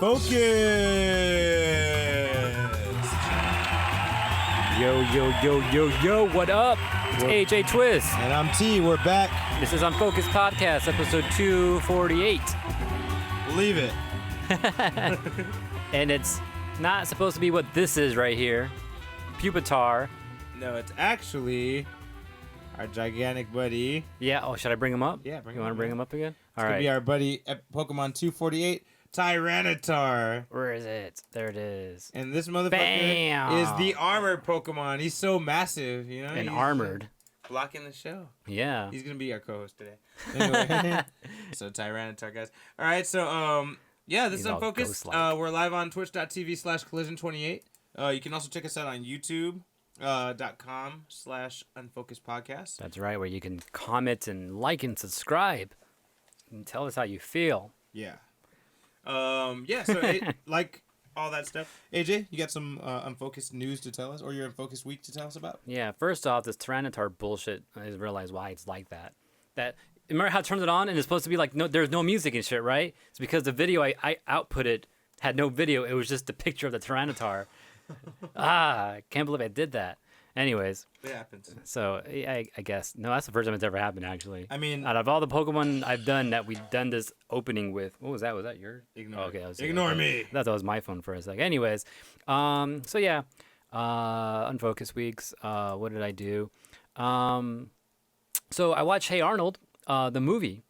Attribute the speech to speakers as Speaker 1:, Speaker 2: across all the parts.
Speaker 1: Unfocused.
Speaker 2: Yo, what up? It's AJ Twist.
Speaker 1: And I'm T. We're back.
Speaker 2: This is Unfocused Podcast, episode 248.
Speaker 1: Believe it.
Speaker 2: And it's not supposed to be what this is right here. Pupitar.
Speaker 1: No, it's actually our gigantic buddy.
Speaker 2: Yeah, oh, should I bring him up?
Speaker 1: Yeah, bring
Speaker 2: You
Speaker 1: him
Speaker 2: want
Speaker 1: up,
Speaker 2: to bring
Speaker 1: man.
Speaker 2: him up again?
Speaker 1: It's going to be our buddy Pokemon 248, Tyranitar.
Speaker 2: Where is it? There it is.
Speaker 1: And this motherfucker
Speaker 2: Bam!
Speaker 1: is the armored Pokemon. He's so massive, you know?
Speaker 2: And
Speaker 1: He's
Speaker 2: armored.
Speaker 1: Blocking the show.
Speaker 2: Yeah.
Speaker 1: He's going to be our co-host today. Anyway, so Tyranitar, guys. All right, so, yeah, this
Speaker 2: He's
Speaker 1: is
Speaker 2: all
Speaker 1: Unfocused.
Speaker 2: ghost-like.
Speaker 1: We're live on twitch.tv/collision28. You can also check us out on youtube.com/Unfocused Podcast.
Speaker 2: That's right, where you can comment and like and subscribe. And tell us how you feel.
Speaker 1: Yeah. Yeah, so like all that stuff. AJ, you got some Unfocused news to tell us, or your Unfocused week to tell us about?
Speaker 2: Yeah, first off, this Tyranitar bullshit, I just realized why it's like that. Remember how it turns it on and it's supposed to be like, no, there's no music and shit, right? It's because the video I outputted had no video. It was just a picture of the Tyranitar. I can't believe I did that. Anyways,
Speaker 1: It happens.
Speaker 2: so I guess, no, that's the first time it's ever happened, actually.
Speaker 1: I mean,
Speaker 2: Out of all the Pokemon I've done that we've done this opening with, what was that? Was that yours?
Speaker 1: ignore,
Speaker 2: Oh, okay,
Speaker 1: ignore me.
Speaker 2: I thought that was my phone for a sec. Anyways, so yeah, Unfocused weeks. What did I do? So I watched Hey Arnold, the movie.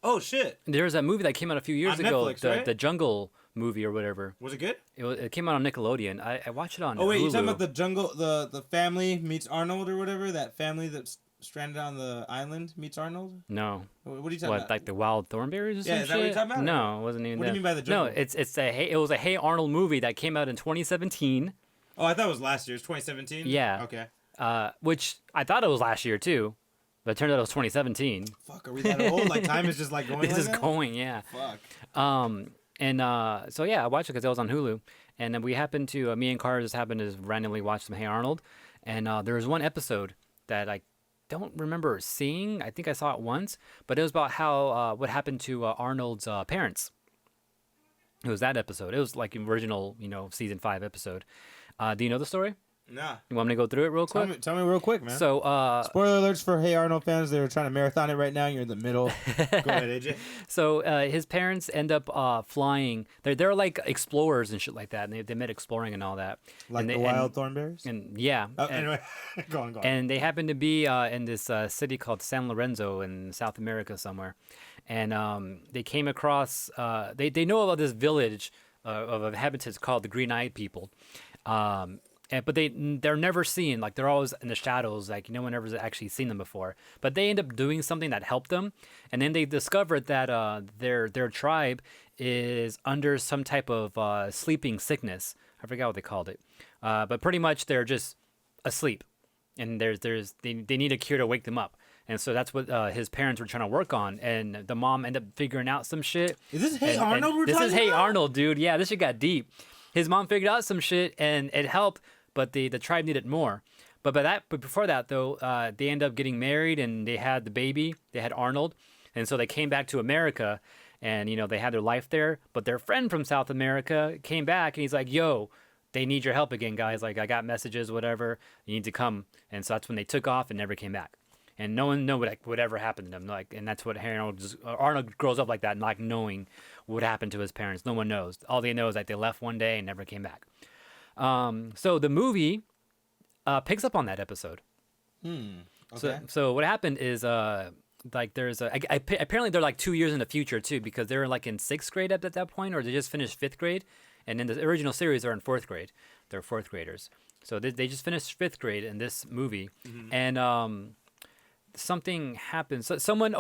Speaker 1: Oh, shit.
Speaker 2: There's that movie that came out a few years
Speaker 1: On
Speaker 2: ago,
Speaker 1: Netflix,
Speaker 2: the
Speaker 1: right?
Speaker 2: the Jungle movie or whatever.
Speaker 1: Was it good?
Speaker 2: It came out on Nickelodeon. I watched it on.
Speaker 1: Oh, wait,
Speaker 2: Hulu.
Speaker 1: you talking about the jungle, the family meets Arnold or whatever? That family that's stranded on the island meets Arnold?
Speaker 2: No.
Speaker 1: What are you talking
Speaker 2: What,
Speaker 1: about?
Speaker 2: like the wild thornberries or some
Speaker 1: Yeah, is that what you're
Speaker 2: shit?
Speaker 1: talking about?
Speaker 2: No, it wasn't even
Speaker 1: What do you
Speaker 2: that.
Speaker 1: mean by the
Speaker 2: No,
Speaker 1: jungle?
Speaker 2: it was a Hey Arnold movie that came out in 2017.
Speaker 1: Oh, I thought it was last year. It's 2017?
Speaker 2: Yeah.
Speaker 1: Okay.
Speaker 2: Which I thought it was last year too, but it turned out it was 2017.
Speaker 1: Fuck, are we that old? Like, time is just like going
Speaker 2: This
Speaker 1: like
Speaker 2: is
Speaker 1: that?
Speaker 2: going, yeah.
Speaker 1: Fuck.
Speaker 2: So yeah, I watched it because it was on Hulu, and then we happened to me and Carter just happened to randomly watch some Hey Arnold, and there was one episode that I don't remember seeing. I think I saw it once, but it was about how what happened to Arnold's parents. It was that episode. It was like an original, season 5 episode. Do you know the story?
Speaker 1: Nah.
Speaker 2: You want me to go through it real quick?
Speaker 1: Tell me real quick, man.
Speaker 2: So,
Speaker 1: Spoiler alerts for Hey Arnold fans. They're trying to marathon it right now. You're in the middle. Go ahead, AJ.
Speaker 2: So his parents end up flying. They're like explorers and shit like that. And they met exploring and all that.
Speaker 1: Like
Speaker 2: and
Speaker 1: the wild thornberries?
Speaker 2: And yeah.
Speaker 1: Anyway, go on.
Speaker 2: And they happen to be in this city called San Lorenzo in South America somewhere. And they came across, they know about this village of inhabitants called the Green-Eyed People. But they're never seen, like they're always in the shadows, like no one ever actually seen them before. But they end up doing something that helped them, and then they discovered that their tribe is under some type of sleeping sickness. I forgot what they called it, but pretty much they're just asleep, and they need a cure to wake them up. And so that's what his parents were trying to work on, and the mom ended up figuring out some shit.
Speaker 1: Is this Hey Arnold we're
Speaker 2: This
Speaker 1: talking
Speaker 2: is Hey
Speaker 1: about?
Speaker 2: Arnold, dude. Yeah, this shit got deep. His mom figured out some shit, and it helped, but the tribe needed more. But before that, though, they ended up getting married, and they had the baby. They had Arnold, and so they came back to America, and they had their life there. But their friend from South America came back, and he's like, "Yo, they need your help again, guys. Like, I got messages, whatever. You need to come." And so that's when they took off and never came back. And no one knew what ever happened to them. Like, and that's what Arnold grows up like that, not knowing what happened to his parents. No one knows. All they know is that they left one day and never came back. So the movie picks up on that episode.
Speaker 1: Okay.
Speaker 2: So what happened is like there's apparently they're like 2 years in the future too, because they're like in 6th grade at that point, or they just finished 5th grade, and in the original series they're in 4th grade. They're 4th graders. So they just finished 5th grade in this movie, and something happens. Someone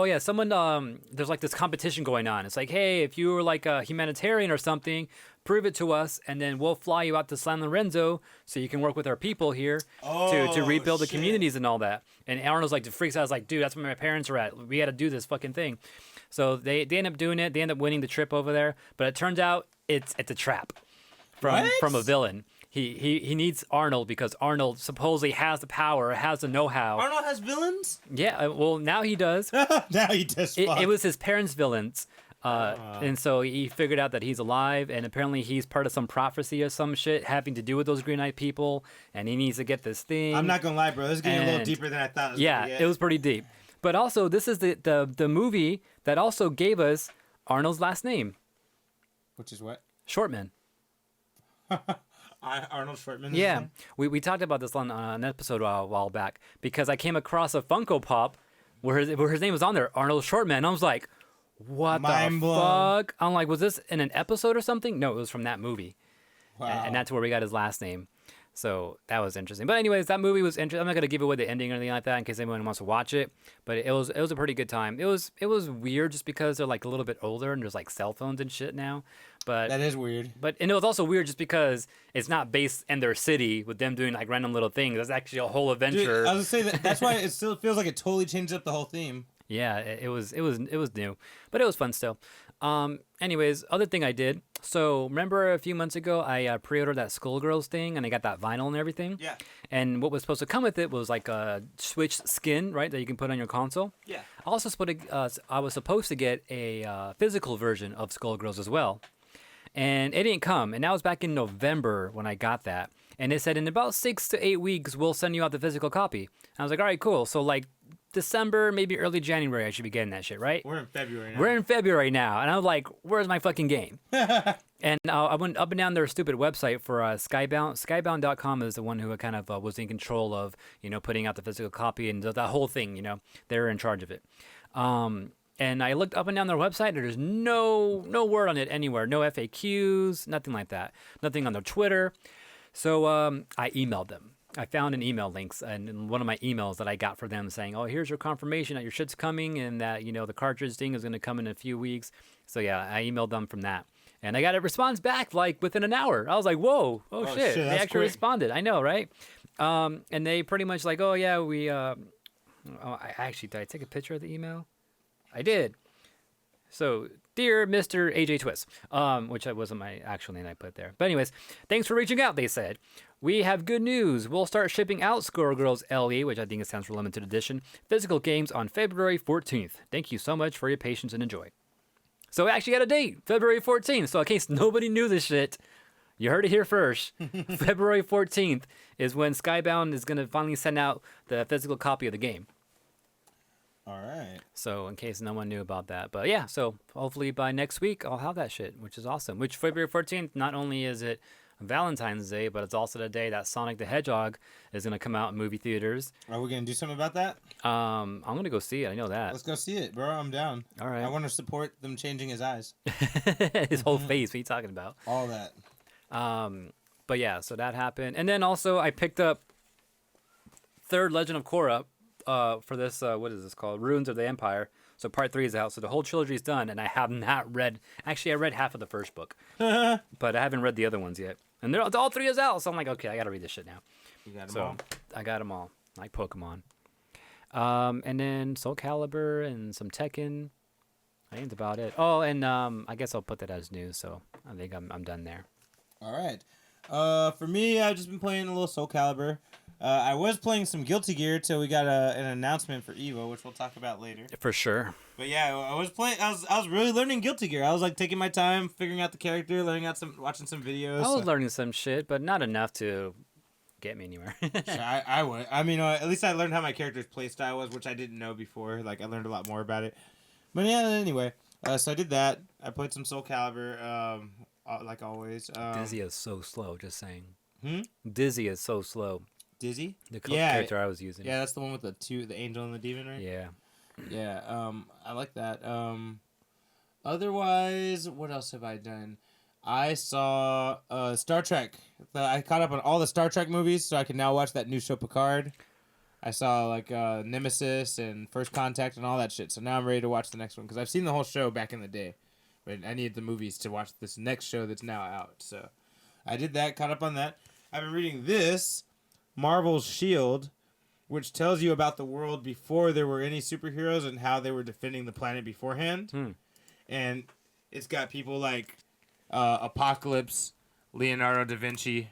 Speaker 2: there's like this competition going on. It's like, hey, if you were like a humanitarian or something, prove it to us, and then we'll fly you out to San Lorenzo so you can work with our people here to rebuild the communities and all that. And Arnold's like, freaks out. I was like, dude, that's where my parents are at. We got to do this fucking thing. So they end up doing it. They end up winning the trip over there. But it turns out it's a trap from a villain. He needs Arnold because Arnold supposedly has the power, has the know-how.
Speaker 1: Arnold has villains?
Speaker 2: Yeah, well, now he does.
Speaker 1: Now he does.
Speaker 2: It was his parents' villains. And so he figured out that he's alive, and apparently he's part of some prophecy or some shit having to do with those green-eyed people, and he needs to get this thing.
Speaker 1: I'm not gonna lie, bro. This is getting a little deeper than I thought it was gonna get.
Speaker 2: It was pretty deep. But also, this is the movie that also gave us Arnold's last name.
Speaker 1: Which is what?
Speaker 2: Shortman.
Speaker 1: Arnold Shortman.
Speaker 2: Yeah, we talked about this on an episode a while back because I came across a Funko Pop where his name was on there, Arnold Shortman. I was like, what the fuck? I'm like, was this in an episode or something? No, it was from that movie. Wow. And that's where we got his last name. So that was interesting. But anyways, that movie was interesting. I'm not gonna give away the ending or anything like that in case anyone wants to watch it. But it was a pretty good time. It was weird just because they're like a little bit older and there's like cell phones and shit now. But
Speaker 1: that is weird.
Speaker 2: And it was also weird just because it's not based in their city with them doing like random little things. It's actually a whole adventure.
Speaker 1: Dude, I was gonna say that's why it still feels like it totally changed up the whole theme.
Speaker 2: Yeah, it was new, but it was fun still. Anyways, other thing I did. So remember a few months ago, I pre-ordered that Skullgirls thing, and I got that vinyl and everything.
Speaker 1: Yeah.
Speaker 2: And what was supposed to come with it was like a Switch skin, right, that you can put on your console.
Speaker 1: Yeah.
Speaker 2: I was supposed to get a physical version of Skullgirls as well, and it didn't come. And that was back in November when I got that, and it said in about 6 to 8 weeks we'll send you out the physical copy. And I was like, all right, cool. So like December, maybe early January, I should be getting that shit, right?
Speaker 1: We're in February now.
Speaker 2: And I was like, where's my fucking game? And I went up and down their stupid website for Skybound. Skybound.com is the one who kind of was in control of, putting out the physical copy and that whole thing, they were in charge of it. And I looked up and down their website, and there's no word on it anywhere. No FAQs, nothing like that. Nothing on their Twitter. So I emailed them. I found an email links in one of my emails that I got for them saying, oh, here's your confirmation that your shit's coming and that, the cartridge thing is going to come in a few weeks. So yeah, I emailed them from that. And I got a response back like within an hour. I was like, whoa, shit. They actually responded. I know, right? And they pretty much like, oh yeah, did I take a picture of the email? I did. So, dear Mr. AJ Twist, which wasn't my actual name I put there. But anyways, thanks for reaching out, they said. We have good news. We'll start shipping out Skullgirls LE, which I think it stands for limited edition, physical games on February 14th. Thank you so much for your patience and enjoy. So we actually got a date, February 14th. So in case nobody knew this shit, you heard it here first. February 14th is when Skybound is going to finally send out the physical copy of the game.
Speaker 1: All right.
Speaker 2: So in case no one knew about that. But yeah, so hopefully by next week I'll have that shit, which is awesome. Which February 14th, not only is it Valentine's Day, but it's also the day that Sonic the Hedgehog is going to come out in movie theaters.
Speaker 1: Are we going to do something about that?
Speaker 2: I'm going to go see it. I know that.
Speaker 1: Let's go see it, bro. I'm down.
Speaker 2: All right.
Speaker 1: I want to support them changing his eyes.
Speaker 2: His whole face. What are you talking about?
Speaker 1: All that.
Speaker 2: But yeah, so that happened. And then also I picked up Third Legend of Korra for this, what is this called? Ruins of the Empire. So part 3 is out. So the whole trilogy is done, and I have not read. Actually, I read half of the first book, but I haven't read the other ones yet. And all 3 is out, so I'm like, okay, I gotta read this shit now.
Speaker 1: You got them all.
Speaker 2: I got them all, like Pokemon. And then Soul Calibur and some Tekken. I think that's about it. Oh, and I guess I'll put that as news. So I think I'm done there.
Speaker 1: All right. For me, I've just been playing a little Soul Calibur. I was playing some Guilty Gear till we got an announcement for Evo, which we'll talk about later.
Speaker 2: For sure.
Speaker 1: But yeah, I was playing. I was really learning Guilty Gear. I was like taking my time, figuring out the character, watching some videos.
Speaker 2: I was learning some shit, but not enough to get me anywhere.
Speaker 1: Sure, I would. I mean, at least I learned how my character's playstyle was, which I didn't know before. Like I learned a lot more about it. But yeah, anyway, so I did that. I played some Soul Calibur, like always.
Speaker 2: Dizzy is so slow. Just saying. Dizzy is so slow.
Speaker 1: Dizzy?
Speaker 2: The character I was using.
Speaker 1: Yeah, that's the one with the angel and the demon, right?
Speaker 2: Yeah.
Speaker 1: Yeah, I like that. Otherwise, what else have I done? I saw Star Trek. I caught up on all the Star Trek movies, so I can now watch that new show Picard. I saw like Nemesis and First Contact and all that shit, so now I'm ready to watch the next one, because I've seen the whole show back in the day. But I needed the movies to watch this next show that's now out, so I did that, caught up on that. I've been reading this, Marvel's S.H.I.E.L.D., which tells you about the world before there were any superheroes and how they were defending the planet beforehand. And it's got people like Apocalypse, Leonardo da Vinci,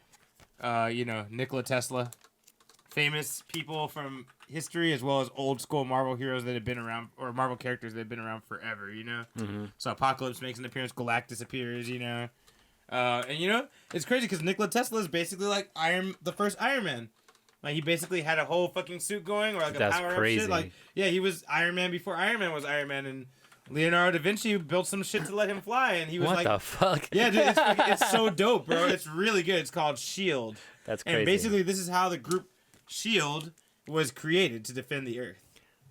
Speaker 1: Nikola Tesla famous people from history as well as old school Marvel heroes that have been around, or Marvel characters that have been around forever, you know?
Speaker 2: Mm-hmm.
Speaker 1: So Apocalypse makes an appearance, Galactus appears, you know? And you know, it's crazy because Nikola Tesla is basically like the first Iron Man. Like, he basically had a whole fucking suit going, or like
Speaker 2: That's
Speaker 1: a power-up
Speaker 2: crazy.
Speaker 1: shit. Like, yeah, he was Iron Man before Iron Man was Iron Man, and Leonardo da Vinci built some shit to let him fly, and he was
Speaker 2: What
Speaker 1: like,
Speaker 2: the fuck?
Speaker 1: yeah, dude, it's so dope, bro. It's really good. It's called S.H.I.E.L.D.
Speaker 2: That's crazy.
Speaker 1: And basically, this is how the group S.H.I.E.L.D. was created to defend the Earth.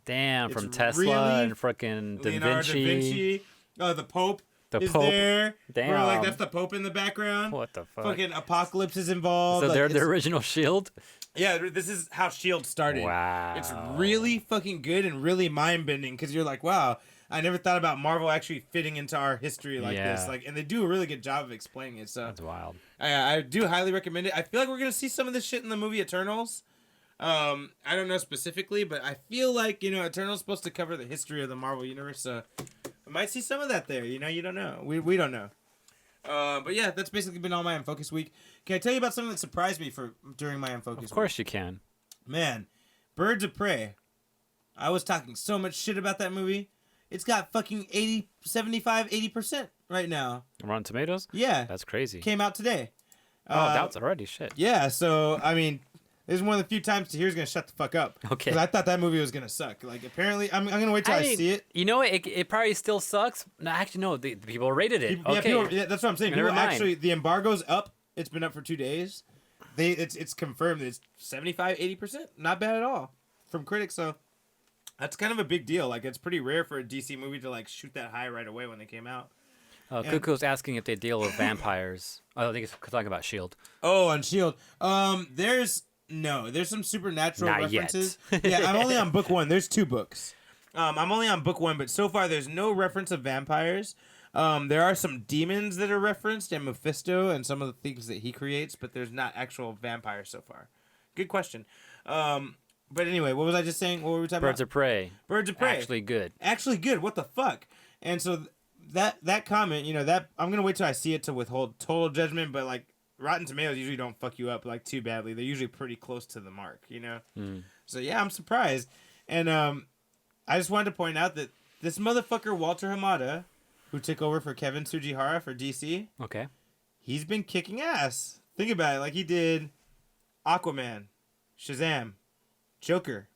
Speaker 2: Damn,
Speaker 1: It's
Speaker 2: from Tesla
Speaker 1: really
Speaker 2: and freaking Da
Speaker 1: Leonardo
Speaker 2: Vinci.
Speaker 1: da Vinci. The Pope is
Speaker 2: Pope.
Speaker 1: there.
Speaker 2: Damn.
Speaker 1: Bro, like, that's the Pope in the background.
Speaker 2: What the fuck?
Speaker 1: Fucking Apocalypse is involved.
Speaker 2: So
Speaker 1: like,
Speaker 2: they're the original Shield?
Speaker 1: Yeah, this is how S.H.I.E.L.D. started.
Speaker 2: Wow.
Speaker 1: It's really fucking good and really mind-bending because you're like, wow, I never thought about Marvel actually fitting into our history like this.
Speaker 2: Yeah.
Speaker 1: Like, and they do a really good job of explaining it. So
Speaker 2: That's wild.
Speaker 1: I do highly recommend it. I feel like we're going to see some of this shit in the movie Eternals. I don't know specifically, but I feel like, you know, Eternals supposed to cover the history of the Marvel Universe. So we might see some of that there. You know, you don't know. We don't know. But yeah, that's basically been all my Unfocused week. Can I tell you about something that surprised me during my Unfocused week?
Speaker 2: Of course you can.
Speaker 1: Man, Birds of Prey. I was talking so much shit about that movie. It's got fucking 80% right now.
Speaker 2: Rotten Tomatoes?
Speaker 1: Yeah.
Speaker 2: That's crazy.
Speaker 1: Came out today.
Speaker 2: That's already shit.
Speaker 1: Yeah, so, I mean, this is one of the few times Tahir's going to shut the fuck up.
Speaker 2: Okay.
Speaker 1: Because I thought that movie was going to suck. Like, apparently, I'm going to wait till I see it.
Speaker 2: You know, it probably still sucks. No, actually, no, the people rated it.
Speaker 1: Yeah,
Speaker 2: Okay.
Speaker 1: that's what I'm saying.
Speaker 2: Never
Speaker 1: People
Speaker 2: mind.
Speaker 1: actually, the embargo's up. It's been up for 2 days. It's confirmed that it's 75-80%. Not bad at all from critics. So that's kind of a big deal. Like, it's pretty rare for a DC movie to like shoot that high right away when they came out.
Speaker 2: Cuckoo's asking if they deal with vampires. I think it's talking about S.H.I.E.L.D.
Speaker 1: Oh, on Shield. There's some supernatural
Speaker 2: Not yet.
Speaker 1: references. Yeah, I'm only on book 1. There's 2 books. I'm only on book 1, but so far there's no reference of vampires. There are some demons that are referenced, and Mephisto and some of the things that he creates, but there's not actual vampires so far. Good question. But anyway, what was I just saying? What were we talking
Speaker 2: Birds
Speaker 1: about?
Speaker 2: of Prey.
Speaker 1: Birds of Prey.
Speaker 2: Actually good.
Speaker 1: Actually good. What the fuck? And so that comment, you know, that I'm gonna wait till I see it to withhold total judgment. But like, Rotten Tomatoes usually don't fuck you up like too badly. They're usually pretty close to the mark, you know. So yeah, I'm surprised. And I just wanted to point out that this motherfucker Walter Hamada, who took over for Kevin Tsujihara for DC,
Speaker 2: Okay.
Speaker 1: he's been kicking ass. Think about it. Like, he did Aquaman, Shazam, Joker,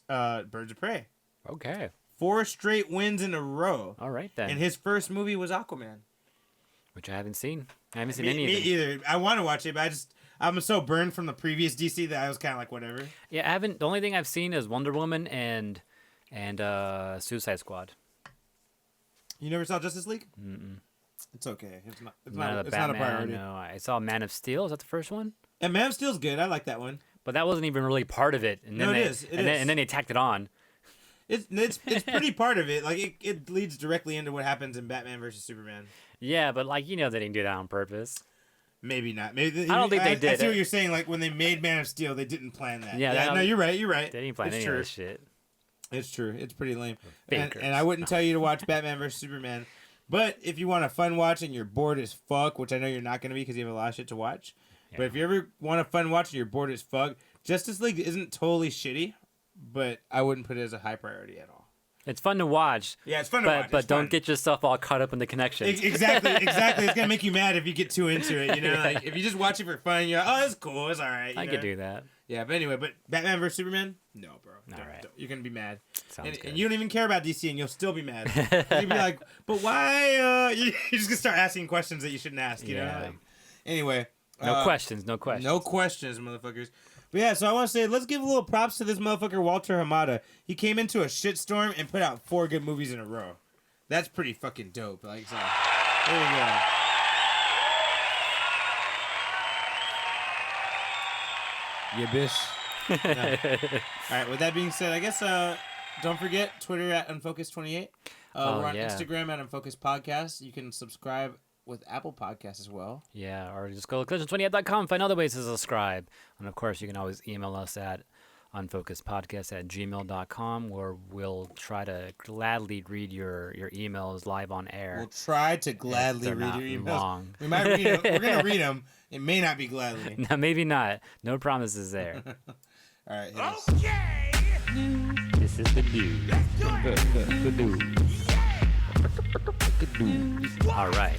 Speaker 1: Birds of Prey.
Speaker 2: Okay.
Speaker 1: 4 straight wins in a row.
Speaker 2: All right then.
Speaker 1: And his first movie was Aquaman.
Speaker 2: Which I haven't seen. I haven't seen
Speaker 1: Me
Speaker 2: any of them.
Speaker 1: either. I want to watch it, but I'm so burned from the previous DC that I was kind of like, whatever.
Speaker 2: Yeah, I haven't. The only thing I've seen is Wonder Woman and Suicide Squad.
Speaker 1: You never saw Justice League?
Speaker 2: Mm-mm.
Speaker 1: It's okay. It's not
Speaker 2: None of the
Speaker 1: it's not a
Speaker 2: Batman.
Speaker 1: priority.
Speaker 2: No, I saw Man of Steel. Is that the first one?
Speaker 1: And Man of Steel's good. I like that one.
Speaker 2: But that wasn't even really part of it. And then
Speaker 1: No, it
Speaker 2: they,
Speaker 1: is. It
Speaker 2: and
Speaker 1: is.
Speaker 2: then they tacked it on.
Speaker 1: It's pretty part of it. Like, it leads directly into what happens in Batman versus Superman.
Speaker 2: Yeah, but like, you know, they didn't do that on purpose.
Speaker 1: Maybe not. Maybe
Speaker 2: I don't think they
Speaker 1: I
Speaker 2: did.
Speaker 1: see what you're saying. Like, when they made Man of Steel, they didn't plan that.
Speaker 2: Yeah,
Speaker 1: no, you're right.
Speaker 2: They didn't plan
Speaker 1: It's
Speaker 2: any
Speaker 1: true.
Speaker 2: of this shit.
Speaker 1: It's true. It's pretty lame.
Speaker 2: Fakers.
Speaker 1: And I wouldn't tell you to watch Batman vs Superman. But if you want a fun watch and you're bored as fuck, which I know you're not going to be because you have a lot of shit to watch. Yeah. But if you ever want a fun watch and you're bored as fuck, Justice League isn't totally shitty, but I wouldn't put it as a high priority at all.
Speaker 2: It's fun to watch.
Speaker 1: Yeah, it's fun to watch.
Speaker 2: But don't get yourself all caught up in the connections.
Speaker 1: Exactly. It's gonna make you mad if you get too into it. You know, like if you just watch it for fun, you're like, oh, it's cool, it's all right.
Speaker 2: I could do that.
Speaker 1: Yeah, but anyway, Batman vs Superman, no, bro.
Speaker 2: All right.
Speaker 1: You're gonna be mad.
Speaker 2: Sounds good.
Speaker 1: And you don't even care about DC, and you'll still be mad. You'll be like, but why? You're just gonna start asking questions that you shouldn't ask. You know. Like, anyway.
Speaker 2: No questions,
Speaker 1: No questions, motherfuckers. But yeah, so I want to say, let's give a little props to this motherfucker, Walter Hamada. He came into a shitstorm and put out 4 good movies in a row. That's pretty fucking dope. Like, so, there you go. Yeah, bitch. No. All right, with that being said, I guess don't forget Twitter at Unfocused28. We're on Instagram at Unfocused Podcast. You can subscribe with Apple Podcasts as well.
Speaker 2: Yeah, or just go to collision28.com, find other ways to subscribe. And of course, you can always email us at unfocusedpodcast@gmail.com, where we'll try to gladly read your emails live on air.
Speaker 1: We'll try to gladly read your emails.
Speaker 2: Long.
Speaker 1: We might read them. We're going to read them. It may not be gladly.
Speaker 2: No, maybe not. No promises there.
Speaker 1: All right. Hit us.
Speaker 3: Okay.
Speaker 2: This is the news.
Speaker 1: The news.
Speaker 2: All right.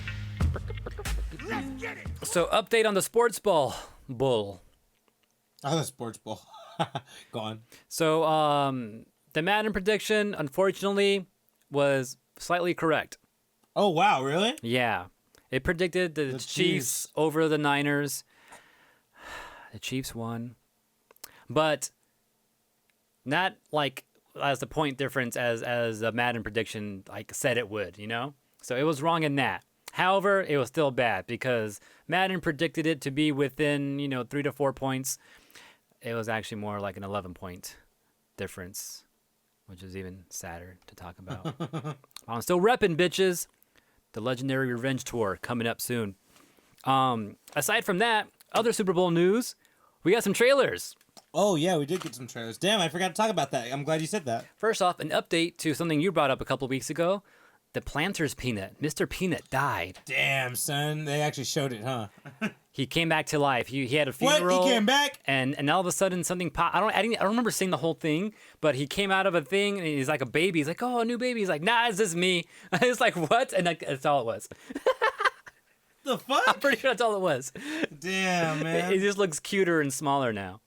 Speaker 3: Let's get it.
Speaker 2: So update on the sports bull.
Speaker 1: Oh, the sports ball. Go on.
Speaker 2: So the Madden prediction, unfortunately, was slightly correct.
Speaker 1: Oh wow, really?
Speaker 2: Yeah. It predicted the
Speaker 1: Chiefs.
Speaker 2: Chiefs over the Niners. The Chiefs won. But not like as the point difference as a Madden prediction like said it would, you know? So it was wrong in that. However, it was still bad because Madden predicted it to be within, 3 to 4 points. It was actually more like an 11-point difference, which is even sadder to talk about. I'm still repping, bitches. The Legendary Revenge Tour coming up soon. Aside from that, other Super Bowl news, we got some trailers.
Speaker 1: Oh yeah, we did get some trailers. Damn, I forgot to talk about that. I'm glad you said that.
Speaker 2: First off, an update to something you brought up a couple weeks ago. The Planters Peanut, Mr. Peanut, died.
Speaker 1: Damn, son, they actually showed it, huh?
Speaker 2: He came back to life. He had a
Speaker 1: What?
Speaker 2: funeral.
Speaker 1: He came back?
Speaker 2: And all of a sudden something popped. I don't remember seeing the whole thing, but he came out of a thing and he's like a baby. He's like, oh, a new baby. He's like, nah, it's just me. It's like, what? And that's all it was.
Speaker 1: The fuck?
Speaker 2: I'm pretty sure that's all it was.
Speaker 1: Damn, man.
Speaker 2: He just looks cuter and smaller now.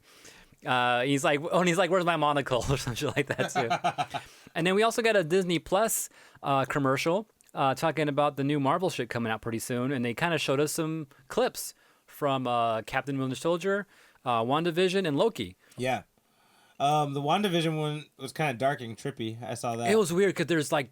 Speaker 2: He's like, where's my monocle or something like that too. And then we also got a Disney Plus commercial talking about the new Marvel shit coming out pretty soon, and they kind of showed us some clips from Captain Winter Soldier, WandaVision, and Loki.
Speaker 1: Yeah. The WandaVision one was kind of dark and trippy. I saw that.
Speaker 2: It was weird because there's like,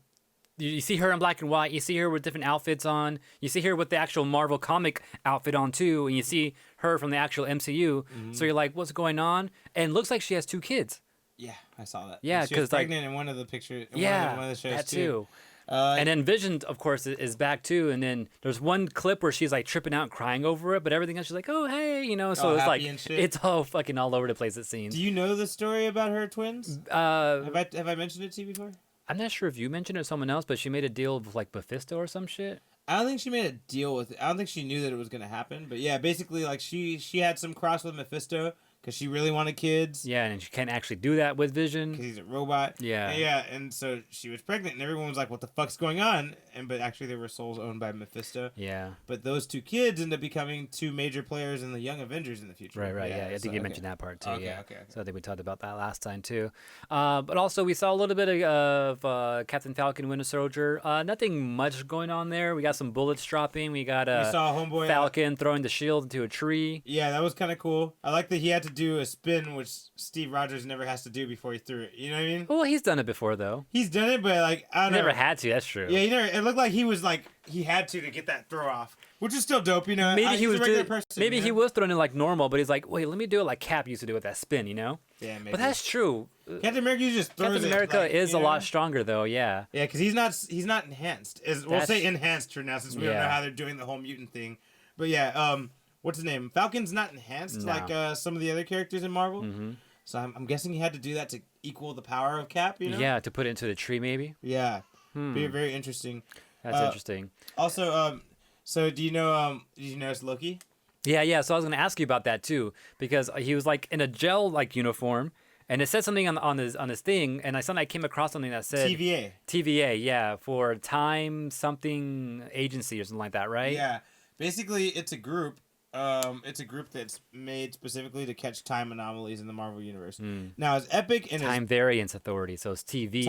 Speaker 2: you see her in black and white, you see her with different outfits on, you see her with the actual Marvel comic outfit on too, and you see her from the actual MCU. So you're like, what's going on? And it looks like she has 2 kids.
Speaker 1: Yeah, I saw that.
Speaker 2: Yeah,
Speaker 1: And she was
Speaker 2: 'cause, like-
Speaker 1: pregnant in one of the pictures.
Speaker 2: Yeah,
Speaker 1: one of the shows
Speaker 2: that
Speaker 1: too.
Speaker 2: too. And then Vision, of course, is back too. And then there's one clip where she's like tripping out and crying over it, but everything else she's like, oh, hey, So
Speaker 1: All
Speaker 2: it's like,
Speaker 1: happy and shit.
Speaker 2: it's all fucking all over the place, it seems.
Speaker 1: Do you know the story about her twins? Have I mentioned it to you before?
Speaker 2: I'm not sure if you mentioned it or someone else, but she made a deal with like Mephisto or some shit.
Speaker 1: I don't think she made a deal with it. I don't think she knew that it was gonna happen. But yeah, basically, like she had some cross with Mephisto because she really wanted kids.
Speaker 2: Yeah, and she can't actually do that with Vision.
Speaker 1: Because he's a robot.
Speaker 2: Yeah.
Speaker 1: And so she was pregnant, and everyone was like, "What the fuck's going on?" But actually, they were souls owned by Mephisto.
Speaker 2: Yeah.
Speaker 1: But those 2 kids end up becoming 2 major players in the Young Avengers in the future.
Speaker 2: Right, yeah. I
Speaker 1: so-
Speaker 2: think you mentioned that part too.
Speaker 1: Okay,
Speaker 2: yeah.
Speaker 1: okay.
Speaker 2: So I think we talked about that last time too. But also we saw a little bit of Captain Falcon, Winter Soldier. Nothing much going on there. We got some bullets dropping. We got
Speaker 1: We saw Homeboy.
Speaker 2: Falcon throwing the shield into a tree.
Speaker 1: Yeah, that was kind of cool. I like that he had to do a spin, which Steve Rogers never has to do before he threw it. You know what I mean?
Speaker 2: Well, he's done it before though.
Speaker 1: He's done it, but like I don't
Speaker 2: He
Speaker 1: know.
Speaker 2: never had to. That's true.
Speaker 1: Yeah, he never. It looked like he was like he had to get that throw off, which is still dope.
Speaker 2: Maybe he
Speaker 1: he's
Speaker 2: was
Speaker 1: a regular
Speaker 2: doing,
Speaker 1: person.
Speaker 2: maybe
Speaker 1: you
Speaker 2: he
Speaker 1: know?
Speaker 2: was throwing it like normal, but he's like, wait, let me do it like Cap used to do with that spin,
Speaker 1: Yeah, maybe.
Speaker 2: But that's true.
Speaker 1: Captain America just throws
Speaker 2: Captain
Speaker 1: it,
Speaker 2: America
Speaker 1: like,
Speaker 2: is
Speaker 1: you
Speaker 2: a
Speaker 1: know?
Speaker 2: lot stronger though. Yeah.
Speaker 1: Yeah, because he's not enhanced. We'll
Speaker 2: That's-
Speaker 1: say enhanced for now, since we don't know
Speaker 2: Yeah.
Speaker 1: how they're doing the whole mutant thing. But yeah, what's his name? Falcon's not enhanced
Speaker 2: No.
Speaker 1: like some of the other characters in Marvel.
Speaker 2: Mm-hmm.
Speaker 1: So I'm guessing he had to do that to equal the power of Cap. You know?
Speaker 2: Yeah, to put it into the tree maybe.
Speaker 1: Yeah. Very very interesting.
Speaker 2: That's interesting.
Speaker 1: Also, so do you know? Did you notice Loki?
Speaker 2: Yeah. So I was gonna ask you about that too, because he was like in a gel like uniform, and it said something on his thing, and I came across something that said TVA, yeah, for Time something agency or something like that, right?
Speaker 1: Yeah. Basically, it's a group. It's a group that's made specifically to catch time anomalies in the Marvel universe. Now, it's Epic and
Speaker 2: Time Variance Authority, so it's TVA.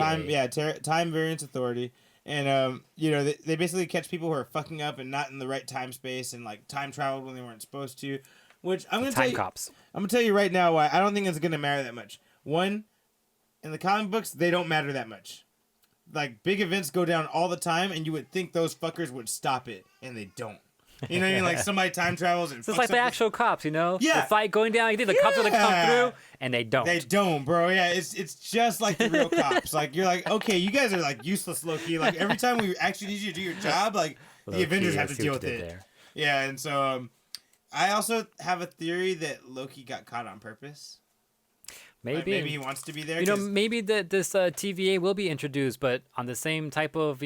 Speaker 1: Time Variance Authority, and they basically catch people who are fucking up and not in the right time space and like time traveled when they weren't supposed to. Which I'm gonna tell
Speaker 2: Time
Speaker 1: you,
Speaker 2: cops.
Speaker 1: I'm gonna tell you right now why I don't think it's gonna matter that much. One, in the comic books, they don't matter that much. Like big events go down all the time, and you would think those fuckers would stop it, and they don't. You know what I mean? Like somebody time travels and
Speaker 2: So it's
Speaker 1: fucks
Speaker 2: like the
Speaker 1: up
Speaker 2: actual cops,
Speaker 1: Yeah.
Speaker 2: The fight going down, you think the cops are gonna come
Speaker 1: Yeah.
Speaker 2: through, and they don't.
Speaker 1: They don't, bro. Yeah, it's just like the real cops. Like you're like, okay, you guys are like useless, Loki. Like every time we actually need you to do your job, like the
Speaker 2: Low-key,
Speaker 1: Avengers
Speaker 2: I
Speaker 1: have to
Speaker 2: see
Speaker 1: deal
Speaker 2: what
Speaker 1: with
Speaker 2: you did
Speaker 1: it.
Speaker 2: there.
Speaker 1: Yeah, and so I also have a theory that Loki got caught on purpose. Like,
Speaker 2: Maybe.
Speaker 1: maybe he wants to be there.
Speaker 2: You know,
Speaker 1: 'cause-
Speaker 2: maybe this TVA will be introduced, but on the same type of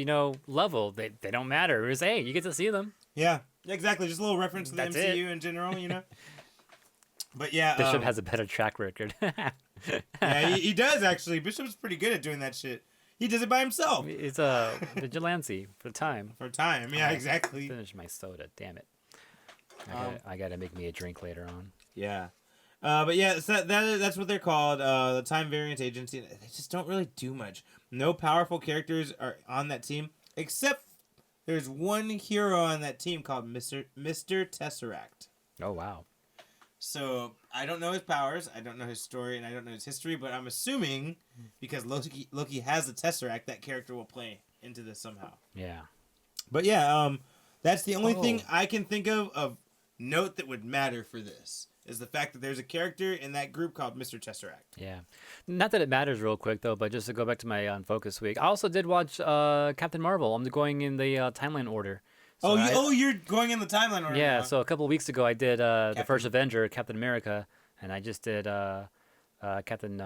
Speaker 2: level. They don't matter. It's hey, you get to see them.
Speaker 1: yeah, exactly. Just a little reference to the
Speaker 2: That's
Speaker 1: MCU in general, But yeah,
Speaker 2: Bishop has a better track record.
Speaker 1: yeah, he does actually. Bishop's pretty good at doing that shit. He does it by himself
Speaker 2: He's a vigilante for time.
Speaker 1: for time. Yeah, exactly.
Speaker 2: Finish my soda, damn it. I gotta make me a drink later on.
Speaker 1: Yeah. But yeah, so that's what they're called, the Time Variance Agency. They just don't really do much. No powerful characters are on that team, except there's one hero on that team called Mr. Tesseract.
Speaker 2: Oh wow.
Speaker 1: So I don't know his powers, I don't know his story, and I don't know his history, but I'm assuming because Loki has the Tesseract, that character will play into this somehow.
Speaker 2: Yeah.
Speaker 1: But yeah, that's the only thing I can think of note that would matter for this. Is the fact that there's a character in that group called Mr. Tesseract.
Speaker 2: Yeah. Not that it matters real quick, though, but just to go back to my Unfocused week. I also did watch Captain Marvel. I'm going in the timeline order. So
Speaker 1: you're going in the timeline order.
Speaker 2: Yeah,
Speaker 1: now.
Speaker 2: so a couple of weeks ago, I did the first Avenger, Captain America, and I just did Captain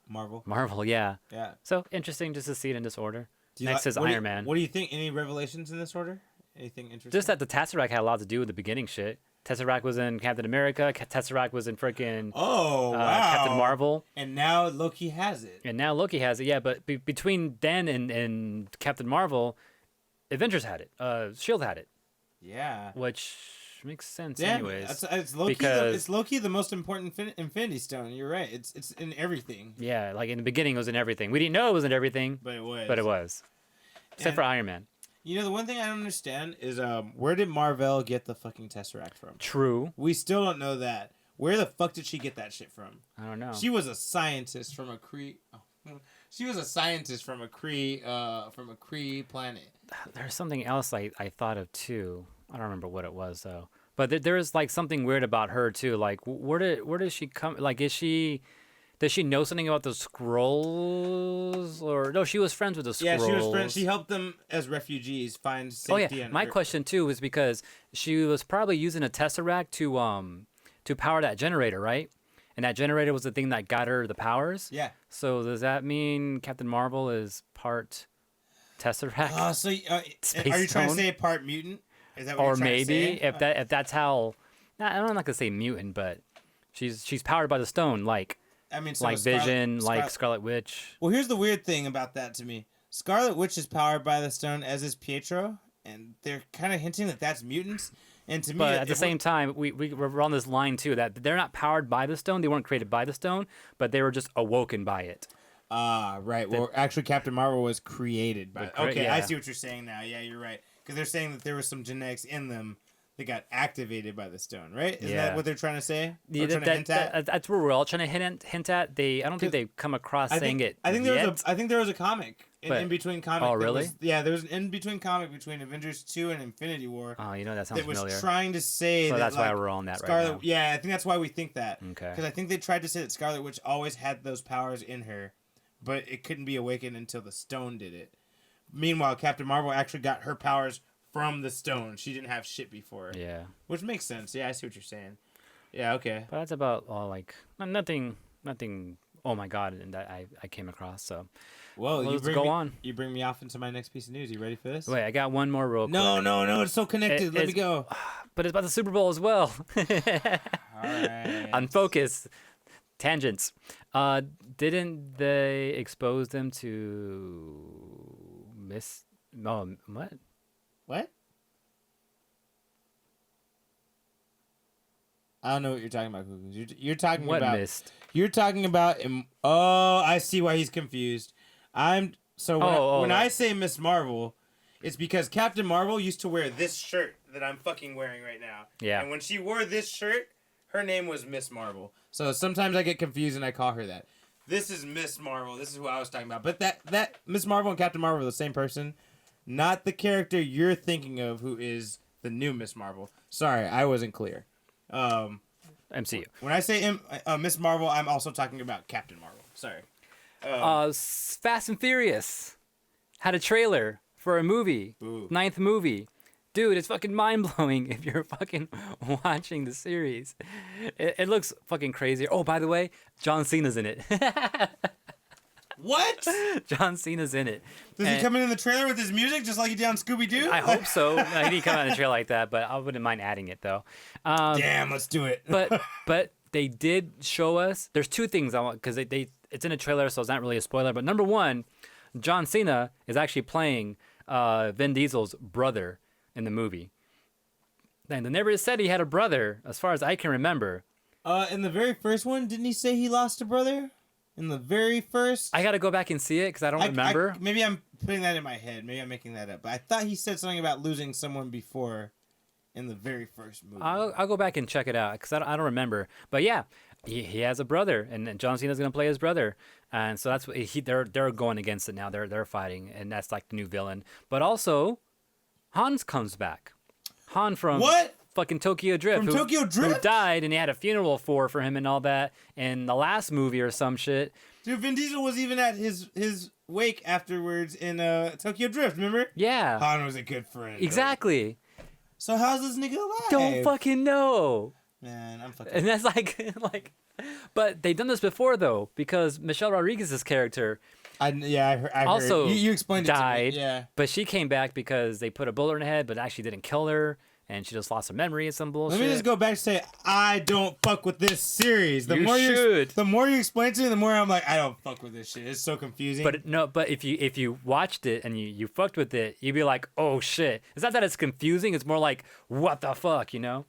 Speaker 1: Marvel,
Speaker 2: yeah.
Speaker 1: Yeah.
Speaker 2: So interesting just to see it in this order. Next is
Speaker 1: what
Speaker 2: Iron Man.
Speaker 1: What do you think? Any revelations in this order? Anything interesting?
Speaker 2: Just that the Tesseract had a lot to do with the beginning shit. Tesseract was in Captain America. Tesseract was in freaking
Speaker 1: wow.
Speaker 2: Captain Marvel.
Speaker 1: And now Loki has it.
Speaker 2: And now Loki has it, yeah. But between then and Captain Marvel, Avengers had it. S.H.I.E.L.D. had it.
Speaker 1: Yeah.
Speaker 2: Which makes sense
Speaker 1: Yeah,
Speaker 2: anyways.
Speaker 1: it's Loki.
Speaker 2: Because
Speaker 1: it's Loki, the most important Infinity Stone. You're right. It's in everything.
Speaker 2: yeah, like in the beginning it was in everything. We didn't know it was in everything.
Speaker 1: But it was.
Speaker 2: But it was. Except for Iron Man.
Speaker 1: You know, the one thing I don't understand is where did Marvel get the fucking Tesseract from?
Speaker 2: True.
Speaker 1: We still don't know that. Where the fuck did she get that shit from?
Speaker 2: I don't know.
Speaker 1: She was a scientist from a Kree. She was a scientist from a Kree planet.
Speaker 2: There's something else I thought of too. I don't remember what it was though. But there is like something weird about her too. Like where does she come? Like does she know something about the Skrulls? Or no, she was friends with the Skrulls.
Speaker 1: Yeah, she was friends. She helped them as refugees find safety.
Speaker 2: Oh yeah, my question too was because she was probably using a Tesseract to power that generator, right? And that generator was the thing that got her the powers.
Speaker 1: Yeah.
Speaker 2: So does that mean Captain Marvel is part Tesseract?
Speaker 1: So are you trying to say part mutant? Is that what you're trying to say?
Speaker 2: if that's how, I'm not gonna say mutant, but she's powered by the stone, like Vision, like Scarlet Witch.
Speaker 1: Well, here's the weird thing about that to me: Scarlet Witch is powered by the stone, as is Pietro, and they're kind of hinting that that's mutants. And to me,
Speaker 2: but at the same time, we're on this line too that they're not powered by the stone; they weren't created by the stone, but they were just awoken by it.
Speaker 1: Right. Well, actually, Captain Marvel was created by. Okay,
Speaker 2: yeah.
Speaker 1: I see what you're saying now. Yeah, you're right. Because they're saying that there was some genetics in them that got activated by the stone, right? Isn't that what they're trying to say?
Speaker 2: Yeah, that's where we're all trying to hint at. I don't think they've come across saying it.
Speaker 1: I think there was a comic in between comic.
Speaker 2: Oh, really?
Speaker 1: There was an in between comic between Avengers 2 and Infinity War.
Speaker 2: Oh, that sounds familiar.
Speaker 1: That was trying to say
Speaker 2: so
Speaker 1: that.
Speaker 2: That's why we're on that
Speaker 1: Scarlet,
Speaker 2: right now.
Speaker 1: Yeah, I think that's why we think that.
Speaker 2: Okay.
Speaker 1: Because I think they tried to say that Scarlet Witch always had those powers in her, but it couldn't be awakened until the stone did it. Meanwhile, Captain Marvel actually got her powers from the stone. She didn't have shit before.
Speaker 2: Yeah.
Speaker 1: Which makes sense. Yeah, I see what you're saying. Yeah, okay.
Speaker 2: But that's about nothing. Oh my god, and that I came across. So.
Speaker 1: Well,
Speaker 2: let's go on.
Speaker 1: You bring me off into my next piece of news. You ready for this?
Speaker 2: Wait, I got one more real quick.
Speaker 1: No, it's so connected. Let me go.
Speaker 2: But it's about the Super Bowl as well.
Speaker 1: All right.
Speaker 2: Unfocused tangents. Didn't they expose them to what?
Speaker 1: What? I don't know what you're talking about, Cuckoo. You're talking
Speaker 2: what
Speaker 1: about
Speaker 2: mist?
Speaker 1: You're talking about. Oh, I see why he's confused. When I say Miss Marvel, it's because Captain Marvel used to wear this shirt that I'm fucking wearing right now.
Speaker 2: Yeah.
Speaker 1: And when she wore this shirt, her name was Miss Marvel. So sometimes I get confused and I call her that. This is Miss Marvel. This is who I was talking about. But that Miss Marvel and Captain Marvel are the same person, not the character you're thinking of, who is the new Miss Marvel. Sorry, I wasn't clear.
Speaker 2: MCU.
Speaker 1: When I say Miss Marvel, I'm also talking about Captain Marvel. Sorry.
Speaker 2: Fast and Furious had a trailer for a movie.
Speaker 1: Ooh.
Speaker 2: 9th movie. Dude, it's fucking mind-blowing if you're fucking watching the series. It looks fucking crazy. Oh, by the way, John Cena's in it.
Speaker 1: What?
Speaker 2: John Cena's in it.
Speaker 1: Does he come in the trailer with his music just like he did on Scooby-Doo?
Speaker 2: I hope so. He didn't come out in a trailer like that, but I wouldn't mind adding it, though.
Speaker 1: Damn, let's do it.
Speaker 2: but they did show us. There's two things I want because it's in a trailer, so it's not really a spoiler. But number one, John Cena is actually playing Vin Diesel's brother in the movie. And they never said he had a brother, as far as I can remember.
Speaker 1: In the very first one, didn't he say he lost a brother? In the very first,
Speaker 2: I got to go back and see it because I don't remember.
Speaker 1: Maybe I'm putting that in my head. Maybe I'm making that up. But I thought he said something about losing someone before in the very first movie.
Speaker 2: I'll go back and check it out because I don't remember. But yeah, he has a brother, and John Cena's gonna play his brother, and so that's what they're going against it now. They're fighting, and that's like the new villain. But also, Hans comes back. Han from
Speaker 1: what?
Speaker 2: Fucking Tokyo Drift.
Speaker 1: Tokyo Drift?
Speaker 2: Who died, and they had a funeral for him and all that in the last movie or some shit.
Speaker 1: Dude, Vin Diesel was even at his wake afterwards in Tokyo Drift, remember?
Speaker 2: Yeah.
Speaker 1: Han was a good friend.
Speaker 2: Exactly.
Speaker 1: Right? So how's this nigga alive?
Speaker 2: Don't fucking know.
Speaker 1: Man, I'm fucking...
Speaker 2: And that's like... But they've done this before, though, because Michelle Rodriguez's character...
Speaker 1: I
Speaker 2: also
Speaker 1: heard. You explained
Speaker 2: died,
Speaker 1: it to me. Yeah.
Speaker 2: But she came back because they put a bullet in her head, but actually didn't kill her, and she just lost her memory and some bullshit.
Speaker 1: Let me just go back and say, I don't fuck with this series. The
Speaker 2: You
Speaker 1: more you explain to me, the more I'm like, I don't fuck with this shit. It's so confusing.
Speaker 2: But if you watched it and you fucked with it, you'd be like, oh shit. It's not that it's confusing. It's more like, what the fuck, you know?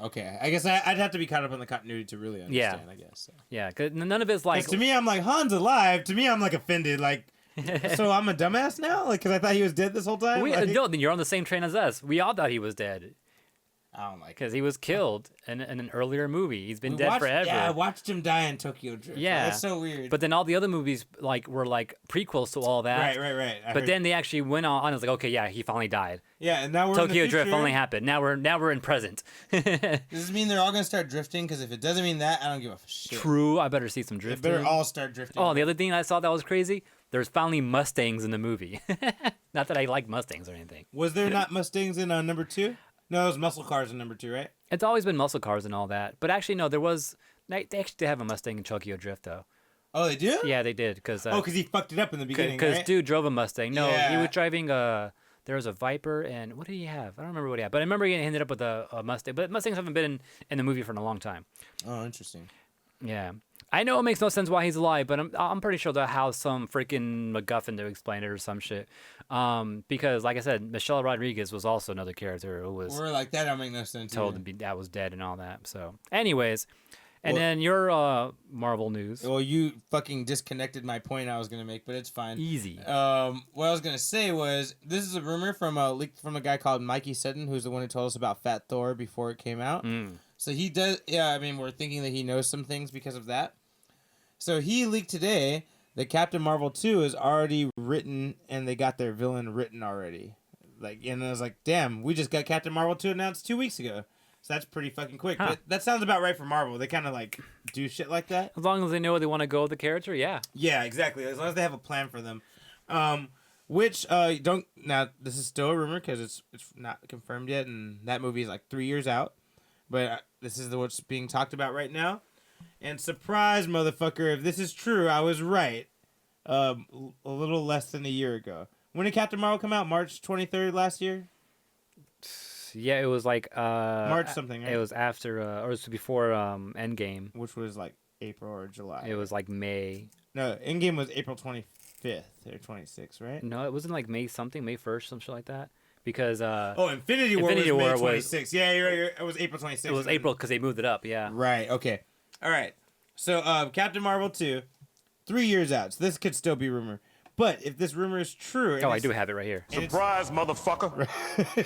Speaker 1: Okay, I guess I'd have to be caught up on the continuity to really understand. I guess. So.
Speaker 2: Yeah, because none of it's like.
Speaker 1: To me, I'm like, Han's alive. To me, I'm like offended. Like, so I'm a dumbass now? Like, because I thought he was dead this whole time?
Speaker 2: No, then you're on the same train as us. We all thought he was dead.
Speaker 1: I don't like it.
Speaker 2: Because he was killed in an earlier movie. He's been dead forever.
Speaker 1: Yeah, I watched him die in Tokyo Drift.
Speaker 2: Yeah.
Speaker 1: That's so weird.
Speaker 2: But then all the other movies were prequels to all that.
Speaker 1: Right.
Speaker 2: But then they actually went on and was like, okay, yeah, he finally died.
Speaker 1: Yeah, and now we're
Speaker 2: Tokyo
Speaker 1: in the future.
Speaker 2: Drift only happened. Now we're in present.
Speaker 1: Does this mean they're all gonna start drifting? Because if it doesn't mean that, I don't give a shit.
Speaker 2: True, I better see some
Speaker 1: They
Speaker 2: drifting.
Speaker 1: better all start drifting.
Speaker 2: Oh, the other thing I saw that was crazy, there's finally Mustangs in the movie. Not that I like Mustangs or anything.
Speaker 1: Was there not Mustangs in number 2? No, it was muscle cars in number 2, right?
Speaker 2: It's always been muscle cars and all that. But actually, no, there was... They actually did have a Mustang in Tokyo Drift, though.
Speaker 1: Oh, they do?
Speaker 2: Yeah, they did. Because
Speaker 1: he fucked it up in the beginning,
Speaker 2: Because
Speaker 1: right?
Speaker 2: dude drove a Mustang. No,
Speaker 1: Yeah.
Speaker 2: he was driving There was a Viper, and what did he have? I don't remember what he had. But I remember he ended up with a Mustang. But Mustangs haven't been in the movie for a long time.
Speaker 1: Oh, interesting.
Speaker 2: Yeah. I know it makes no sense why he's alive, but I'm pretty sure they'll have some freaking MacGuffin to explain it or some shit. Because, like I said, Michelle Rodriguez was also another character who was
Speaker 1: We're like, that don't make no sense.
Speaker 2: told
Speaker 1: either.
Speaker 2: to be that was dead and all that. So, anyways, and then your Marvel news.
Speaker 1: Well, you fucking disconnected my point I was gonna make, but it's fine.
Speaker 2: Easy.
Speaker 1: What I was gonna say was this is a rumor from a guy called Mikey Sutton, who's the one who told us about Fat Thor before it came out. So he does. Yeah, I mean, we're thinking that he knows some things because of that. So he leaked today that Captain Marvel 2 is already written, and they got their villain written already. And I was like, damn, we just got Captain Marvel 2 announced 2 weeks ago. So that's pretty fucking quick.
Speaker 2: Huh.
Speaker 1: But that sounds about right for Marvel. They kind of do shit like that.
Speaker 2: As long as they know where they want to go with the character, yeah.
Speaker 1: Yeah, exactly. As long as they have a plan for them. Now this is still a rumor because it's not confirmed yet, and that movie is 3 years out. But this is what's being talked about right now. And surprise, motherfucker, if this is true, I was right. A little less than a year ago. When did Captain Marvel come out? March 23rd last year?
Speaker 2: Yeah, it was
Speaker 1: March something, right?
Speaker 2: It was after, or it was before Endgame.
Speaker 1: Which was April or July.
Speaker 2: It was May.
Speaker 1: No, Endgame was April 25th or 26th, right?
Speaker 2: No, it wasn't May something, May 1st, some shit like that. Because
Speaker 1: Infinity War was May 26th. Yeah, you're right. It was April 26th.
Speaker 2: It was April because they moved it up. Yeah.
Speaker 1: Right. Okay. All right. So Captain Marvel 2, 3 years out. So this could still be rumor. But if this rumor is true,
Speaker 2: I do have it right here.
Speaker 3: Surprise, motherfucker.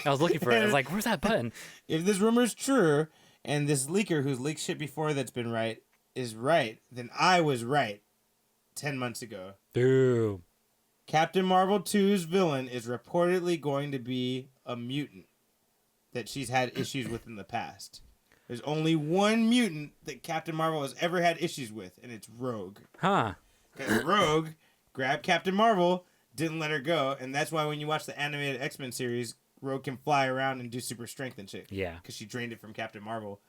Speaker 2: I was looking for it. I was like, "Where's that button?"
Speaker 1: If this rumor is true, and this leaker who's leaked shit before that's been right is right, then I was right 10 months ago.
Speaker 2: Dude.
Speaker 1: Captain Marvel 2's villain is reportedly going to be a mutant that she's had issues with in the past. There's only one mutant that Captain Marvel has ever had issues with, and it's Rogue.
Speaker 2: Huh.
Speaker 1: Because Rogue grabbed Captain Marvel, didn't let her go, and that's why when you watch the animated X-Men series, Rogue can fly around and do super strength and shit.
Speaker 2: Yeah.
Speaker 1: Because she drained it from Captain Marvel.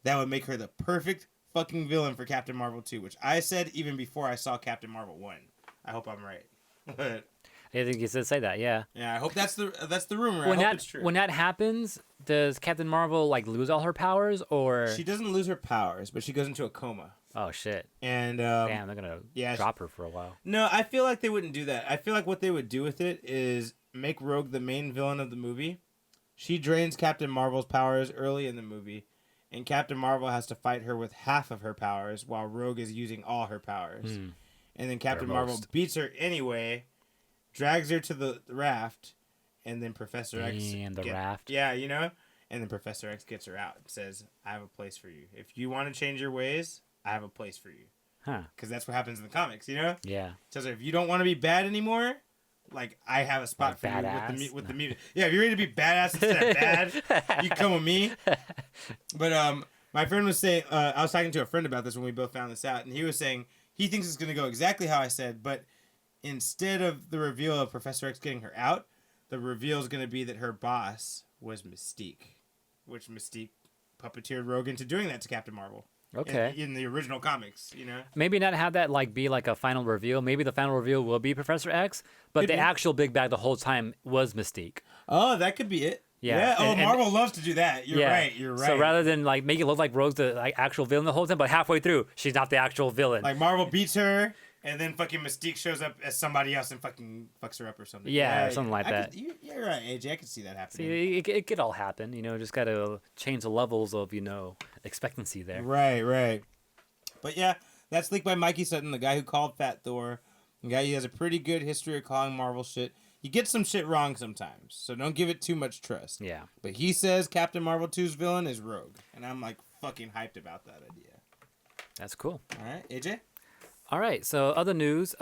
Speaker 1: That would make her the perfect fucking villain for Captain Marvel 2, which I said even before I saw Captain Marvel 1. I hope I'm right.
Speaker 2: I think you said say that. Yeah.
Speaker 1: Yeah, I hope that's the rumor.
Speaker 2: When
Speaker 1: I hope
Speaker 2: that
Speaker 1: it's true.
Speaker 2: when that happens, does Captain Marvel like lose all her powers or?
Speaker 1: She doesn't lose her powers, but she goes into a coma.
Speaker 2: Oh shit!
Speaker 1: And
Speaker 2: Damn, they're gonna
Speaker 1: yeah,
Speaker 2: drop her for a while.
Speaker 1: No, I feel like they wouldn't do that. I feel like what they would do with it is make Rogue the main villain of the movie. She drains Captain Marvel's powers early in the movie, and Captain Marvel has to fight her with half of her powers while Rogue is using all her powers. And then Captain Marvel beats her anyway, drags her to the raft, and then Professor X...
Speaker 2: And the raft.
Speaker 1: Yeah, you know? And then Professor X gets her out and says, I have a place for you. If you want to change your ways, I have a place for you.
Speaker 2: Huh.
Speaker 1: Because that's what happens in the comics, you know?
Speaker 2: Yeah.
Speaker 1: Tells her, if you don't want to be bad anymore, like, I have a spot
Speaker 2: Like
Speaker 1: for
Speaker 2: badass?
Speaker 1: you with the mutant. Yeah, if you're ready to be badass instead of bad, you come with me. But my friend was saying, I was talking to a friend about this when we both found this out, and he was saying he thinks it's going to go exactly how I said, but instead of the reveal of Professor X getting her out, the reveal is going to be that her boss was Mystique, which Mystique puppeteered Rogue into doing that to Captain Marvel.
Speaker 2: Okay.
Speaker 1: In the original comics, you know?
Speaker 2: Maybe not have that like be like a final reveal. Maybe the final reveal will be Professor X, but
Speaker 1: Could
Speaker 2: the
Speaker 1: be.
Speaker 2: actual big bad the whole time was Mystique.
Speaker 1: Oh, that could be it.
Speaker 2: Yeah.
Speaker 1: Oh,
Speaker 2: And-
Speaker 1: Marvel loves to do that. You're
Speaker 2: Yeah.
Speaker 1: right. You're right.
Speaker 2: So rather than like make it look like Rogue's the like actual villain the whole time, but halfway through she's not the actual villain.
Speaker 1: Like Marvel beats her, and then fucking Mystique shows up as somebody else and fucking fucks her up or something.
Speaker 2: Yeah, or something like that.
Speaker 1: You're right, AJ. I can see that happening.
Speaker 2: See, it could all happen. You know, just gotta change the levels of expectancy there.
Speaker 1: Right. But yeah, that's leaked by Mikey Sutton, the guy who called Fat Thor. The guy who has a pretty good history of calling Marvel shit. He gets some shit wrong sometimes, so don't give it too much trust.
Speaker 2: Yeah.
Speaker 1: But he says Captain Marvel 2's villain is Rogue, and I'm like fucking hyped about that idea.
Speaker 2: That's cool.
Speaker 1: All right, AJ?
Speaker 2: All right. So other news,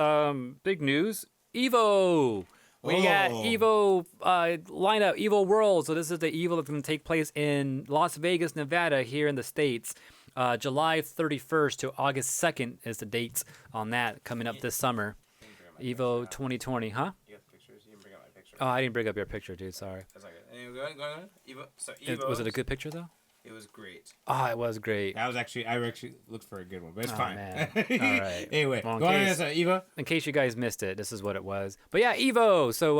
Speaker 2: big news, Evo. We got
Speaker 1: Oh.
Speaker 2: Evo lineup, Evo World. So this is the Evo that's going to take place in Las Vegas, Nevada, here in the States. July 31st to August 2nd is the dates on that coming up this summer. Evo 2020, huh?
Speaker 1: You got the pictures? You didn't bring up my picture.
Speaker 2: Oh, I didn't bring up your picture, dude. Sorry.
Speaker 1: That's not good. Anyway, go on. Evo. So Evo.
Speaker 2: Was it a good picture though?
Speaker 1: It was great.
Speaker 2: Oh, it was great.
Speaker 1: I actually looked for a good one, but it's
Speaker 2: Oh,
Speaker 1: fine.
Speaker 2: man. All right.
Speaker 1: Anyway,
Speaker 2: Well, in
Speaker 1: go on.
Speaker 2: case-
Speaker 1: Evo.
Speaker 2: In case you guys missed it, this is what it was. But yeah, Evo. So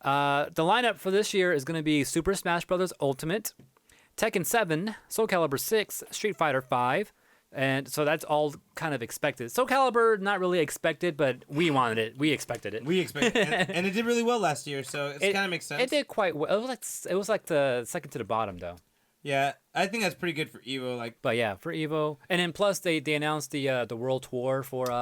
Speaker 2: the lineup for this year is going to be Super Smash Bros. Ultimate, Tekken 7, Soul Calibur 6, Street Fighter 5. And so that's all kind of expected. Soul Calibur, not really expected, but we wanted it. We expected it.
Speaker 1: We expect, and it did really well last year, so it kind of makes sense.
Speaker 2: It did quite well. It was like the second to the bottom though.
Speaker 1: Yeah, I think that's pretty good for Evo. Like,
Speaker 2: But yeah, for Evo, and then plus they announced the world tour for Soul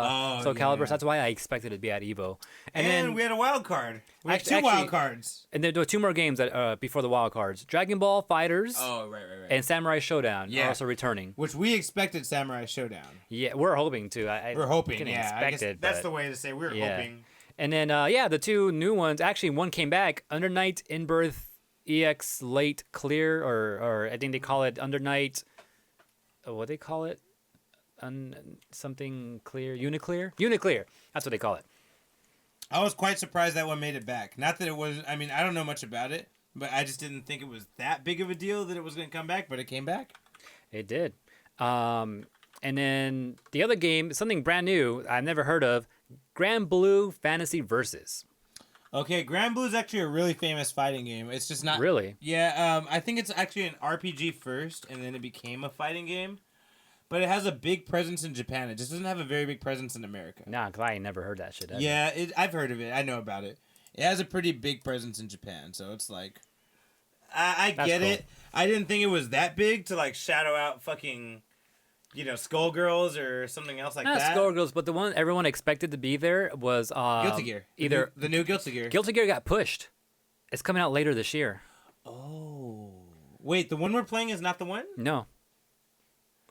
Speaker 2: Calibur.
Speaker 1: yeah.
Speaker 2: So that's why I expected it to be at Evo.
Speaker 1: and
Speaker 2: then
Speaker 1: we had a wild card. We had
Speaker 2: Actually-
Speaker 1: two wild cards.
Speaker 2: and there were two more games that before the wild cards. Dragon Ball Fighters
Speaker 1: Oh, right.
Speaker 2: and Samurai Showdown
Speaker 1: Yeah.
Speaker 2: are also returning.
Speaker 1: Which we expected Samurai Showdown.
Speaker 2: Yeah, we're hoping to.
Speaker 1: We're hoping,
Speaker 2: couldn't
Speaker 1: yeah. I
Speaker 2: expect
Speaker 1: guess
Speaker 2: it,
Speaker 1: that's
Speaker 2: but-
Speaker 1: the way to say we're
Speaker 2: yeah.
Speaker 1: hoping.
Speaker 2: And then the two new ones. Actually, one came back. Under Night In Birth EX Late Clear, or I think they call it Under Night. What they call it? Something clear. Uniclear. Uniclear. That's what they call it.
Speaker 1: I was quite surprised that one made it back. Not that it was. I mean, I don't know much about it, but I just didn't think it was that big of a deal that it was going to come back. But it came back.
Speaker 2: It did. And then the other game, something brand new I've never heard of, Grand Blue Fantasy Versus.
Speaker 1: Okay, Grand Blue is actually a really famous fighting game. It's just not
Speaker 2: Really?
Speaker 1: Yeah, I think it's actually an RPG first, and then it became a fighting game. But it has a big presence in Japan. It just doesn't have a very big presence in America.
Speaker 2: Nah, because I ain't never heard that shit. Ever.
Speaker 1: Yeah, I've heard of it. I know about it. It has a pretty big presence in Japan, so it's like, I
Speaker 2: That's
Speaker 1: get
Speaker 2: cool.
Speaker 1: it. I didn't think it was that big to like shadow out fucking, Skullgirls or something else like
Speaker 2: Not
Speaker 1: that.
Speaker 2: Skullgirls, but the one everyone expected to be there was
Speaker 1: Guilty Gear.
Speaker 2: Either
Speaker 1: the new Guilty Gear.
Speaker 2: Guilty Gear got pushed. It's coming out later this year.
Speaker 1: Oh, wait, the one we're playing is not the one.
Speaker 2: No,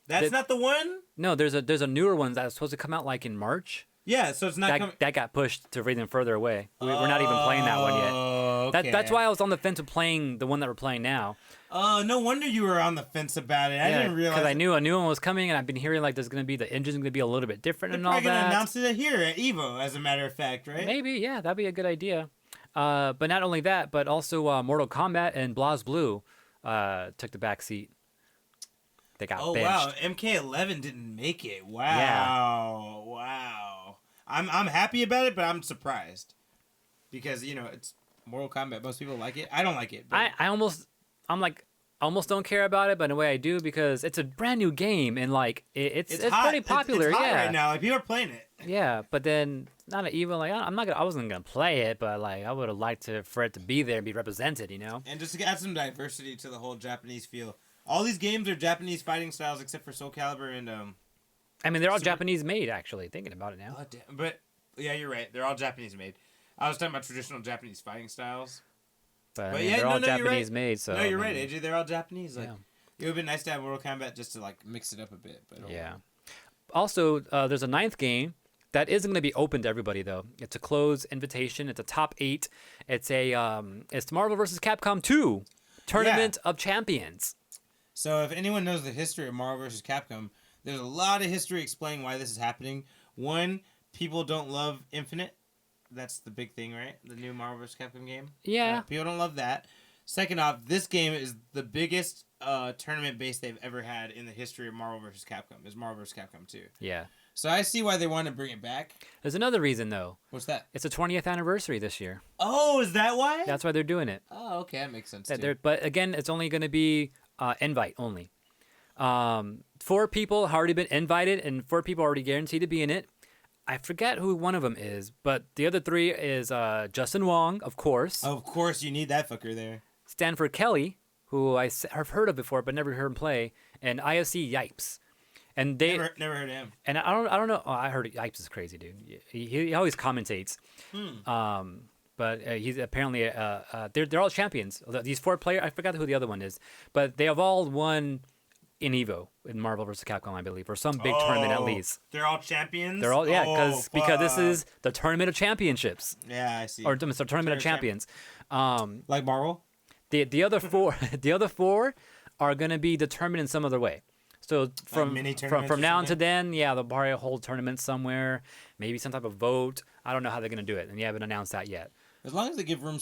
Speaker 1: That's not the one.
Speaker 2: no, there's a newer one that's supposed to come out like in March.
Speaker 1: Yeah, so it's not coming.
Speaker 2: That got pushed to even further away. We're not even playing that one yet.
Speaker 1: Oh, okay.
Speaker 2: That's why I was on the fence of playing the one that we're playing now.
Speaker 1: Oh, no wonder you were on the fence about it. I didn't realize.
Speaker 2: Because I knew a new one was coming, and I've been hearing like there's gonna be the engine's gonna be a little bit different
Speaker 1: They're
Speaker 2: and all
Speaker 1: probably gonna
Speaker 2: that.
Speaker 1: announce it here at Evo, as a matter of fact, right?
Speaker 2: Maybe, yeah, that'd be a good idea. But not only that, but also Mortal Kombat and BlazBlue took the back seat. They got
Speaker 1: Oh
Speaker 2: benched.
Speaker 1: wow, MK11 didn't make it. Wow, wow. I'm happy about it, but I'm surprised. because it's Mortal Kombat. Most people like it. I don't like it. But
Speaker 2: almost don't care about it, but in a way I do because it's a brand new game and like it's
Speaker 1: hot.
Speaker 2: pretty popular.
Speaker 1: It's hot
Speaker 2: yeah,
Speaker 1: right now. Like people are playing it.
Speaker 2: yeah. But then not even like I wasn't gonna play it, but like I would have liked for it to be there and be represented.
Speaker 1: And just to add some diversity to the whole Japanese feel. All these games are Japanese fighting styles except for Soul Calibur and
Speaker 2: I mean, they're all Japanese made actually. Thinking about it now.
Speaker 1: Oh, damn. But yeah, you're right. They're all Japanese made. I was talking about traditional Japanese fighting styles.
Speaker 2: But I mean, they're all Japanese made. So
Speaker 1: no, you're right, AJ. They're all Japanese. Like,
Speaker 2: yeah.
Speaker 1: It would be nice to have Mortal Kombat just to like mix it up a bit. But
Speaker 2: yeah. Also, there's a 9th game that isn't going to be open to everybody though. It's a closed invitation. It's a top 8. It's it's Marvel vs. Capcom 2 Tournament of Champions.
Speaker 1: So if anyone knows the history of Marvel vs. Capcom, there's a lot of history explaining why this is happening. One, people don't love Infinite. That's the big thing, right? The new Marvel vs. Capcom game.
Speaker 2: Yeah.
Speaker 1: People don't love that. Second off, this game is the biggest tournament base they've ever had in the history of Marvel vs. Capcom. Is Marvel vs. Capcom 2.
Speaker 2: Yeah.
Speaker 1: So I see why they want to bring it back.
Speaker 2: There's another reason though.
Speaker 1: What's that?
Speaker 2: It's the 20th anniversary this year.
Speaker 1: Oh, is that why?
Speaker 2: That's why they're doing it.
Speaker 1: Oh, okay, that makes sense too.
Speaker 2: But again, it's only going to be invite only. 4 people have already been invited, and 4 people are already guaranteed to be in it. I forget who one of them is, but the other 3 is Justin Wong, of course.
Speaker 1: Of course, you need that fucker there.
Speaker 2: Stanford Kelly, who have heard of before but never heard him play, and ISC Yipes. And they
Speaker 1: never heard of him.
Speaker 2: And I don't know. Oh, I heard Yipes is crazy, dude. He always commentates. But he's apparently they're all champions. These 4 players, I forgot who the other one is, but they have all won in Evo in Marvel vs. Capcom, I believe, or some big tournament at least.
Speaker 1: They're all champions.
Speaker 2: They're all because this is the Tournament of Championships.
Speaker 1: Yeah, I see.
Speaker 2: Or it's the Tournament of Champions.
Speaker 1: Like Marvel.
Speaker 2: The other 4 the other 4 are gonna be determined in some other way. So from now until then, yeah, they'll probably hold tournaments somewhere, maybe some type of vote. I don't know how they're gonna do it, and they haven't announced that yet.
Speaker 1: As long as they give room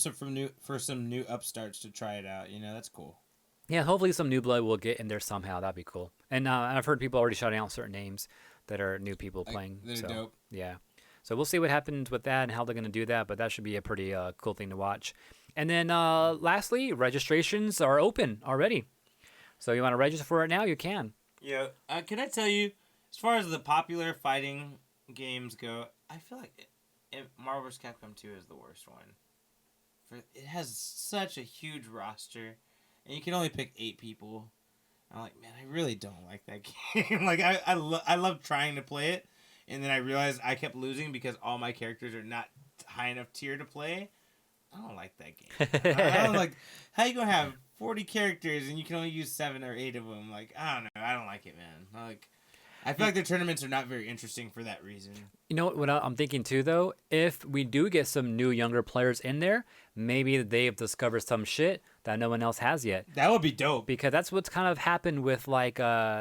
Speaker 1: for some new upstarts to try it out, that's cool.
Speaker 2: Yeah, hopefully some new blood will get in there somehow. That'd be cool. And I've heard people already shouting out certain names that are new people playing.
Speaker 1: They're
Speaker 2: so,
Speaker 1: dope.
Speaker 2: Yeah. So we'll see what happens with that and how they're going to do that, but that should be a pretty cool thing to watch. And then lastly, registrations are open already. So you want to register for it now, you can.
Speaker 1: Yeah. Can I tell you, as far as the popular fighting games go, I feel like Marvel vs. Capcom 2 is the worst one. It has such a huge roster. And you can only pick 8 people. I'm like, man, I really don't like that game. Like, I love trying to play it. And then I realized I kept losing because all my characters are not high enough tier to play. I don't like that game. I don't like, how you going to have 40 characters and you can only use 7 or 8 of them? Like, I don't know. I don't like it, man. Like, I feel like the tournaments are not very interesting for that reason.
Speaker 2: You know what I'm thinking too, though? If we do get some new younger players in there, maybe they've discovered some shit that no one else has yet.
Speaker 1: That would be dope.
Speaker 2: Because that's what's kind of happened with like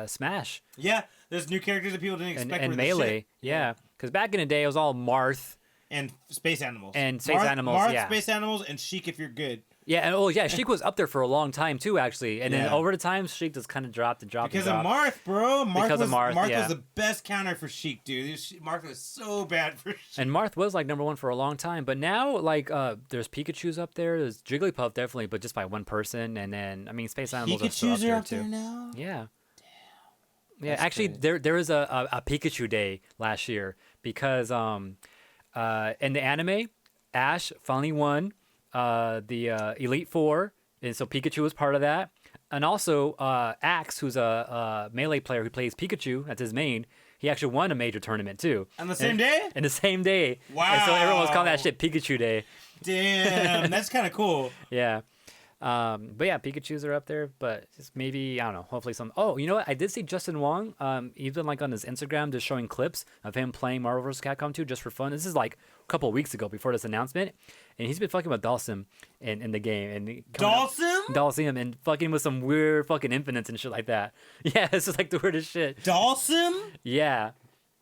Speaker 2: Smash.
Speaker 1: Yeah, there's new characters that people didn't expect.
Speaker 2: And Melee, yeah. Because back in the day, it was all Marth.
Speaker 1: And Space Animals.
Speaker 2: And Space Animals,
Speaker 1: Marth,
Speaker 2: yeah.
Speaker 1: Space Animals, and Sheik if you're good.
Speaker 2: Yeah, and Sheik was up there for a long time too, actually. And then over the time, Sheik just kind of dropped and dropped.
Speaker 1: Because of Marth, bro. Marth
Speaker 2: yeah.
Speaker 1: was the best counter for Sheik, dude. Marth was so bad for Sheik.
Speaker 2: And Marth was like number 1 for a long time. But now, like, there's Pikachu's up there. There's Jigglypuff, definitely, but just by one person. And then, I mean, Space Animals are still up there too.
Speaker 1: Now?
Speaker 2: Yeah.
Speaker 1: Damn.
Speaker 2: Yeah, actually, there was a Pikachu day last year because in the anime, Ash finally won the Elite Four, and so Pikachu was part of that. And also, Axe, who's a Melee player who plays Pikachu, that's his main, he actually won a major tournament too.
Speaker 1: On the same day?
Speaker 2: In the same day.
Speaker 1: Wow.
Speaker 2: And so everyone was calling that shit Pikachu Day.
Speaker 1: Damn, that's kind of cool.
Speaker 2: Yeah. But yeah, Pikachus are up there, but just maybe, I don't know, hopefully some. Oh, you know what? I did see Justin Wong, even like on his Instagram, just showing clips of him playing Marvel vs. Capcom 2 just for fun. This is like a couple of weeks ago before this announcement. And he's been fucking with Dhalsim in the game. And Dhalsim and fucking with some weird fucking infinites and shit like that. Yeah, it's just like the weirdest shit.
Speaker 1: Dhalsim?
Speaker 2: Yeah.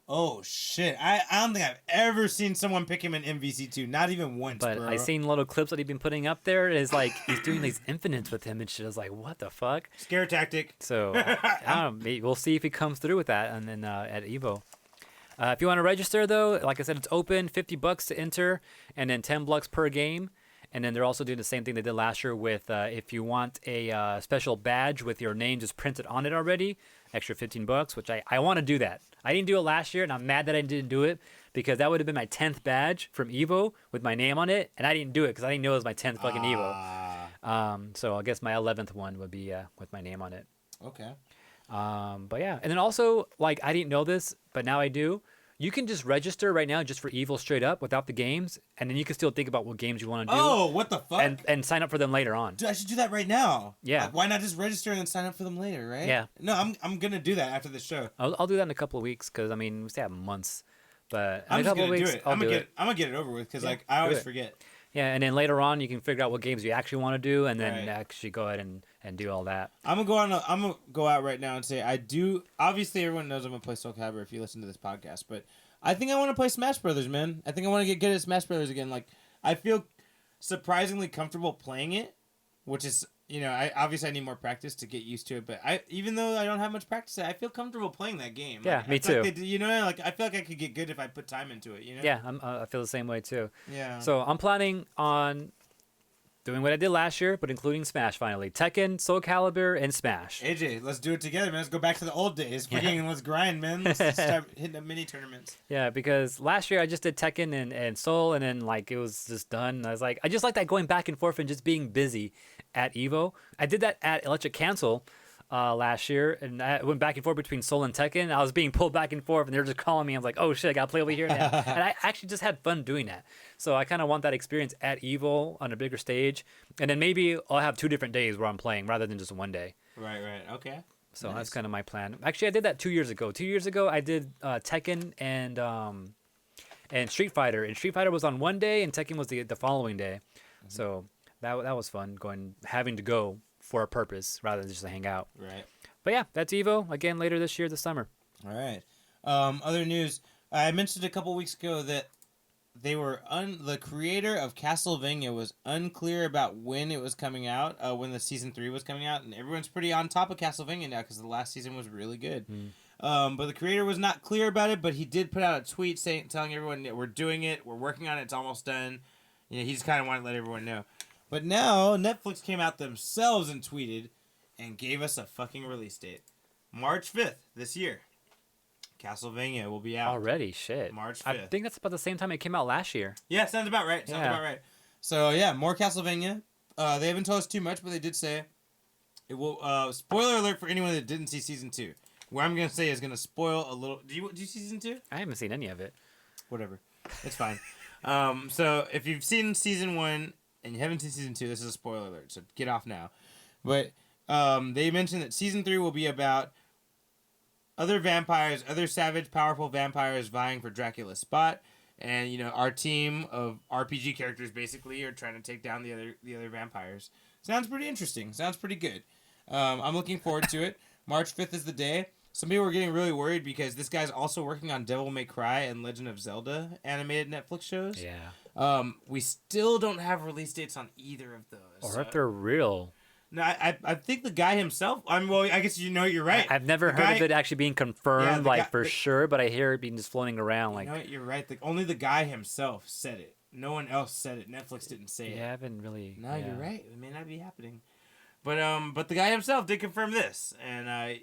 Speaker 1: Oh shit! I don't think I've ever seen someone pick him in MVC2. Not even once,
Speaker 2: but
Speaker 1: bro.
Speaker 2: I seen little clips that he's been putting up there. Is like he's doing these infinites with him and shit. I was like, what the fuck?
Speaker 1: Scare tactic.
Speaker 2: So I don't know. Maybe we'll see if he comes through with that, and then at Evo. If you want to register, though, like I said, it's open, $50 to enter, and then $10 per game. And then they're also doing the same thing they did last year with if you want a special badge with your name just printed on it already, extra $15, which I want to do that. I didn't do it last year, and I'm mad that I didn't do it because that would have been my 10th badge from Evo with my name on it, and I didn't do it because I didn't know it was my 10th fucking Evo. So I guess my 11th one would be with my name on it.
Speaker 1: Okay.
Speaker 2: But yeah, and then also, like, I didn't know this, but now I do. You can just register right now just for Evo straight up without the games, and then you can still think about what games you want to do.
Speaker 1: Oh, what the fuck?
Speaker 2: And sign up for them later on.
Speaker 1: Dude, I should do that right now.
Speaker 2: Yeah.
Speaker 1: Why not just register and then sign up for them later, right?
Speaker 2: Yeah.
Speaker 1: No, I'm gonna do that after the show.
Speaker 2: I'll do that in a couple of weeks because, I mean, we still have months. But in
Speaker 1: I'm
Speaker 2: a
Speaker 1: just
Speaker 2: couple
Speaker 1: gonna
Speaker 2: of weeks,
Speaker 1: do it.
Speaker 2: I'll
Speaker 1: I'm
Speaker 2: do
Speaker 1: gonna
Speaker 2: it.
Speaker 1: get it over with because
Speaker 2: Yeah,
Speaker 1: like I
Speaker 2: do
Speaker 1: always
Speaker 2: it.
Speaker 1: forget.
Speaker 2: Yeah, and then later on, you can figure out what games you actually want to do, and then
Speaker 1: Right.
Speaker 2: actually go ahead and do all that.
Speaker 1: I'm gonna go out right now and say I do. Obviously, everyone knows I'm gonna play Soul Calibur if you listen to this podcast, but I think I want to play Smash Brothers, man. I think I want to get good at Smash Brothers again. Like I feel surprisingly comfortable playing it, which is I need more practice to get used to it. But even though I don't have much practice, I feel comfortable playing that game.
Speaker 2: Yeah,
Speaker 1: like,
Speaker 2: me
Speaker 1: I feel
Speaker 2: too.
Speaker 1: Like I feel like I could get good if I put time into it.
Speaker 2: Yeah, I feel the same way too.
Speaker 1: Yeah.
Speaker 2: So I'm planning on doing what I did last year, but including Smash finally. Tekken, Soul Calibur, and Smash.
Speaker 1: AJ, let's do it together, man. Let's go back to the old days. Freaking, let's grind, man. Let's start hitting up mini tournaments.
Speaker 2: Yeah, because last year I just did Tekken and Soul, and then like it was just done. I was like, I just like that going back and forth and just being busy at Evo. I did that at Electric Cancel last year, and I went back and forth between Soul and Tekken. I was being pulled back and forth, and they were just calling me. I was like, oh shit, I gotta play over here now. And I actually just had fun doing that. So I kind of want that experience at Evo on a bigger stage, and then maybe I'll have 2 different days where I'm playing rather than just one day.
Speaker 1: Right. Okay.
Speaker 2: So
Speaker 1: Nice.
Speaker 2: that's kind of my plan. Actually, I did that 2 years ago. 2 years ago, I did Tekken and Street Fighter. And Street Fighter was on one day, and Tekken was the following day.
Speaker 1: Mm-hmm.
Speaker 2: So that was fun, having to go for a purpose rather than just to hang out.
Speaker 1: Right.
Speaker 2: But yeah, that's Evo again later this year, this summer.
Speaker 1: All right. Other news. I mentioned a couple weeks ago that they were the creator of Castlevania was unclear about when it was coming out, when the season 3 was coming out, and everyone's pretty on top of Castlevania now because the last season was really good. But the creator was not clear about it, but he did put out a tweet telling everyone that we're doing it, we're working on it, it's almost done. He just kind of wanted to let everyone know. But now Netflix came out themselves and tweeted and gave us a fucking release date. March 5th this year. Castlevania will be out.
Speaker 2: Already, shit.
Speaker 1: March 5th.
Speaker 2: I think that's about the same time it came out last year.
Speaker 1: Yeah, sounds about right. So, yeah, more Castlevania. They haven't told us too much, but they did say it will... spoiler alert for anyone that didn't see Season 2. What I'm going to say is going to spoil a little... Do you see Season 2?
Speaker 2: I haven't seen any of it.
Speaker 1: Whatever. It's fine. So, if you've seen Season 1 and you haven't seen Season 2, this is a spoiler alert, so get off now. But they mentioned that Season 3 will be about other vampires, other savage, powerful vampires vying for Dracula's spot. And, our team of RPG characters basically are trying to take down the other vampires. Sounds pretty interesting. Sounds pretty good. I'm looking forward to it. March 5th is the day. Some people were getting really worried because this guy's also working on Devil May Cry and Legend of Zelda animated Netflix shows.
Speaker 2: Yeah.
Speaker 1: We still don't have release dates on either of those.
Speaker 2: Or if they're real.
Speaker 1: No, I think the guy himself. I guess you're right.
Speaker 2: I've never heard of it actually being confirmed, sure, but I hear it being just floating around.
Speaker 1: You're right. Only the guy himself said it. No one else said it. Netflix didn't say it.
Speaker 2: Yeah, I haven't really.
Speaker 1: No, you're right. It may not be happening. But the guy himself did confirm this, and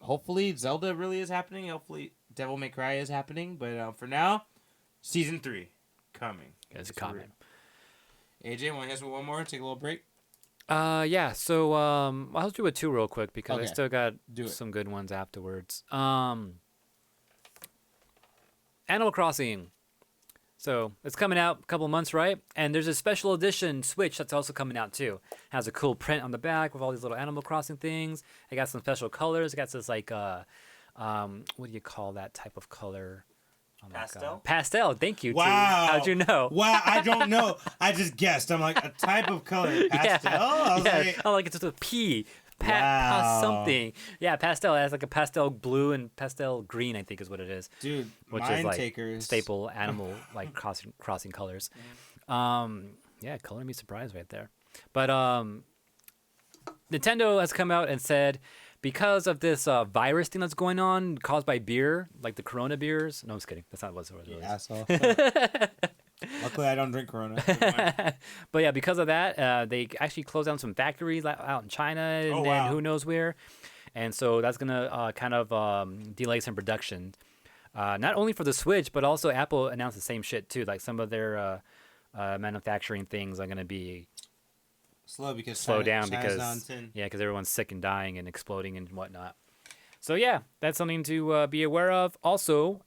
Speaker 1: hopefully Zelda really is happening. Hopefully Devil May Cry is happening. But for now, Season 3 coming.
Speaker 2: It's coming.
Speaker 1: AJ, want to hit us with one more? Take a little break.
Speaker 2: Yeah. So I'll do a 2 real quick because I still got
Speaker 1: Do it.
Speaker 2: some good ones afterwards. Animal Crossing. So it's coming out a couple months, right? And there's a special edition Switch that's also coming out too. Has a cool print on the back with all these little Animal Crossing things. It got some special colors. It got this what do you call that type of color? Oh my
Speaker 1: Pastel?
Speaker 2: God. Pastel. Thank you.
Speaker 1: Wow.
Speaker 2: T. How'd you know?
Speaker 1: Wow, I don't know. I just guessed. I'm like, a type of color. Pastel? I was like,
Speaker 2: Oh, like it's just a P.
Speaker 1: Wow.
Speaker 2: Something. Yeah, pastel. It has like a pastel blue and pastel green, I think is what it is.
Speaker 1: dude,
Speaker 2: Which
Speaker 1: mind
Speaker 2: is like
Speaker 1: takers.
Speaker 2: staple animal like crossing colors. Yeah, color me surprised right there. But Nintendo has come out and said because of this virus thing that's going on caused by beer, like the Corona beers. No, I'm just kidding. That's not what it was.
Speaker 1: You asshole. Luckily, I don't drink Corona.
Speaker 2: But yeah, because of that, they actually closed down some factories out in China and who knows where. And so that's going to kind of delay some production. Not only for the Switch, but also Apple announced the same shit too. Like some of their manufacturing things are going to be
Speaker 1: slowed down
Speaker 2: because everyone's sick and dying and exploding and whatnot. So yeah, that's something to be aware of. Also,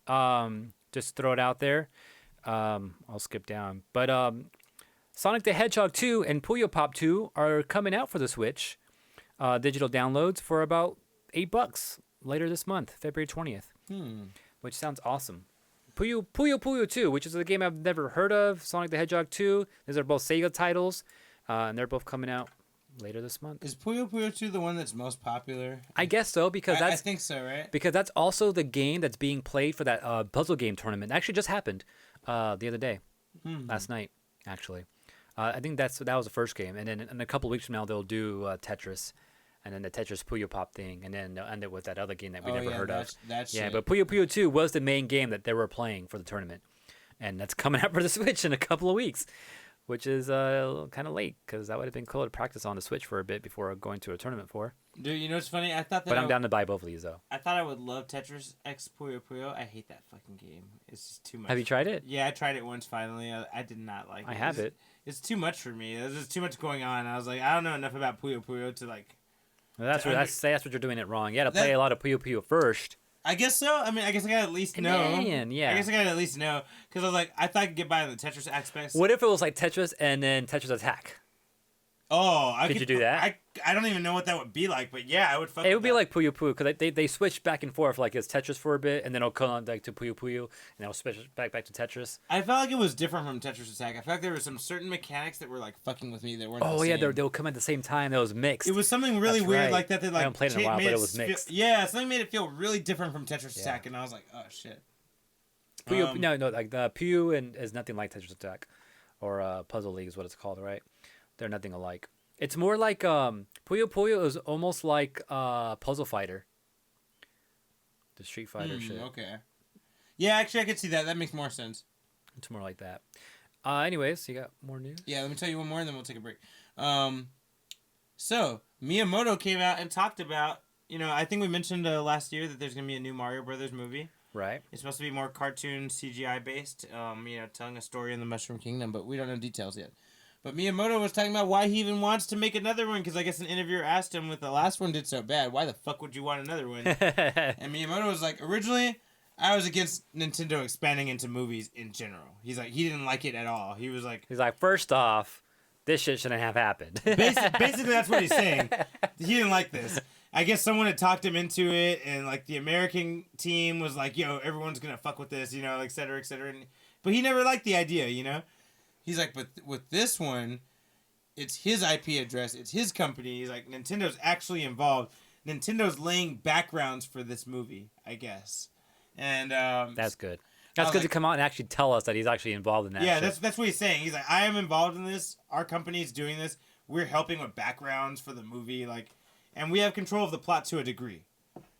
Speaker 2: just throw it out there. I'll skip down, but Sonic the Hedgehog 2 and Puyo Pop 2 are coming out for the Switch. Digital downloads for about $8 later this month, February 20th. Which sounds awesome. Puyo 2, which is a game I've never heard of. Sonic the Hedgehog 2. These are both Sega titles, and they're both coming out later this month.
Speaker 1: Is Puyo 2 the one that's most popular?
Speaker 2: I guess so, because
Speaker 1: I think so, right?
Speaker 2: Because that's also the game that's being played for that puzzle game tournament. It actually just happened the other day, last night, actually. I think that was the first game, and then in a couple of weeks from now they'll do Tetris. And then the Tetris Puyo Pop thing, and then they'll end it with that other game that we never heard of. But Puyo 2 was the main game that they were playing for the tournament. And that's coming out for the Switch in a couple of weeks, which is kind of late, because that would have been cool to practice on the Switch for a bit before going to a tournament for.
Speaker 1: Dude, you know what's funny?
Speaker 2: But I'm down to buy both of these, though.
Speaker 1: I thought I would love Tetris X Puyo. I hate that fucking game. It's just too much.
Speaker 2: Have you tried it?
Speaker 1: Yeah, I tried it once finally. I did not like it.
Speaker 2: I have it.
Speaker 1: It's too much for me. There's just too much going on. I was like, I don't know enough about Puyo to like...
Speaker 2: That's what you're doing it wrong. You got to play a lot of Puyo first.
Speaker 1: I guess so. I mean, I guess I gotta at least know.
Speaker 2: Yeah.
Speaker 1: I guess I gotta at least know, because I was like, I thought I could get by on the Tetris aspects.
Speaker 2: What if it was like Tetris and then Tetris Attack?
Speaker 1: Oh,
Speaker 2: could you do that?
Speaker 1: I don't even know what that would be like, but yeah, I would.
Speaker 2: It would be like Puyo, because they switch back and forth. Like it's Tetris for a bit, and then it'll come on like to Puyo, and then it'll switch back to Tetris.
Speaker 1: I felt like it was different from Tetris Attack. I felt like there were some certain mechanics that were like fucking with me that weren't.
Speaker 2: Oh yeah, they'll come at the same time. That was mixed.
Speaker 1: It was something really weird like that. That like
Speaker 2: I haven't played in a while, but it was mixed.
Speaker 1: Something made it feel really different from Tetris Attack, and I was like, oh shit.
Speaker 2: Puyo, no, like the Puyo is nothing like Tetris Attack, or Puzzle League is what it's called, right? They're nothing alike. It's more like Puyo is almost like Puzzle Fighter. The Street Fighter shit.
Speaker 1: Okay. Yeah, actually, I could see that. That makes more sense.
Speaker 2: It's more like that. Anyways, you got more news?
Speaker 1: Yeah, let me tell you one more, and then we'll take a break. So Miyamoto came out and talked about, I think we mentioned last year that there's gonna be a new Mario Brothers movie.
Speaker 2: Right.
Speaker 1: It's supposed to be more cartoon CGI based. Telling a story in the Mushroom Kingdom, but we don't know details yet. But Miyamoto was talking about why he even wants to make another one, because I guess an interviewer asked him, with the last one did so bad, why the fuck would you want another one? And Miyamoto was like, originally, I was against Nintendo expanding into movies in general. He's like, he didn't like it at all. He's like,
Speaker 2: first off, this shit shouldn't have happened.
Speaker 1: Basically, that's what he's saying. He didn't like this. I guess someone had talked him into it, and like the American team was like, yo, everyone's gonna fuck with this, et cetera, et cetera. But he never liked the idea, He's like, but with this one, it's his IP address, it's his company. He's like, Nintendo's actually involved. Nintendo's laying backgrounds for this movie, I guess. And
Speaker 2: that's good. That's good to come out and actually tell us that he's actually involved in that.
Speaker 1: Yeah, that's what he's saying. He's like, I am involved in this. Our company's doing this. We're helping with backgrounds for the movie, and we have control of the plot to a degree.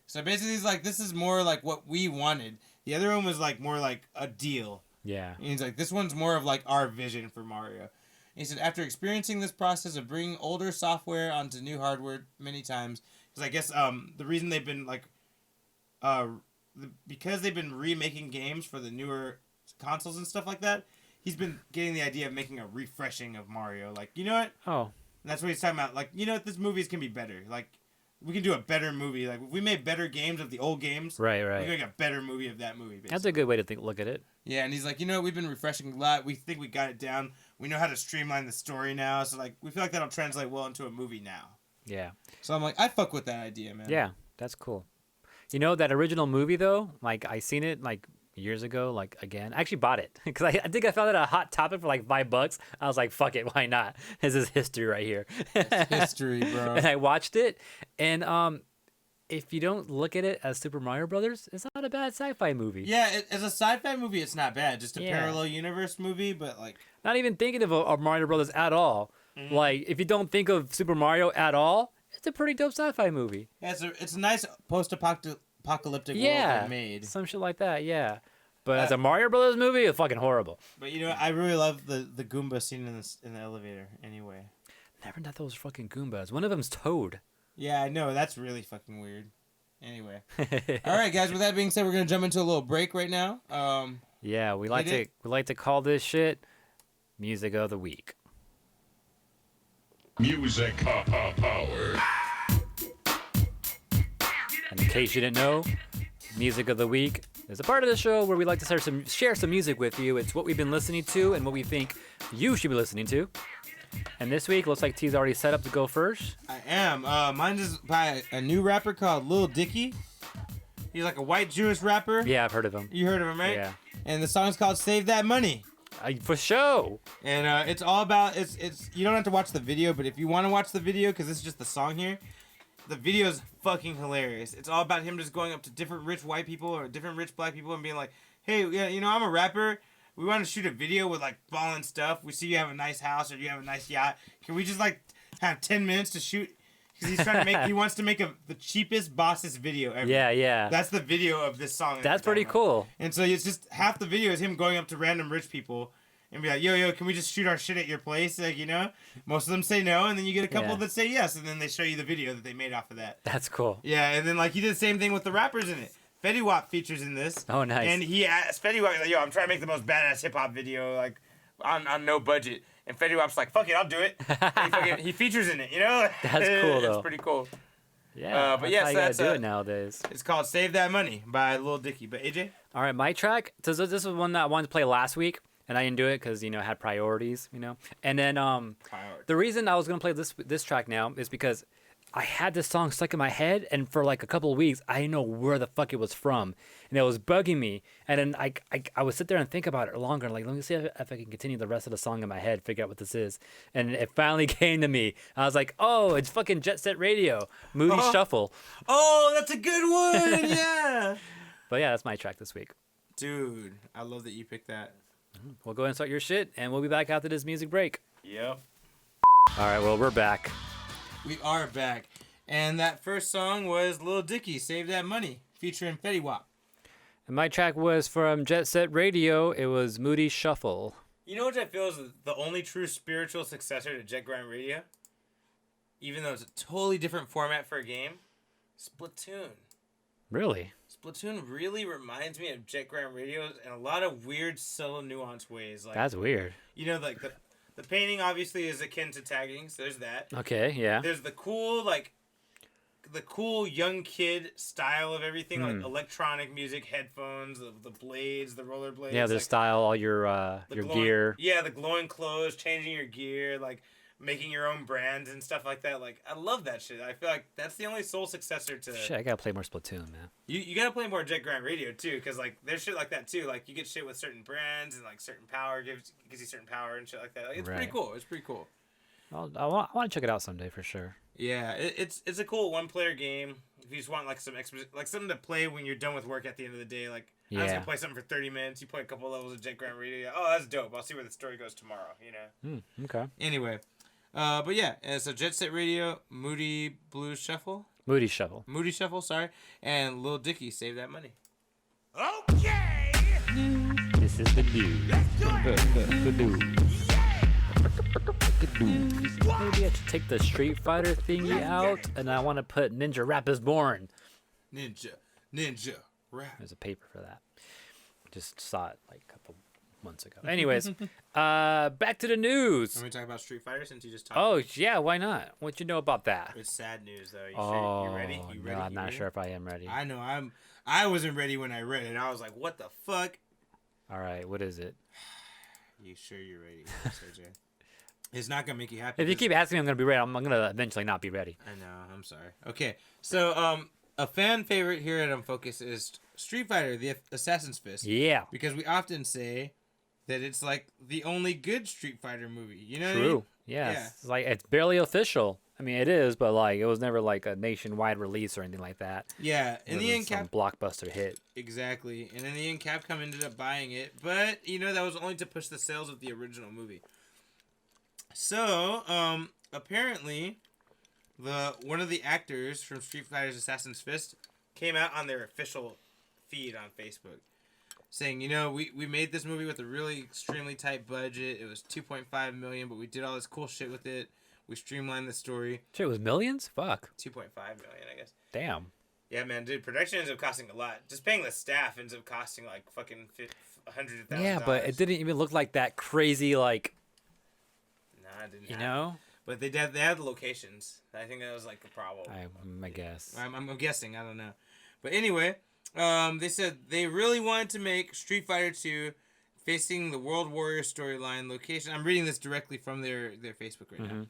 Speaker 1: So basically, he's like, this is more like what we wanted. The other one was like more like a deal.
Speaker 2: Yeah.
Speaker 1: And he's like, this one's more of like our vision for Mario. And he said, after experiencing this process of bringing older software onto new hardware many times, because I guess the reason they've been like, because they've been remaking games for the newer consoles and stuff like that, he's been getting the idea of making a refreshing of Mario. Like, you know what?
Speaker 2: Oh.
Speaker 1: And that's what he's talking about. Like, you know what? This movies can be better. Like, we can do a better movie. Like, if we made better games of the old games,
Speaker 2: right.
Speaker 1: we can make a better movie of that movie. Basically.
Speaker 2: That's a good way to look at it.
Speaker 1: Yeah, and he's like, we've been refreshing a lot. We think we got it down. We know how to streamline the story now. So, like, we feel like that'll translate well into a movie now.
Speaker 2: Yeah.
Speaker 1: So I'm like, I fuck with that idea, man.
Speaker 2: Yeah, that's cool. That original movie, though, like, I seen it, like, years ago, like, again. I actually bought it because I think I found it a Hot Topic for like $5. I was like, fuck it, why not? This is history right here.
Speaker 1: It's history, bro.
Speaker 2: And I watched it, and if you don't look at it as Super Mario Brothers, it's not a bad sci-fi movie.
Speaker 1: Yeah, as a sci-fi movie, it's not bad. Just a parallel universe movie, but like...
Speaker 2: Not even thinking of Mario Brothers at all. Mm-hmm. Like, if you don't think of Super Mario at all, It's a pretty dope sci-fi movie.
Speaker 1: Yeah, it's a nice post-apocalyptic world
Speaker 2: Yeah,
Speaker 1: they made.
Speaker 2: some shit like that. Yeah, but as a Mario Brothers movie, it's fucking horrible.
Speaker 1: But you know, I really love the Goomba scene in the elevator. Anyway.
Speaker 2: Never thought those fucking Goombas. One of them's Toad.
Speaker 1: Yeah, I know. That's really fucking weird. Anyway. All right, guys. With that being said, we're gonna jump into a little break right now.
Speaker 2: Yeah, we like to call this shit music of the week.
Speaker 3: Music power.
Speaker 2: And in case you didn't know, music of the week is a part of the show where we like to share some music with you. It's what we've been listening to and what we think you should be listening to. And this week, looks like T's already set up to go first.
Speaker 1: I am. Mine is by a new rapper called Lil Dicky. He's like a white Jewish rapper.
Speaker 2: Yeah, I've heard of him.
Speaker 1: You heard of him, right?
Speaker 2: Yeah.
Speaker 1: And the song's called "Save That Money."
Speaker 2: For show.
Speaker 1: And it's all about it's. You don't have to watch the video, but if you want to watch the video, because it's just the song here, the video's fucking hilarious. It's all about him just going up to different rich white people or different rich black people and being like, "Hey, yeah, you know, I'm a rapper. We want to shoot a video with like ballin' stuff. We see you have a nice house or you have a nice yacht. Can we just like have 10 minutes to shoot?" Because he's trying to make, he wants to make the cheapest, bossest video ever.
Speaker 2: Yeah, yeah.
Speaker 1: That's the video of this song.
Speaker 2: That's pretty cool.
Speaker 1: And so it's just half the video is him going up to random rich people and be like, yo, can we just shoot our shit at your place? Like, you know, most of them say no, and then you get a couple that say yes, and then they show you the video that they made off of that.
Speaker 2: That's cool.
Speaker 1: Yeah, and then like he did the same thing with the rappers in it. Fetty Wap features in this.
Speaker 2: Oh, nice.
Speaker 1: And he asked Fetty Wap, like, yo, I'm trying to make the most badass hip hop video, like on no budget. And Fetty Wap's like, fuck it, I'll do it. And he features in it, you know?
Speaker 2: That's cool, though.
Speaker 1: It's pretty cool.
Speaker 2: Yeah,
Speaker 1: but yeah,
Speaker 2: how
Speaker 1: so
Speaker 2: you gotta
Speaker 1: that's
Speaker 2: do it nowadays.
Speaker 1: It's called "Save That Money" by Lil Dicky. But AJ,
Speaker 2: all right, my track. So this was one that I wanted to play last week, and I didn't do it because I had priorities, And then the reason I was gonna play this track now is because I had this song stuck in my head, and for like a couple of weeks, I didn't know where the fuck it was from, and it was bugging me. And then I would sit there and think about it longer, like, let me see if I can continue the rest of the song in my head, figure out what this is. And it finally came to me. I was like, oh, it's fucking Jet Set Radio, Moody Shuffle.
Speaker 1: Oh, that's a good one, yeah.
Speaker 2: But yeah, that's my track this week.
Speaker 1: Dude, I love that you picked that.
Speaker 2: Well, go ahead and start your shit, and we'll be back after this music break.
Speaker 1: Yep.
Speaker 2: All right, well, we're back.
Speaker 1: We are back. And that first song was Lil Dicky, "Save That Money," featuring Fetty Wap.
Speaker 2: And my track was from Jet Set Radio. It was Moody Shuffle.
Speaker 1: You know what I feel is the only true spiritual successor to Jet Grind Radio? Even though it's a totally different format for a game? Splatoon.
Speaker 2: Really?
Speaker 1: Splatoon really reminds me of Jet Grind Radio in a lot of weird, subtle, nuanced ways. Like,
Speaker 2: that's weird.
Speaker 1: You know, like the painting obviously is akin to tagging, so there's that.
Speaker 2: Okay, yeah.
Speaker 1: There's the cool young kid style of everything, like electronic music, headphones, the blades, the roller blades.
Speaker 2: Yeah, their style, all your gear.
Speaker 1: Yeah, the glowing clothes, changing your gear, like making your own brands and stuff like that. Like, I love that shit. I feel like that's the only sole successor to...
Speaker 2: Shit, I gotta play more Splatoon, man.
Speaker 1: You gotta play more Jet Grind Radio, too, because, like, there's shit like that, too. Like, you get shit with certain brands and, like, certain power gives you certain power and shit like that. Like, it's pretty cool. It's pretty cool.
Speaker 2: I want to check it out someday, for sure.
Speaker 1: Yeah, it's a cool one-player game. If you just want, like, something to play when you're done with work at the end of the day, like... Yeah. I was gonna play something for 30 minutes. You play a couple levels of Jet Grind Radio. Oh, that's dope. I'll see where the story goes tomorrow, you know?
Speaker 2: Okay.
Speaker 1: Anyway. But yeah, so Jet Set Radio, Moody Shuffle, sorry, and Lil Dicky, "Save That Money."
Speaker 3: Okay.
Speaker 2: This is the news. The news. Maybe I should take the Street Fighter thingy out, and I want to put Ninja Rap is Born.
Speaker 1: Ninja Rap.
Speaker 2: There's a paper for that. Just saw it like a couple months ago. Anyways, back to the news.
Speaker 1: Can we talk about Street Fighter since you just talked?
Speaker 2: Oh, yeah, why not? What you know about that?
Speaker 1: It's sad news, though. You ready? You ready?
Speaker 2: No, I'm not sure if I am ready.
Speaker 1: I know. I wasn't ready when I read it. I was like, what the fuck?
Speaker 2: All right, what is it?
Speaker 1: You sure you're ready, Sergey? It's not going to make you happy.
Speaker 2: If you keep asking me, I'm going to be ready. I'm going to eventually not be ready.
Speaker 1: I know. I'm sorry. Okay. So, a fan favorite here at Unfocused is Street Fighter, the Assassin's Fist.
Speaker 2: Yeah.
Speaker 1: Because we often say that it's like the only good Street Fighter movie. You know
Speaker 2: True.
Speaker 1: what I mean?
Speaker 2: Yes.
Speaker 1: Yeah.
Speaker 2: It's like, it's barely official. I mean, it is, but like, it was never like a nationwide release or anything like that.
Speaker 1: Yeah. In the end,
Speaker 2: some blockbuster hit.
Speaker 1: Exactly. And in the end, Capcom ended up buying it. But, you know, that was only to push the sales of the original movie. So, apparently, one of the actors from Street Fighter's Assassin's Fist came out on their official feed on Facebook saying, we made this movie with a really extremely tight budget. It was $2.5 million, but we did all this cool shit with it. We streamlined the story.
Speaker 2: Shit, it was millions? Fuck.
Speaker 1: 2.5 million, I guess.
Speaker 2: Damn.
Speaker 1: Yeah, man, dude, production ends up costing a lot. Just paying the staff ends up costing like fucking hundreds of thousands.
Speaker 2: Yeah, but it didn't even look like that crazy, like.
Speaker 1: Nah, it didn't.
Speaker 2: You know.
Speaker 1: But they had the locations. I think that was like the problem.
Speaker 2: I guess.
Speaker 1: I'm guessing. I don't know. But anyway, they said they really wanted to make Street Fighter 2 facing the World Warrior storyline location. I'm reading this directly from their Facebook right now.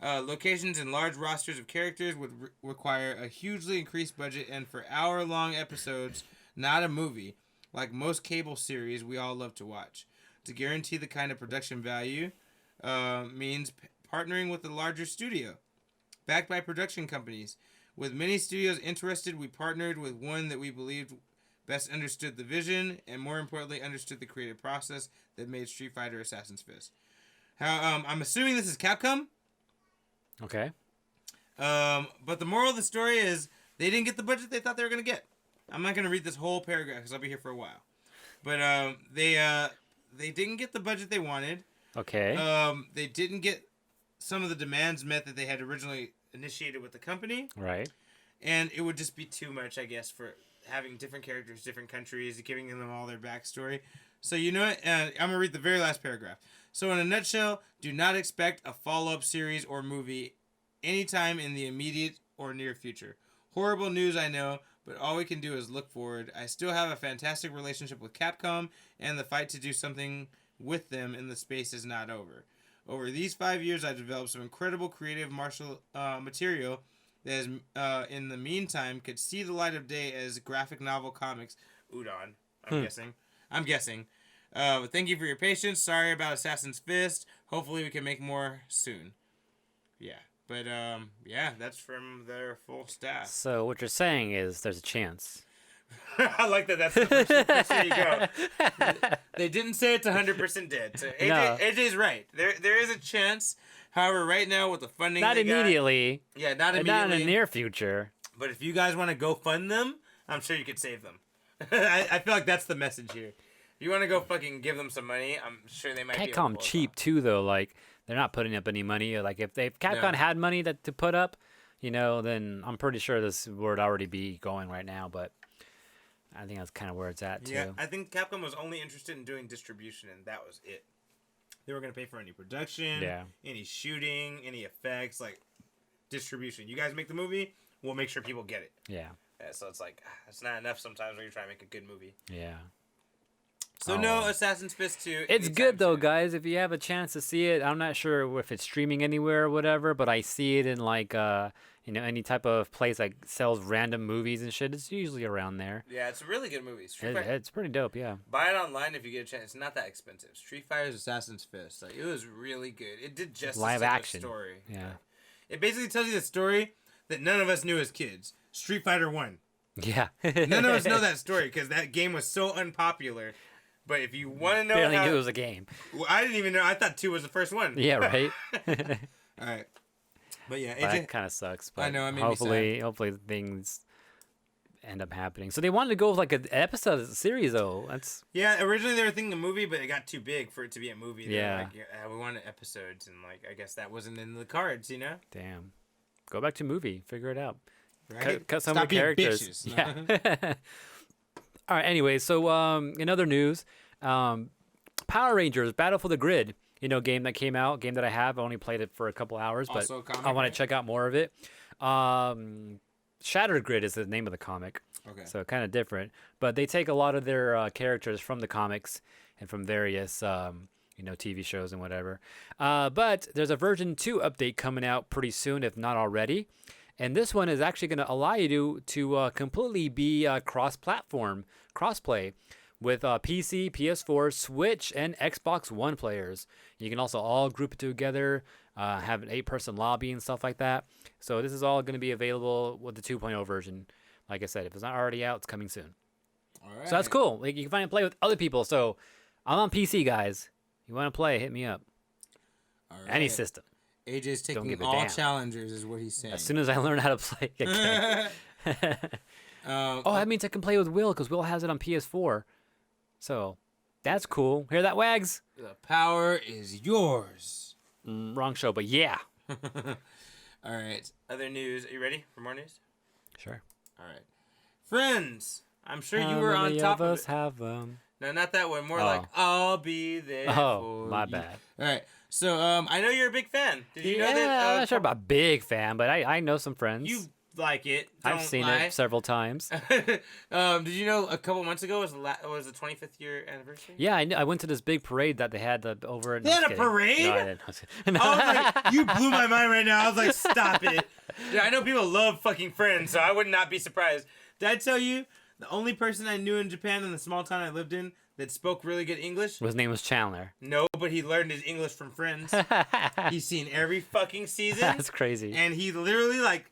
Speaker 1: Locations and large rosters of characters would require a hugely increased budget, and for hour-long episodes, not a movie, like most cable series we all love to watch. To guarantee the kind of production value means partnering with a larger studio, backed by production companies. With many studios interested, we partnered with one that we believed best understood the vision, and more importantly, understood the creative process that made Street Fighter Assassin's Fist. I'm assuming this is Capcom.
Speaker 2: Okay.
Speaker 1: But the moral of the story is they didn't get the budget they thought they were going to get. I'm not going to read this whole paragraph because I'll be here for a while. But they didn't get the budget they wanted.
Speaker 2: Okay.
Speaker 1: They didn't get some of the demands met that they had originally initiated with the company.
Speaker 2: Right.
Speaker 1: And it would just be too much, I guess, for having different characters, different countries, giving them all their backstory. So you know what? I'm going to read the very last paragraph. So in a nutshell, do not expect a follow-up series or movie anytime in the immediate or near future. Horrible news, I know, but all we can do is look forward. I still have a fantastic relationship with Capcom, and the fight to do something with them in the space is not over. Over these 5 years, I've developed some incredible creative martial material that is, in the meantime, could see the light of day as graphic novel comics. Udon, I'm guessing. But thank you for your patience. Sorry about Assassin's Fist. Hopefully we can make more soon. Yeah. But, that's from their full staff.
Speaker 2: So what you're saying is there's a chance.
Speaker 1: I like that. That's the first you go. They didn't say it's 100% dead. So AJ's right. There is a chance. However, right now with the funding
Speaker 2: not immediately.
Speaker 1: Yeah, not immediately.
Speaker 2: Not in the near future.
Speaker 1: But if you guys want to go fund them, I'm sure you could save them. I feel like that's the message here. If you want to go fucking give them some money, I'm sure they might be able to
Speaker 2: Capcom cheap too, though. Like, they're not putting up any money. Like, if Capcom had money to put up, then I'm pretty sure this would already be going right now. But I think that's kind of where it's at, too.
Speaker 1: Yeah, I think Capcom was only interested in doing distribution, and that was it. They were going to pay for any production, any shooting, any effects, like distribution. You guys make the movie, we'll make sure people get it.
Speaker 2: Yeah.
Speaker 1: So it's like, it's not enough sometimes when you're trying to make a good movie.
Speaker 2: Yeah.
Speaker 1: So no Assassin's Fist 2.
Speaker 2: It's good though, guys. If you have a chance to see it, I'm not sure if it's streaming anywhere or whatever, but I see it in like any type of place like sells random movies and shit. It's usually around there.
Speaker 1: Yeah, it's a really good movie.
Speaker 2: It's pretty dope, yeah.
Speaker 1: Buy it online if you get a chance. It's not that expensive. Street Fighter's Assassin's Fist. Like, it was really good. It did justice
Speaker 2: live
Speaker 1: to
Speaker 2: action
Speaker 1: the story.
Speaker 2: Yeah.
Speaker 1: It basically tells you the story that none of us knew as kids. Street Fighter 1.
Speaker 2: Yeah.
Speaker 1: None of us know that story because that game was so unpopular. But if you want to know
Speaker 2: barely knew it was a game.
Speaker 1: Well, I didn't even know. I thought 2 was the first one.
Speaker 2: Yeah, right?
Speaker 1: All right. But yeah,
Speaker 2: that kind of sucks. But
Speaker 1: I know, it made me sad.
Speaker 2: Hopefully things end up happening. So they wanted to go with like an episode series, though.
Speaker 1: Yeah, originally they were thinking a movie, but it got too big for it to be a movie.
Speaker 2: Yeah.
Speaker 1: We wanted episodes, and like I guess that wasn't in the cards,
Speaker 2: Damn. Go back to movie. Figure it out.
Speaker 1: Right?
Speaker 2: Cut some of the characters.
Speaker 1: Bitches.
Speaker 2: Yeah. All right. Anyway, so in other news, Power Rangers Battle for the Grid, game that came out, game that I have. I only played it for a couple hours, but I want to check out more of it. Shattered Grid is the name of the comic.
Speaker 1: Okay.
Speaker 2: So kind of different, but they take a lot of their characters from the comics and from various TV shows and whatever. But there's a version 2 update coming out pretty soon, if not already. And this one is actually going to allow you to completely be cross-platform, cross-play with PC, PS4, Switch, and Xbox One players. You can also all group it together, have an 8-person lobby and stuff like that. So this is all going to be available with the 2.0 version. Like I said, if it's not already out, it's coming soon.
Speaker 1: All right.
Speaker 2: So that's cool. Like, you can finally play with other people. So I'm on PC, guys. You want to play, hit me up.
Speaker 1: All right.
Speaker 2: Any system.
Speaker 1: AJ's
Speaker 2: Don't
Speaker 1: taking
Speaker 2: give a
Speaker 1: all
Speaker 2: damn.
Speaker 1: challengers, is what he's saying.
Speaker 2: As soon as I learn how to play. Okay. Oh, that means I can play with Will because Will has it on PS4. So that's cool. Hear that, Wags?
Speaker 1: the power is yours.
Speaker 2: Wrong show, but yeah.
Speaker 1: All right. Other news. Are you ready for more news?
Speaker 2: Sure.
Speaker 1: All right. Friends. I'm sure you
Speaker 2: How
Speaker 1: were on
Speaker 2: many
Speaker 1: top
Speaker 2: of
Speaker 1: of
Speaker 2: us
Speaker 1: it.
Speaker 2: have them?
Speaker 1: No, not that one. More
Speaker 2: Oh.
Speaker 1: like, I'll be there
Speaker 2: Oh,
Speaker 1: for
Speaker 2: my
Speaker 1: you.
Speaker 2: bad.
Speaker 1: All right. So, I know you're a big fan. Did you know
Speaker 2: Yeah,
Speaker 1: that?
Speaker 2: I'm not sure about a big fan, but I know some friends.
Speaker 1: You like it.
Speaker 2: I've
Speaker 1: Don't
Speaker 2: seen
Speaker 1: lie.
Speaker 2: it several times.
Speaker 1: Did you know a couple months ago was the 25th year anniversary?
Speaker 2: Yeah, I went to this big parade that they had over in.
Speaker 1: They had a parade?
Speaker 2: No, I didn't. No.
Speaker 1: I was like, you blew my mind right now. I was like, stop it. Yeah, I know people love fucking Friends, so I would not be surprised. Did I tell you the only person I knew in Japan in the small town I lived in that spoke really good English?
Speaker 2: His name was Chandler.
Speaker 1: No, but he learned his English from Friends. He's seen every fucking season.
Speaker 2: That's crazy.
Speaker 1: And he literally like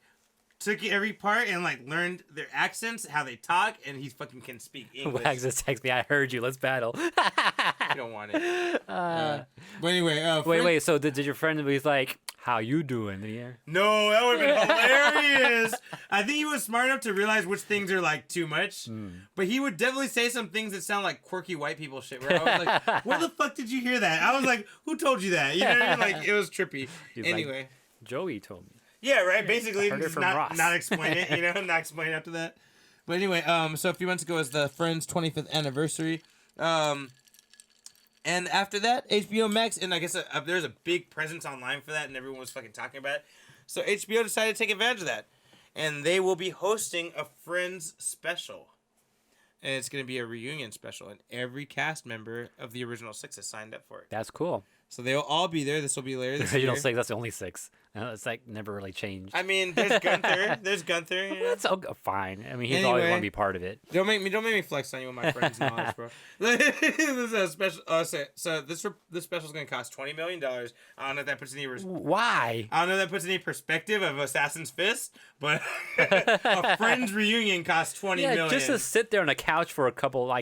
Speaker 1: took every part and like learned their accents, how they talk, and he fucking can speak English.
Speaker 2: Wags just text me. I heard you. Let's battle.
Speaker 1: You don't want it. But anyway,
Speaker 2: Wait. So did your friend was like, "How you doing?" Yeah.
Speaker 1: No, that would have been hilarious. I think he was smart enough to realize which things are like too much. But he would definitely say some things that sound like quirky white people shit. Where I was like, "Where the fuck did you hear that?" I was like, "Who told you that?" You know what I mean? Like it was trippy.
Speaker 2: He's
Speaker 1: Anyway,
Speaker 2: like, Joey told me.
Speaker 1: yeah, right. Basically,
Speaker 2: heard it
Speaker 1: just
Speaker 2: from
Speaker 1: not
Speaker 2: Ross.
Speaker 1: explain it. You know, not explain after that. But anyway, so a few months ago was the Friends 25th anniversary. And after that, HBO Max, and I guess there's a big presence online for that, and everyone was fucking talking about it. So HBO decided to take advantage of that. And they will be hosting a Friends special. And it's going to be a reunion special. And every cast member of the original 6 has signed up for it.
Speaker 2: That's cool.
Speaker 1: So they'll all be there. This will be later this
Speaker 2: Original
Speaker 1: year.
Speaker 2: 6. That's the only 6. It's like never really changed.
Speaker 1: I mean, there's Gunther. There's Gunther. You know?
Speaker 2: That's fine. I mean, he's always
Speaker 1: Anyway.
Speaker 2: want to be part of it.
Speaker 1: Don't make me flex on you with my friends' knowledge, bro. This is a special. So this special is gonna cost $20 million. I don't know if that puts any.
Speaker 2: Why?
Speaker 1: I don't know if that puts any perspective of Assassin's Fist, but a Friends reunion costs $20 million.
Speaker 2: Just to sit there on a couch for a couple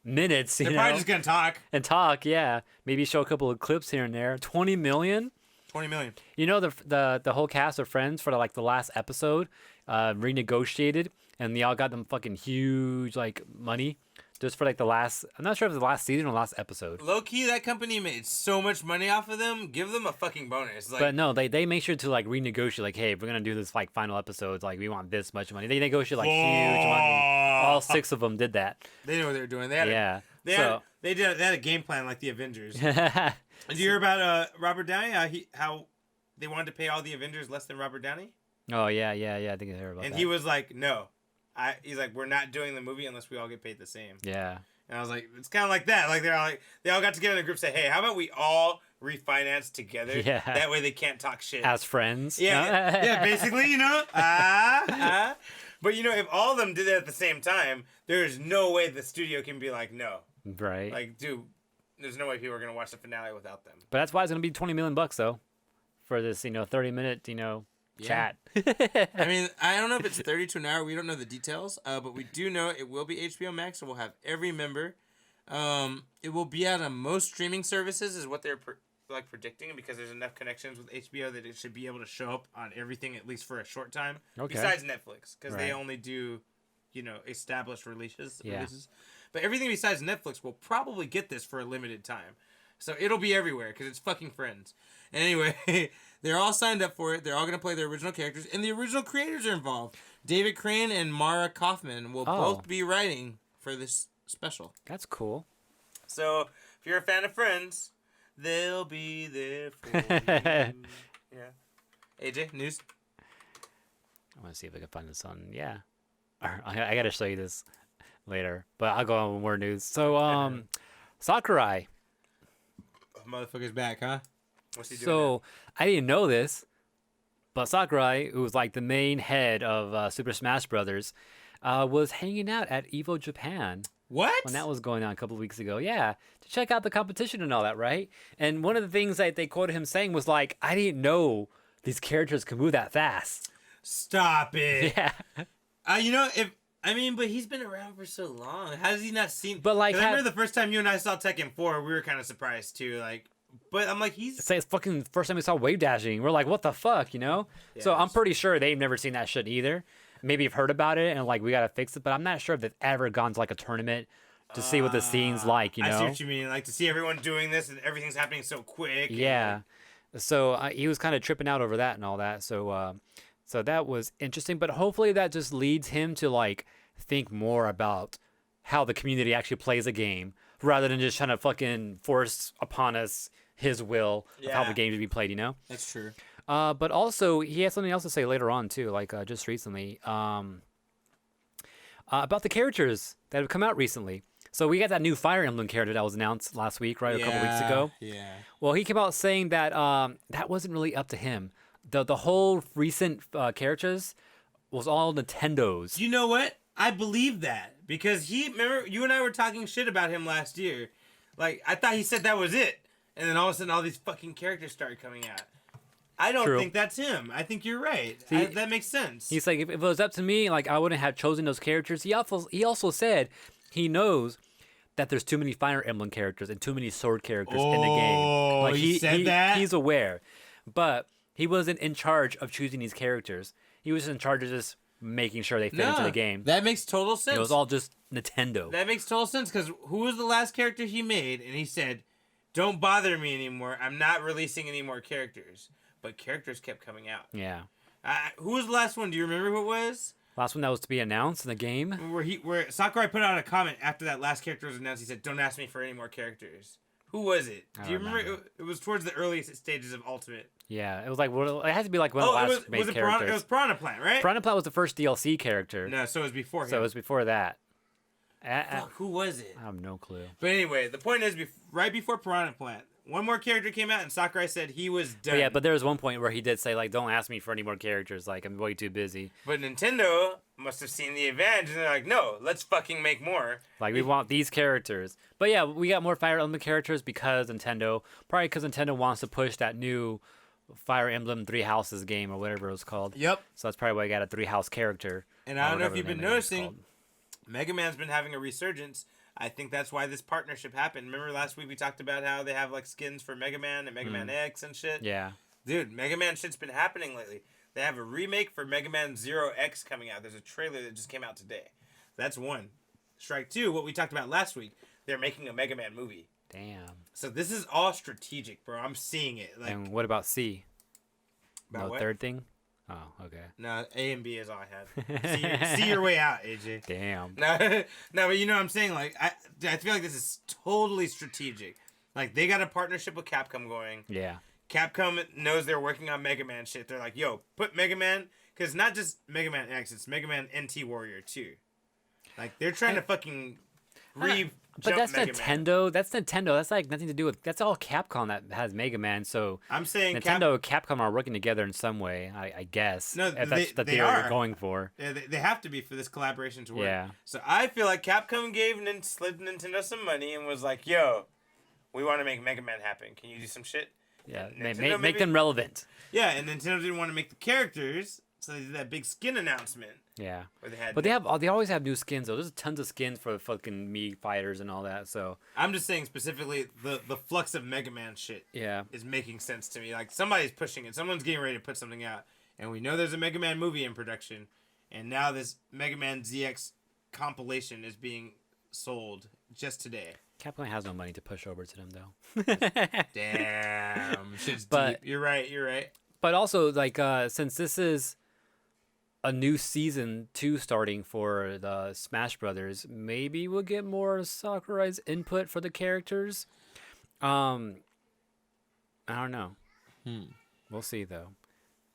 Speaker 2: minutes,
Speaker 1: They're probably just gonna talk.
Speaker 2: and talk. Yeah, maybe show a couple of clips here and there. 20 million.
Speaker 1: $20 million.
Speaker 2: You know the whole cast of Friends for the last episode renegotiated, and they all got them fucking huge money just for the last. I'm not sure if it was the last season or last episode.
Speaker 1: Low key, that company made so much money off of them. Give them a fucking bonus.
Speaker 2: But no, they make sure to renegotiate. Hey, if we're gonna do this final episodes, we want this much money. They negotiate huge money. All 6 of them did that.
Speaker 1: They know what they were doing. They had they had a game plan like the Avengers. Did you hear about Robert Downey? How they wanted to pay all the Avengers less than Robert Downey?
Speaker 2: Oh yeah. I think I heard about that.
Speaker 1: And he was like, no. He's like, we're not doing the movie unless we all get paid the same.
Speaker 2: Yeah.
Speaker 1: And I was like, it's kind of like that. They all got together in a group and say, hey, how about we all refinance together?
Speaker 2: Yeah.
Speaker 1: That way they can't talk shit.
Speaker 2: As friends.
Speaker 1: Yeah, yeah, basically, you know. But you know, if all of them did that at the same time, there is no way the studio can be like, no.
Speaker 2: Right.
Speaker 1: Like, dude, there's no way people are gonna watch the finale without them.
Speaker 2: But that's why it's gonna be $20 million though, for this 30-minute chat.
Speaker 1: I mean, I don't know if it's 30 to an hour. We don't know the details, but we do know it will be HBO Max, so we'll have every member. It will be out on most streaming services, is what they're predicting, because there's enough connections with HBO that it should be able to show up on everything at least for a short time.
Speaker 2: Okay.
Speaker 1: Besides Netflix, because they
Speaker 2: Right.
Speaker 1: only do, established releases.
Speaker 2: Yeah.
Speaker 1: But everything besides Netflix will probably get this for a limited time. So it'll be everywhere because it's fucking Friends. And anyway, they're all signed up for it. They're all going to play their original characters. And the original creators are involved. David Crane and Mara Kaufman will both be writing for this special.
Speaker 2: That's cool.
Speaker 1: So if you're a fan of Friends, they'll be there for you. Yeah. AJ, news?
Speaker 2: I want to see if I can find this on. Yeah. I got to show you this later, but I'll go on with more news. So, Sakurai.
Speaker 1: Motherfucker's back, huh? What's he doing
Speaker 2: So, I didn't know this, but Sakurai, who was the main head of Super Smash Brothers, was hanging out at Evo Japan
Speaker 1: What?
Speaker 2: when that was going on a couple of weeks ago. Yeah, to check out the competition and all that, right? And one of the things that they quoted him saying was I didn't know these characters could move that fast.
Speaker 1: Stop it.
Speaker 2: Yeah.
Speaker 1: But he's been around for so long. How has he not seen?
Speaker 2: But,
Speaker 1: 'Cause I remember the first time you and I saw Tekken 4, we were kind of surprised too. But I'm like, he's...
Speaker 2: It's like it's fucking first time we saw wave dashing. We're like, what the fuck, you know?
Speaker 1: Yeah,
Speaker 2: so I'm pretty sure they've never seen that shit either. Maybe you've heard about it and like we gotta fix it, but I'm not sure if they've ever gone to like a tournament to see what the scene's like, you know?
Speaker 1: I see what you mean. Like to see everyone doing this and everything's happening so quick.
Speaker 2: Yeah. So he was kind of tripping out over that and all that. So so that was interesting, but hopefully that just leads him to like think more about how the community actually plays a game rather than just trying to fucking force upon us his will of how the game should be played, you know?
Speaker 1: That's true.
Speaker 2: But also he had something else to say later on too, like just recently, about the characters that have come out recently. So we got that new Fire Emblem character that was announced last week, right? A couple weeks ago.
Speaker 1: Yeah.
Speaker 2: Well, he came out saying that that wasn't really up to him. The whole recent characters was all Nintendo's.
Speaker 1: You know what? I believe that because remember you and I were talking shit about him last year. Like I thought he said that was it, and then all of a sudden all these fucking characters started coming out. I don't think that's him. I think you're right.
Speaker 2: See,
Speaker 1: that makes sense.
Speaker 2: He's like, if it was up to me, like I wouldn't have chosen those characters. He also said he knows that there's too many Fire Emblem characters and too many Sword characters in the game. Like
Speaker 1: he said that?
Speaker 2: He's aware, but he wasn't in charge of choosing these characters. He was in charge of just making sure they fit into the game.
Speaker 1: That makes total sense.
Speaker 2: It was all just Nintendo.
Speaker 1: That makes total sense because who was the last character he made? And he said, "Don't bother me anymore. I'm not releasing any more characters." But characters kept coming out.
Speaker 2: Yeah.
Speaker 1: Who was the last one? Do you remember who it was?
Speaker 2: Last one that was to be announced in the game.
Speaker 1: Where Sakurai put out a comment after that last character was announced. He said, "Don't ask me for any more characters." Who was it? Do you remember? It was towards the earliest stages of Ultimate.
Speaker 2: Yeah, it was like it had to be like one of the last main characters.
Speaker 1: It was Piranha Plant, right?
Speaker 2: Piranha Plant was the first DLC character.
Speaker 1: No, so it was before him.
Speaker 2: So it was before that.
Speaker 1: Fuck, who was it?
Speaker 2: I have no clue.
Speaker 1: But anyway, the point is, right before Piranha Plant, one more character came out, and Sakurai said he was done.
Speaker 2: But there was one point where he did say, like, don't ask me for any more characters. Like, I'm way too busy.
Speaker 1: But Nintendo must have seen the advantage, and they're like, no, let's fucking make more.
Speaker 2: Like, we want these characters. But yeah, we got more Fire Emblem characters because Nintendo. Probably because Nintendo wants to push that new Fire Emblem Three Houses game or whatever it was called.
Speaker 1: Yep.
Speaker 2: So that's probably why I got a Three House character.
Speaker 1: And I don't know if you've been noticing, Mega Man's been having a resurgence. I think that's why this partnership happened. Remember last week we talked about how they have like skins for Mega Man and Mega Man X and shit?
Speaker 2: Yeah.
Speaker 1: Dude, Mega Man shit's been happening lately. They have a remake for Mega Man Zero X coming out. There's a trailer that just came out today. That's one. Strike two, what we talked about last week. They're making a Mega Man movie.
Speaker 2: Damn.
Speaker 1: So this is all strategic, bro. I'm seeing it. Like,
Speaker 2: And what about C?
Speaker 1: about what?
Speaker 2: Third thing? Oh, okay.
Speaker 1: No, A and B is all I had. See your way out, AJ.
Speaker 2: Damn.
Speaker 1: No, but you know what I'm saying? Like, I feel like this is totally strategic. Like, they got a partnership with Capcom going.
Speaker 2: Yeah.
Speaker 1: Capcom knows they're working on Mega Man shit. They're like, yo, put Mega Man, because not just Mega Man X, it's Mega Man NT Warrior 2. Like, they're trying to fucking
Speaker 2: But that's
Speaker 1: Mega
Speaker 2: Nintendo.
Speaker 1: Man.
Speaker 2: That's Nintendo. That's like nothing to do with. That's all Capcom that has Mega Man. So
Speaker 1: I'm saying
Speaker 2: Nintendo, Capcom are working together in some way. I guess.
Speaker 1: No,
Speaker 2: if that's what they are going for.
Speaker 1: Yeah, they have to be for this collaboration to work.
Speaker 2: Yeah.
Speaker 1: So I feel like Capcom slid Nintendo some money and was like, yo, we want to make Mega Man happen. Can you do some shit?
Speaker 2: Yeah,
Speaker 1: Nintendo
Speaker 2: make them relevant.
Speaker 1: Yeah, and Nintendo didn't want to make the characters, so they did that big skin announcement.
Speaker 2: Yeah,
Speaker 1: where they had.
Speaker 2: But they always have new skins though. There's tons of skins for fucking Mii fighters and all that. So
Speaker 1: I'm just saying specifically the flux of Mega Man shit.
Speaker 2: Yeah.
Speaker 1: Is making sense to me. Like somebody's pushing it. Someone's getting ready to put something out, and we know there's a Mega Man movie in production, and now this Mega Man ZX compilation is being sold just today.
Speaker 2: Capcom has no money to push over to them though.
Speaker 1: Damn, shit's
Speaker 2: But-
Speaker 1: deep. You're right.
Speaker 2: But also, like, since this is a new season 2 starting for the Smash Brothers, maybe we'll get more Sakurai's input for the characters. I don't know. We'll see though.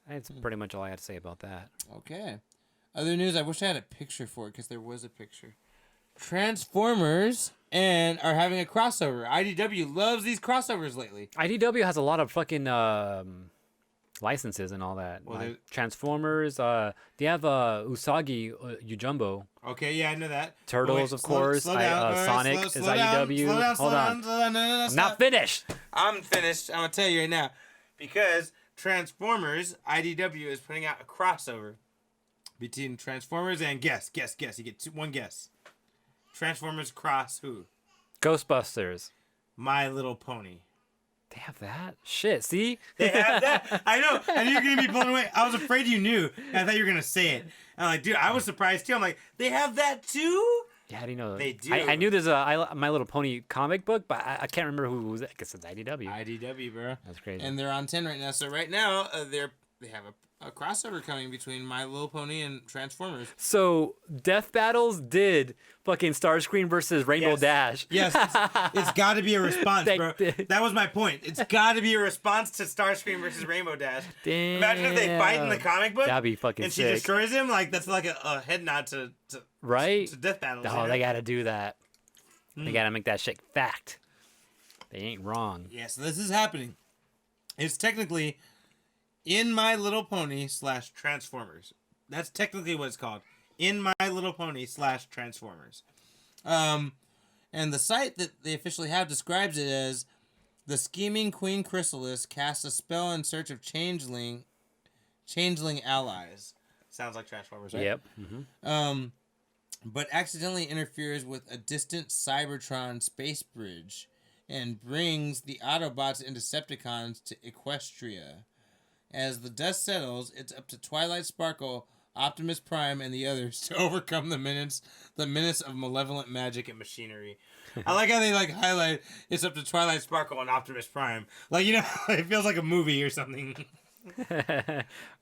Speaker 2: That's pretty much all I had to say about that.
Speaker 1: Okay. Other news, I wish I had a picture for it because there was a picture. Transformers and are having a crossover. IDW loves these crossovers lately.
Speaker 2: IDW has a lot of fucking licenses and all that.
Speaker 1: Well,
Speaker 2: like Transformers. They have Usagi Yojimbo.
Speaker 1: Okay, yeah, I know that.
Speaker 2: Turtles, of course.
Speaker 1: Slow down.
Speaker 2: Sonic is IDW. Hold on. I'm not finished.
Speaker 1: I'm finished. I'm gonna tell you right now, because Transformers IDW is putting out a crossover between Transformers and guess. You get one guess. Transformers cross who?
Speaker 2: Ghostbusters.
Speaker 1: My Little Pony.
Speaker 2: They have that? Shit, see?
Speaker 1: They have that. I know. I knew you were gonna be blown away. I was afraid you knew. I thought you were gonna say it. I'm like, dude, I was surprised too. I'm like, they have that too?
Speaker 2: Yeah, how do you know?
Speaker 1: They do.
Speaker 2: I knew there's a My Little Pony comic book, but I can't remember who was it. I guess it's IDW.
Speaker 1: IDW, bro.
Speaker 2: That's crazy.
Speaker 1: And they're on 10 right now. So right now, they have a crossover coming between My Little Pony and Transformers.
Speaker 2: So Death Battles did fucking Starscream versus Rainbow
Speaker 1: Yes.
Speaker 2: Dash.
Speaker 1: Yes, it's got to be a response,
Speaker 2: They
Speaker 1: bro.
Speaker 2: did.
Speaker 1: That was my point. It's got to be a response to Starscream versus Rainbow Dash.
Speaker 2: Damn.
Speaker 1: Imagine if they fight in the comic book.
Speaker 2: That'd be fucking
Speaker 1: and she
Speaker 2: sick.
Speaker 1: destroys him. Like that's like a head nod to
Speaker 2: Right?
Speaker 1: to Death Battles.
Speaker 2: Oh, they gotta do that. They gotta make that shit fact. They ain't wrong.
Speaker 1: Yeah, so this is happening. It's technically In My Little Pony / Transformers. That's technically what it's called. In My Little Pony / Transformers. And the site that they officially have describes it as the scheming Queen Chrysalis casts a spell in search of changeling allies. Sounds like Transformers, right?
Speaker 2: Yep. Mm-hmm.
Speaker 1: But accidentally interferes with a distant Cybertron space bridge and brings the Autobots and Decepticons to Equestria. As the dust settles, it's up to Twilight Sparkle, Optimus Prime, and the others to overcome the menace of malevolent magic and machinery. I like how they highlight it's up to Twilight Sparkle and Optimus Prime. Like, you know, it feels like a movie or something.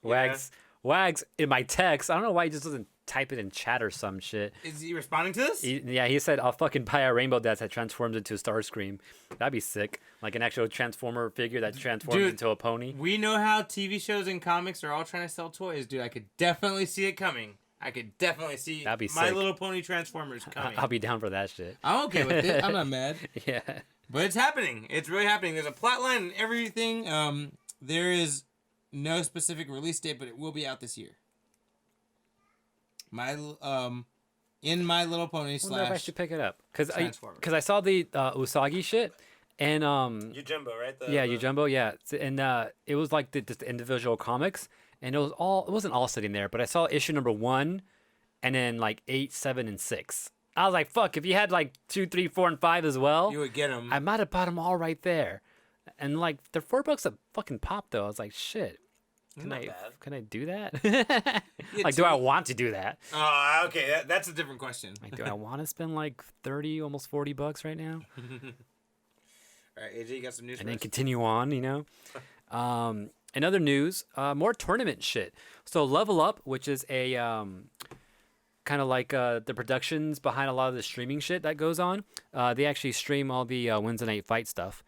Speaker 2: Wags in my text. I don't know why he just doesn't type it in chat or some shit.
Speaker 1: Is he responding to this?
Speaker 2: He said, I'll fucking buy a Rainbow Dash that transforms into Starscream. That'd be sick. Like an actual Transformer figure that transforms into a pony.
Speaker 1: We know how TV shows and comics are all trying to sell toys, dude. I could definitely see it coming. I could definitely see
Speaker 2: That'd be
Speaker 1: My
Speaker 2: sick.
Speaker 1: Little Pony Transformers coming.
Speaker 2: I'll be down for that shit.
Speaker 1: I'm okay with it. I'm not mad.
Speaker 2: Yeah.
Speaker 1: But it's happening. It's really happening. There's a plot line and everything. There is no specific release date, but it will be out this year. In My Little Pony
Speaker 2: I wonder if I
Speaker 1: /
Speaker 2: should pick it up. Because
Speaker 1: Transformers.
Speaker 2: I saw the Usagi shit. And
Speaker 1: Yojimbo, right?
Speaker 2: Yojimbo, yeah. And it was like just the individual comics. And it wasn't all sitting there, but I saw issue number 1 and then like 8, 7, and 6. I was like, fuck, if you had like 2, 3, 4, and 5 as well,
Speaker 1: You would get them.
Speaker 2: I might have bought them all right there. And like they're $4 a fucking pop though. I was like, shit. Can I do that? Like, do I want to do that?
Speaker 1: Oh, okay. That's a different question.
Speaker 2: Like, do I want to spend like 30, almost $40 right now?
Speaker 1: All right, AJ, you got some news
Speaker 2: And
Speaker 1: for
Speaker 2: then
Speaker 1: us?
Speaker 2: continue on, you know? In other news, more tournament shit. So Level Up, which is a kind of like the productions behind a lot of the streaming shit that goes on, they actually stream all the Wednesday Night Fight stuff.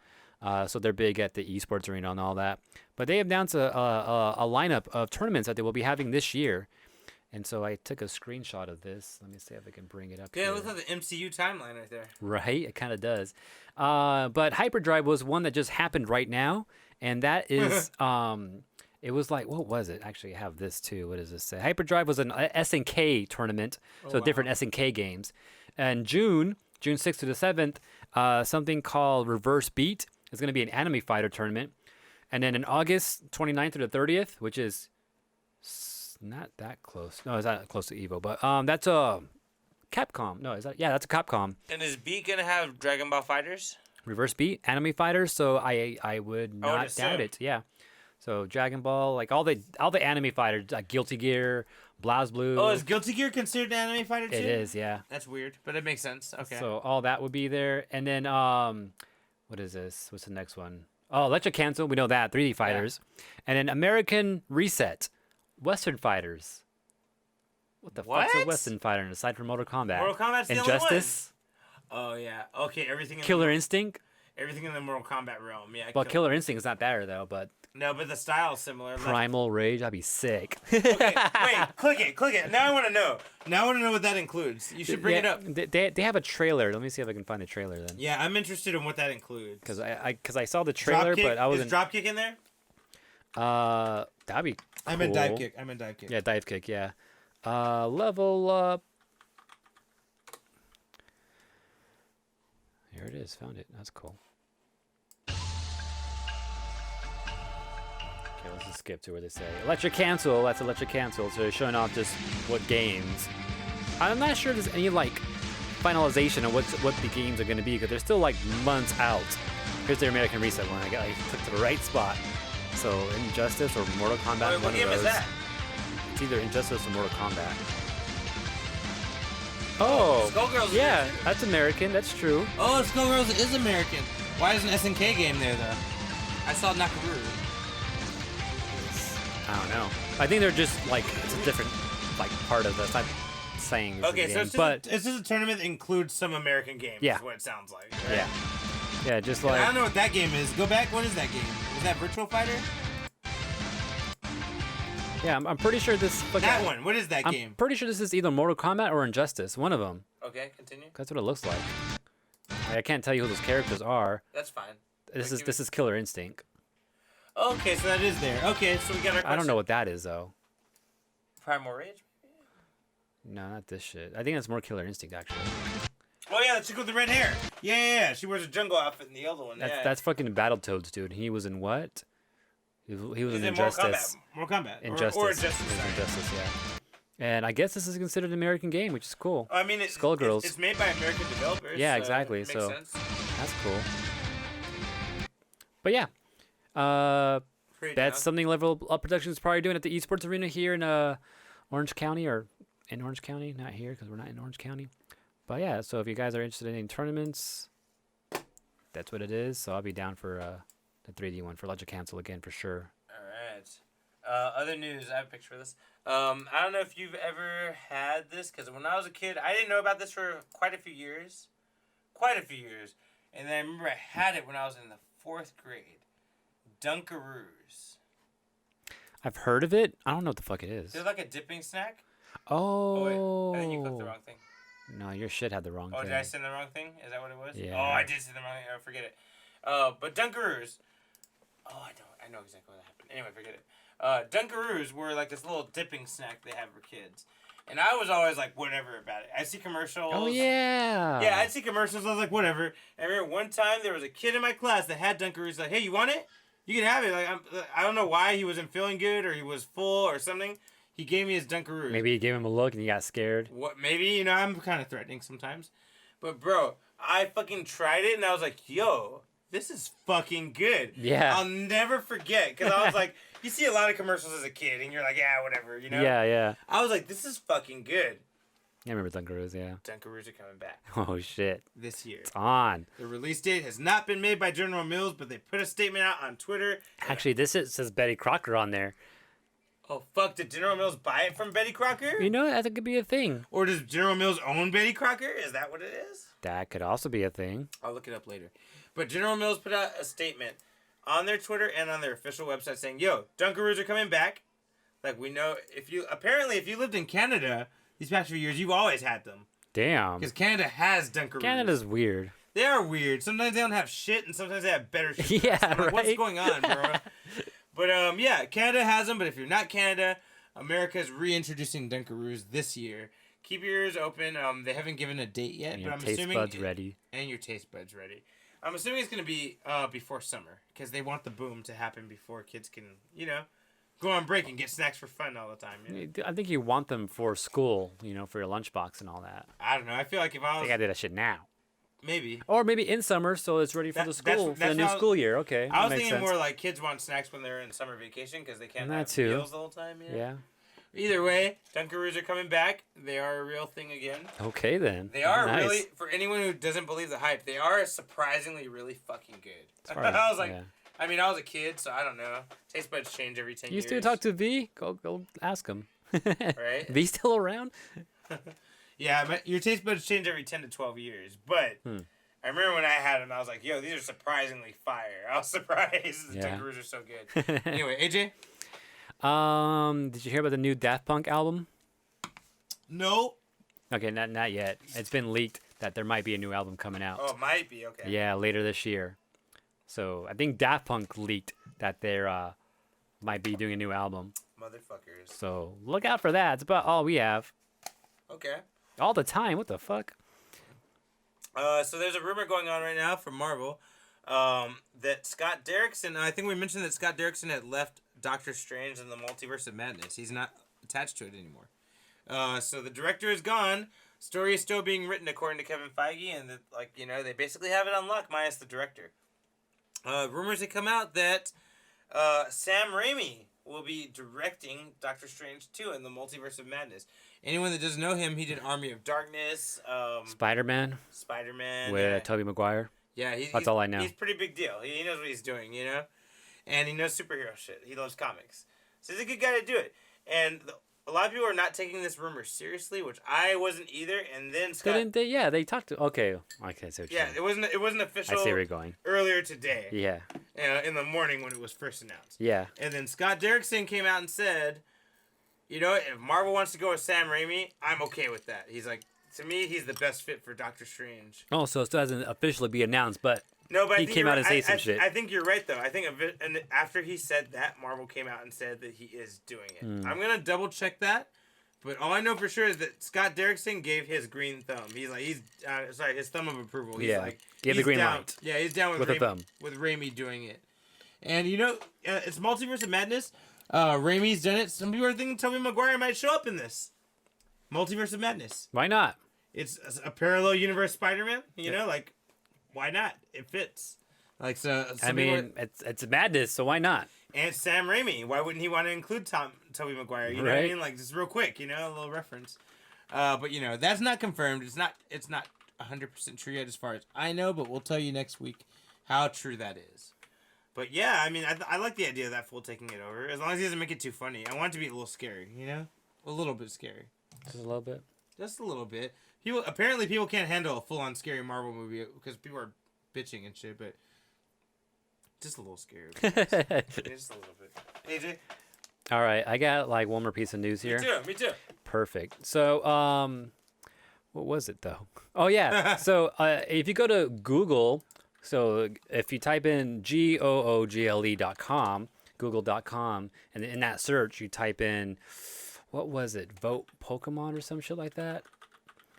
Speaker 2: So they're big at the esports arena and all that. But they have announced a lineup of tournaments that they will be having this year. And so I took a screenshot of this. Let me see if I can bring it up
Speaker 1: Yeah,
Speaker 2: here.
Speaker 1: it looks like the MCU timeline right there.
Speaker 2: Right? It kind of does. But Hyperdrive was one that just happened right now. And that is, it was like, what was it? Actually, I have this too. What does this say? Hyperdrive was an SNK tournament. So different SNK games. And June 6th to the 7th, something called Reverse Beat is going to be an anime fighter tournament. And then in August 29th to the 30th, which is not that close. No, it's not close to Evo, but that's a Capcom. No, is that? Yeah, that's a Capcom.
Speaker 1: And is Beat gonna have Dragon Ball Fighters?
Speaker 2: Reverse Beat, anime fighters. So I would not
Speaker 1: assume.
Speaker 2: doubt it. Yeah. So Dragon Ball, like all the anime fighters, like Guilty Gear, BlazBlue.
Speaker 1: Oh, is Guilty Gear considered an anime fighter too?
Speaker 2: It is, yeah.
Speaker 1: That's weird, but it makes sense. Okay.
Speaker 2: So all that would be there, and then what is this? What's the next one? Oh, Electric Cancel. We know that 3D fighters, and then American Reset, Western fighters. What the fuck's a
Speaker 1: What?
Speaker 2: Western fighter aside from Mortal Kombat?
Speaker 1: Mortal Kombat's the only
Speaker 2: Injustice,
Speaker 1: Oh yeah. Okay. Everything.
Speaker 2: Killer Instinct.
Speaker 1: Everything in the Mortal Kombat realm. Yeah.
Speaker 2: Well, Killer Instinct is not there though, but
Speaker 1: No, but the style's similar.
Speaker 2: Primal Rage, that'd be sick.
Speaker 1: Okay, wait. Click it. Now I want to know. Now I want to know what that includes. You should bring it up.
Speaker 2: They have a trailer. Let me see if I can find a trailer then.
Speaker 1: Yeah, I'm interested in what that includes.
Speaker 2: Because I saw the trailer, but I wasn't.
Speaker 1: Is Dropkick in there?
Speaker 2: That'd be.
Speaker 1: I meant Dive
Speaker 2: cool.
Speaker 1: Kick. I meant Dive Kick.
Speaker 2: Yeah, Dive Kick. Yeah. Level Up. Here it is. Found it. That's cool. Okay, let's just skip to where they say Electric Cancel. That's Electric Cancel. So they're showing off just what games. I'm not sure if there's any like finalization of what the games are going to be because they're still like months out. Here's the American Reset one. I clicked to the right spot. So Injustice or Mortal Kombat.
Speaker 1: What game is that?
Speaker 2: It's either Injustice or Mortal Kombat. Oh,
Speaker 1: Skullgirls.
Speaker 2: yeah, that's American. That's true.
Speaker 1: Oh, Skullgirls is American. Why is an SNK game there though? I saw Nakamura.
Speaker 2: I don't know. I think they're just like it's a different like part of the type saying. It's
Speaker 1: Okay,
Speaker 2: a
Speaker 1: so
Speaker 2: game,
Speaker 1: it's just,
Speaker 2: but
Speaker 1: it's just a tournament that includes some American games.
Speaker 2: Yeah.
Speaker 1: Is what it sounds like. Right?
Speaker 2: yeah, just
Speaker 1: And
Speaker 2: like
Speaker 1: I don't know what that game is. Go back. What is that game? Is that Virtual Fighter?
Speaker 2: yeah. I'm pretty sure this.
Speaker 1: That one. What is that
Speaker 2: I'm
Speaker 1: game?
Speaker 2: pretty sure this is either Mortal Kombat or Injustice. One of them.
Speaker 1: Okay, continue.
Speaker 2: That's what it looks like. I can't tell you who those characters are.
Speaker 1: That's fine.
Speaker 2: This is Killer Instinct.
Speaker 1: Okay, so that is there. Okay, so we got our question.
Speaker 2: I don't know what that is though.
Speaker 1: Primal Rage?
Speaker 2: No, not this shit. I think that's more Killer Instinct actually.
Speaker 1: Oh yeah, the chick with the red hair. Yeah. She wears a jungle outfit in the other one.
Speaker 2: That's fucking Battletoads, dude. He was in what? He was
Speaker 1: He's
Speaker 2: in
Speaker 1: in Mortal
Speaker 2: Injustice.
Speaker 1: Kombat. Mortal Kombat.
Speaker 2: Injustice.
Speaker 1: Or Injustice.
Speaker 2: He was in
Speaker 1: Sorry.
Speaker 2: Injustice, yeah. And I guess this is considered an American game, which is cool.
Speaker 1: I mean,
Speaker 2: Skullgirls.
Speaker 1: It's made by American developers.
Speaker 2: Yeah,
Speaker 1: so
Speaker 2: exactly,
Speaker 1: it makes
Speaker 2: so-
Speaker 1: sense.
Speaker 2: That's cool. But yeah,
Speaker 1: Pretty
Speaker 2: that's
Speaker 1: down.
Speaker 2: something Level Up Productions is probably doing at the Esports Arena here in Orange County, or in Orange County, not here because we're not in Orange County. But yeah, so if you guys are interested in any tournaments, that's what it is. So I'll be down for the 3D one for Legend Cancel again for sure.
Speaker 1: All right. Other news. I have a picture for this. I don't know if you've ever had this, because when I was a kid, I didn't know about this for quite a few years. And then I remember I had it when I was in the 4th grade. Dunkaroos.
Speaker 2: I've heard of it. I don't know what the fuck it is.
Speaker 1: They're like a dipping snack.
Speaker 2: Oh.
Speaker 1: Wait. I think you clicked the wrong thing.
Speaker 2: No, your shit had the wrong
Speaker 1: Oh,
Speaker 2: thing.
Speaker 1: did I send the wrong thing? Is that what it was?
Speaker 2: Yeah.
Speaker 1: Oh, I did send the wrong thing. Oh, forget it. But Dunkaroos. Oh, I know exactly what happened. Anyway, forget it. Dunkaroos were like this little dipping snack they have for kids. And I was always like, whatever about it. I'd see commercials.
Speaker 2: Oh, yeah.
Speaker 1: Yeah, I'd see commercials. I was like, whatever. And I remember one time there was a kid in my class that had Dunkaroos. Like, hey, you want it? You can have it. Like, I don't know why he wasn't feeling good or he was full or something. He gave me his Dunkaroos.
Speaker 2: Maybe you gave him a look and he got scared.
Speaker 1: What? Maybe, I'm kind of threatening sometimes. But, bro, I fucking tried it and I was like, yo, this is fucking good.
Speaker 2: Yeah.
Speaker 1: I'll never forget. Because I was like, you see a lot of commercials as a kid and you're like, yeah, whatever,
Speaker 2: Yeah.
Speaker 1: I was like, this is fucking good.
Speaker 2: I remember Dunkaroos, yeah.
Speaker 1: Dunkaroos are coming back
Speaker 2: Oh, shit.
Speaker 1: this year.
Speaker 2: It's on.
Speaker 1: The release date has not been made by General Mills, but they put a statement out on Twitter.
Speaker 2: Actually, this says Betty Crocker on there.
Speaker 1: Oh, fuck. Did General Mills buy it from Betty Crocker?
Speaker 2: You know, that could be a thing.
Speaker 1: Or does General Mills own Betty Crocker? Is that what it is?
Speaker 2: That could also be a thing.
Speaker 1: I'll look it up later. But General Mills put out a statement on their Twitter and on their official website saying, yo, Dunkaroos are coming back. Like, we know if you lived in Canada these past few years, you've always had them.
Speaker 2: Damn.
Speaker 1: Because Canada has Dunkaroos.
Speaker 2: Canada's weird.
Speaker 1: They are weird. Sometimes they don't have shit, and sometimes they have better shit.
Speaker 2: Yeah,
Speaker 1: I'm like, what's
Speaker 2: right?
Speaker 1: going on, bro? But, yeah, Canada has them, but if you're not Canada, America is reintroducing Dunkaroos this year. Keep your ears open. They haven't given a date yet,
Speaker 2: And
Speaker 1: but
Speaker 2: your
Speaker 1: I'm
Speaker 2: taste
Speaker 1: assuming...
Speaker 2: buds ready.
Speaker 1: And your taste buds ready. I'm assuming it's going to be before summer, because they want the boom to happen before kids can, go on break and get snacks for fun all the time.
Speaker 2: I think you want them for school, for your lunchbox and all that.
Speaker 1: I don't know. I feel like if I
Speaker 2: They
Speaker 1: was...
Speaker 2: gotta do that shit now.
Speaker 1: Maybe.
Speaker 2: Or maybe in summer, so it's ready for
Speaker 1: That-
Speaker 2: the
Speaker 1: that's-
Speaker 2: school, for
Speaker 1: that's
Speaker 2: the new
Speaker 1: what I was-
Speaker 2: school year. Okay,
Speaker 1: I was
Speaker 2: that makes
Speaker 1: thinking
Speaker 2: sense.
Speaker 1: more like kids want snacks when they're in summer vacation because they can't
Speaker 2: And that
Speaker 1: have
Speaker 2: too.
Speaker 1: meals the whole time.
Speaker 2: Yeah.
Speaker 1: Either way, Dunkaroos are coming back. They are a real thing again.
Speaker 2: Okay then.
Speaker 1: They are
Speaker 2: Nice.
Speaker 1: really, for anyone who doesn't believe the hype, they are surprisingly really fucking good.
Speaker 2: As far as-
Speaker 1: I was like,
Speaker 2: yeah.
Speaker 1: I mean, I was a kid, so I don't know. Taste buds change every 10
Speaker 2: You
Speaker 1: years.
Speaker 2: still talk to V? Go ask him.
Speaker 1: Right?
Speaker 2: V still around?
Speaker 1: Yeah, but your taste buds change every 10 to 12 years. But I remember when I had them, I was like, yo, these are surprisingly fire. I was surprised. The
Speaker 2: Yeah.
Speaker 1: Dunkaroos are so good. Anyway, AJ?
Speaker 2: Did you hear about the new Daft Punk album?
Speaker 1: No.
Speaker 2: Okay, not yet. It's been leaked that there might be a new album coming out.
Speaker 1: Oh, it might be. Okay.
Speaker 2: Yeah, later this year. So I think Daft Punk leaked that they're might be doing a new album.
Speaker 1: Motherfuckers.
Speaker 2: So look out for that. It's about all we have.
Speaker 1: Okay.
Speaker 2: All the time. What the fuck?
Speaker 1: So there's a rumor going on right now from Marvel that Scott Derrickson, I think we mentioned that Scott Derrickson had left Doctor Strange in the Multiverse of Madness. He's not attached to it anymore. So the director is gone. Story is still being written according to Kevin Feige, and they basically have it unlocked minus the director. rumors have come out that Sam Raimi will be directing Doctor Strange 2 in the Multiverse of Madness. Anyone that doesn't know him, he did Army of Darkness,
Speaker 2: Spider-Man
Speaker 1: Spider-Man.
Speaker 2: with Tobey Maguire.
Speaker 1: Yeah,
Speaker 2: That's all I know.
Speaker 1: He's a pretty big deal. He knows what he's doing, you know? And he knows superhero shit. He loves comics. So he's a good guy to do it. And a lot of people are not taking this rumor seriously, which I wasn't either. And then Scott...
Speaker 2: Didn't they? Yeah, they talked to... Okay, so what you're saying.
Speaker 1: it wasn't official
Speaker 2: I see where you're going.
Speaker 1: earlier today.
Speaker 2: Yeah.
Speaker 1: In the morning when it was first announced.
Speaker 2: Yeah.
Speaker 1: And then Scott Derrickson came out and said, you know, if Marvel wants to go with Sam Raimi, I'm okay with that. He's like, to me, he's the best fit for Doctor Strange.
Speaker 2: Oh, so it still hasn't officially be announced, but...
Speaker 1: No, but
Speaker 2: he came out and said some shit.
Speaker 1: I think you're right, though. I think and after he said that, Marvel came out and said that he is doing it. I'm going to double check that. But all I know for sure is that Scott Derrickson gave his green thumb. He's like, his thumb of approval. He's like,
Speaker 2: give the green
Speaker 1: down,
Speaker 2: light.
Speaker 1: Yeah, he's down with
Speaker 2: a thumb.
Speaker 1: With Raimi doing it. And you know, it's Multiverse of Madness. Raimi's done it. Some people are thinking Tobey Maguire might show up in this. Multiverse of Madness.
Speaker 2: Why not?
Speaker 1: It's a parallel universe Spider-Man. You know, like, why not? It fits. Like so.
Speaker 2: I mean, it's madness, so why not?
Speaker 1: And it's Sam Raimi. Why wouldn't he want to include Tobey Maguire? You know what I mean? Like just real quick, you know, a little reference. But you know, that's not confirmed. It's not 100% true yet, as far as I know. But we'll tell you next week how true that is. But yeah, I mean, I like the idea of that fool taking it over, as long as he doesn't make it too funny. I want it to be a little scary, you know, a little bit scary.
Speaker 2: Just a little bit.
Speaker 1: Just a little bit. People can't handle a full-on scary Marvel movie because people are bitching and shit, but just a little scary. Just a little bit. AJ?
Speaker 2: All right, I got like one more piece of news here.
Speaker 1: Me too.
Speaker 2: Perfect. So, what was it though? Oh yeah. So, if you go to Google, so if you type in google.com, google.com, and in that search you type in, what was it? Vote Pokemon or some shit like that.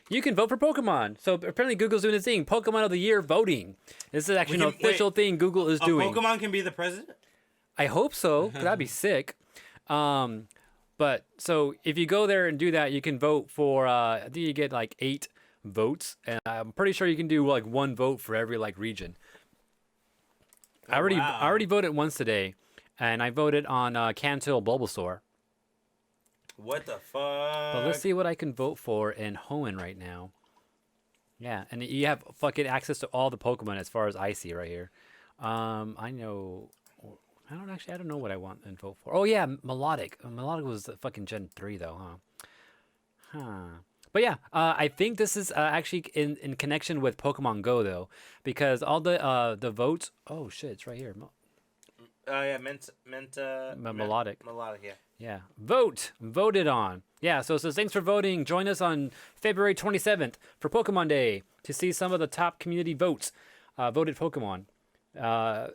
Speaker 2: You can vote for Pokemon. So apparently Google's doing this thing, Pokemon of the Year voting. This is actually an official thing Google is doing.
Speaker 1: Pokemon can be the president?
Speaker 2: I hope so. That'd be sick. But so if you go there and do that, you can vote for, I think you get like 8 votes. And I'm pretty sure you can do like 1 vote for every like region. I already voted once today. And I voted on Cantil Bulbasaur.
Speaker 1: What the fuck?
Speaker 2: But let's see what I can vote for in Hoenn right now. Yeah, and you have fucking access to all the Pokemon as far as I see right here. I know... I don't know what I want and vote for. Oh yeah, Melodic. Melodic was the fucking Gen 3 though, huh? But yeah, I think this is actually in connection with Pokemon Go though, because all the votes... Oh shit, it's right here.
Speaker 1: Yeah,
Speaker 2: Melodic.
Speaker 1: Melodic, yeah.
Speaker 2: Yeah. Voted on. Yeah, so thanks for voting. Join us on February 27th for Pokemon Day to see some of the top community votes. Voted Pokemon. I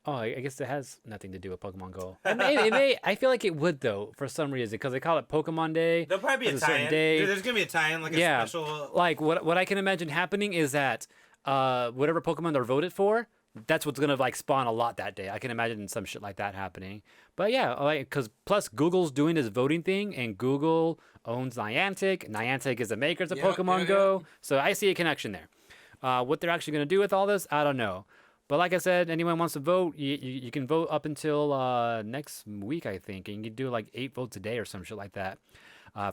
Speaker 2: guess it has nothing to do with Pokemon Go. It may, I feel like it would, though, for some reason, because they call it Pokemon Day.
Speaker 1: There'll probably be a tie-in. Dude, there's going to be a tie-in, like a special...
Speaker 2: Like, what I can imagine happening is that whatever Pokemon they're voted for, that's what's gonna like spawn a lot that day. I can imagine some shit like that happening. But yeah, like because plus Google's doing this voting thing, and Google owns Niantic. Niantic is the makers of Pokemon Go, so I see a connection there. What they're actually gonna do with all this, I don't know. But like I said, anyone wants to vote, you can vote up until next week, I think, and you can do like 8 votes a day or some shit like that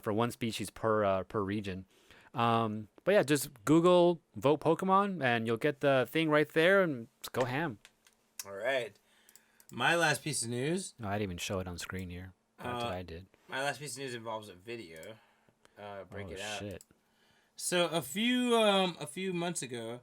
Speaker 2: for one species per region. But yeah, just Google vote Pokemon and you'll get the thing right there and just go ham.
Speaker 1: All right. My last piece of news.
Speaker 2: No, I didn't even show it on screen here. That's what I did.
Speaker 1: My last piece of news involves a video. Break it out.
Speaker 2: Shit.
Speaker 1: So a few months ago,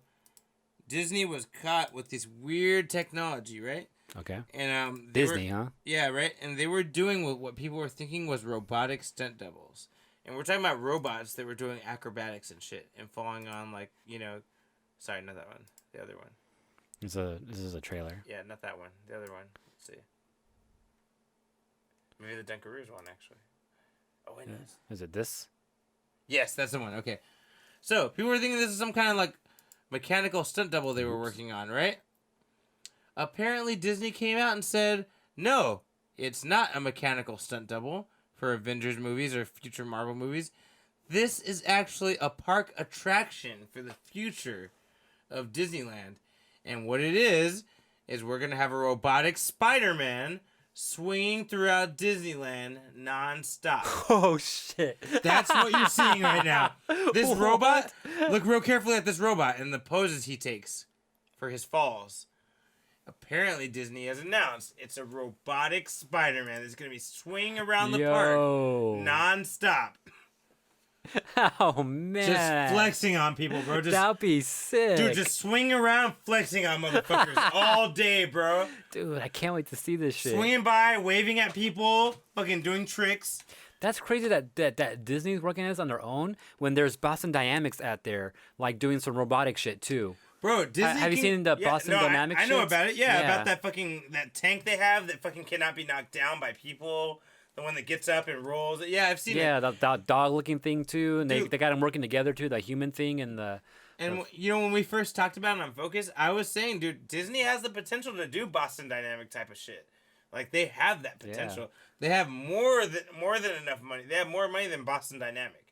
Speaker 1: Disney was caught with this weird technology, right?
Speaker 2: Okay.
Speaker 1: And
Speaker 2: Disney, huh?
Speaker 1: Yeah, right. And they were doing what people were thinking was robotic stunt doubles. And we're talking about robots that were doing acrobatics and shit and falling on like, sorry, not that one. The other one.
Speaker 2: This is a trailer.
Speaker 1: Yeah, not that one. The other one. Let's see. Maybe the Dunkaroos one, actually. Oh, wait, no.
Speaker 2: Is it this?
Speaker 1: Yes, that's the one. Okay. So, people were thinking this is some kind of like mechanical stunt double they were working on, right? Apparently, Disney came out and said, no, it's not a mechanical stunt double for Avengers movies or future Marvel movies. This is actually a park attraction for the future of Disneyland. And what it is is we're going to have a robotic Spider-Man swinging throughout Disneyland nonstop.
Speaker 2: Oh, shit.
Speaker 1: That's what you're seeing right now. This
Speaker 2: What?
Speaker 1: robot, look real carefully at this robot and the poses he takes for his falls. Apparently, Disney has announced it's a robotic Spider-Man that's going to be swinging around the park nonstop.
Speaker 2: Oh, man.
Speaker 1: Just flexing on people, bro.
Speaker 2: That'd be sick.
Speaker 1: Dude, just swinging around, flexing on motherfuckers all day, bro.
Speaker 2: Dude, I can't wait to see this shit.
Speaker 1: Swinging by, waving at people, fucking doing tricks.
Speaker 2: That's crazy that Disney's working on this on their own when there's Boston Dynamics out there, like, doing some robotic shit, too.
Speaker 1: Bro, Disney.
Speaker 2: Have you seen the Boston Dynamics?
Speaker 1: I know
Speaker 2: shits?
Speaker 1: about it. Yeah,
Speaker 2: Yeah.
Speaker 1: about that fucking that tank they have that fucking cannot be knocked down by people. The one that gets up and rolls. Yeah, I've seen it.
Speaker 2: Yeah, that dog-looking thing too, and
Speaker 1: Dude.
Speaker 2: they got them working together too. The human thing and the.
Speaker 1: And you know when we first talked about it on Focus, I was saying, dude, Disney has the potential to do Boston Dynamic type of shit. Like they have that potential. They have more than enough money. They have more money than Boston Dynamic.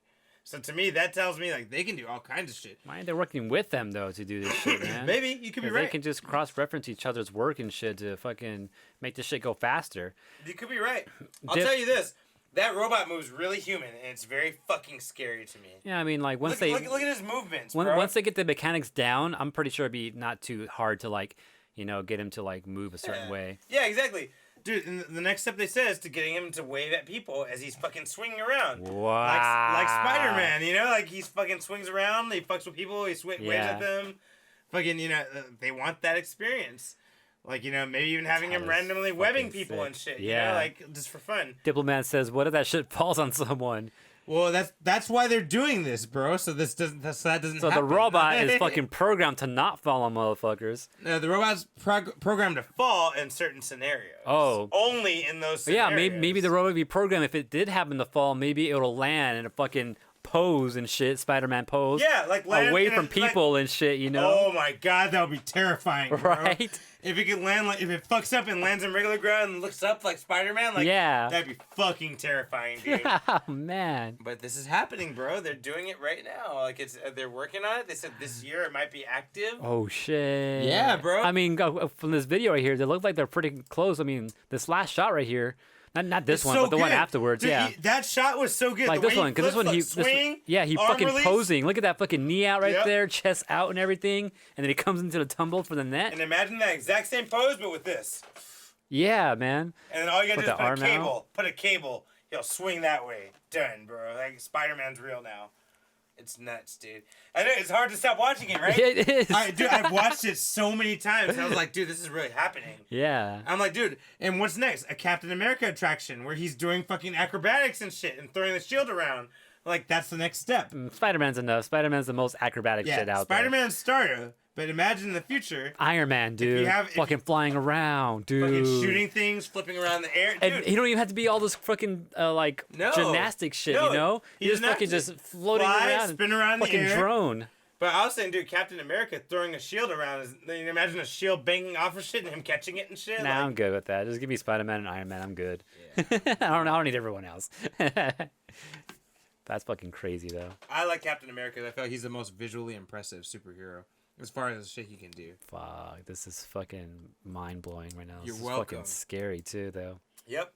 Speaker 1: So to me, that tells me like they can do all kinds of shit.
Speaker 2: Why aren't they working with them though to do this shit, man?
Speaker 1: Maybe you could be
Speaker 2: 'Cause
Speaker 1: right.
Speaker 2: They can just cross-reference each other's work and shit to fucking make this shit go faster.
Speaker 1: You could be right. I'll
Speaker 2: Dip-
Speaker 1: tell you this. That robot moves really human, and it's very fucking scary to me.
Speaker 2: Yeah, I mean, like once
Speaker 1: Look at his movements, bro.
Speaker 2: once they get the mechanics down, I'm pretty sure it'd be not too hard to like, get him to like move a certain way.
Speaker 1: Yeah, exactly. Dude, and the next step they said is to getting him to wave at people as he's fucking swinging around.
Speaker 2: Wow.
Speaker 1: Like Spider-Man, like he's fucking swings around, he fucks with people, he waves at them. Fucking, they want that experience. Like, maybe even having him
Speaker 2: That is
Speaker 1: randomly webbing
Speaker 2: fucking
Speaker 1: people
Speaker 2: sick.
Speaker 1: and shit,
Speaker 2: Yeah.
Speaker 1: like just for fun.
Speaker 2: Diplomat says, "What if that shit falls on someone?"
Speaker 1: Well, that's why they're doing this, bro. So that doesn't
Speaker 2: So
Speaker 1: happen.
Speaker 2: the robot is fucking programmed to not fall on motherfuckers.
Speaker 1: No, the robot's programmed to fall in certain scenarios.
Speaker 2: Oh.
Speaker 1: Only in those
Speaker 2: Yeah,
Speaker 1: scenarios.
Speaker 2: maybe the robot would be programmed. If it did happen to fall, maybe it'll land in a fucking pose and shit, Spider-Man pose.
Speaker 1: Yeah, like land
Speaker 2: away
Speaker 1: in a-
Speaker 2: from people and shit,
Speaker 1: Oh my god, that would be terrifying, bro.
Speaker 2: Right?
Speaker 1: If it could land if it fucks up and lands in regular ground and looks up like Spider-Man,
Speaker 2: Yeah.
Speaker 1: that'd be fucking terrifying, dude.
Speaker 2: Oh man.
Speaker 1: But this is happening, bro. They're doing it right now. Like they're working on it. They said this year it might be active.
Speaker 2: Oh shit.
Speaker 1: Yeah, bro.
Speaker 2: I mean, from this video right here, they look like they're pretty close. I mean, this last shot right here, not this
Speaker 1: It's
Speaker 2: one,
Speaker 1: so
Speaker 2: but the one
Speaker 1: good.
Speaker 2: afterwards.
Speaker 1: Dude,
Speaker 2: yeah.
Speaker 1: that shot was so good.
Speaker 2: Like
Speaker 1: The
Speaker 2: this
Speaker 1: way
Speaker 2: one, because this one,
Speaker 1: swing,
Speaker 2: he
Speaker 1: arm
Speaker 2: fucking
Speaker 1: release.
Speaker 2: posing. Look at that fucking knee out right
Speaker 1: Yep.
Speaker 2: there, chest out and everything, and then he comes into the tumble for the net.
Speaker 1: And imagine that exact same pose, but with this.
Speaker 2: Yeah, man.
Speaker 1: And then all you gotta do is
Speaker 2: Put the
Speaker 1: put a
Speaker 2: arm
Speaker 1: cable.
Speaker 2: out.
Speaker 1: Put a cable. He'll swing that way. Done, bro. Like Spider-Man's real now. It's nuts, dude. I know it's hard to stop watching it, right?
Speaker 2: It is.
Speaker 1: Dude, I've watched it so many times. And I was like, dude, this is really happening.
Speaker 2: Yeah.
Speaker 1: I'm like, dude, and what's next? A Captain America attraction where he's doing fucking acrobatics and shit and throwing the shield around. Like, that's the next step.
Speaker 2: Spider-Man's enough. Spider-Man's the most acrobatic shit out there.
Speaker 1: Spider-Man's starter, but imagine in the future,
Speaker 2: Iron Man, dude.
Speaker 1: if
Speaker 2: Fucking flying around, dude.
Speaker 1: fucking shooting things, flipping around the air.
Speaker 2: And
Speaker 1: Dude,
Speaker 2: he don't even have to be all this fucking
Speaker 1: No.
Speaker 2: gymnastic shit,
Speaker 1: No.
Speaker 2: He
Speaker 1: He
Speaker 2: just
Speaker 1: doesn't have
Speaker 2: fucking
Speaker 1: to
Speaker 2: just floating
Speaker 1: fly,
Speaker 2: around,
Speaker 1: spin around in the
Speaker 2: fucking
Speaker 1: air.
Speaker 2: drone.
Speaker 1: But I was saying, dude, Captain America throwing a shield around is. You can imagine a shield banging off of shit and him catching it and shit.
Speaker 2: Nah, I'm good with that. Just give me Spider-Man and Iron Man. I'm good. I don't need everyone else. That's fucking crazy though.
Speaker 1: I like Captain America. I feel like he's the most visually impressive superhero as far as the shit he can do.
Speaker 2: Fuck, this is fucking mind blowing right now.
Speaker 1: You're
Speaker 2: This is
Speaker 1: welcome.
Speaker 2: fucking scary too, though.
Speaker 1: Yep.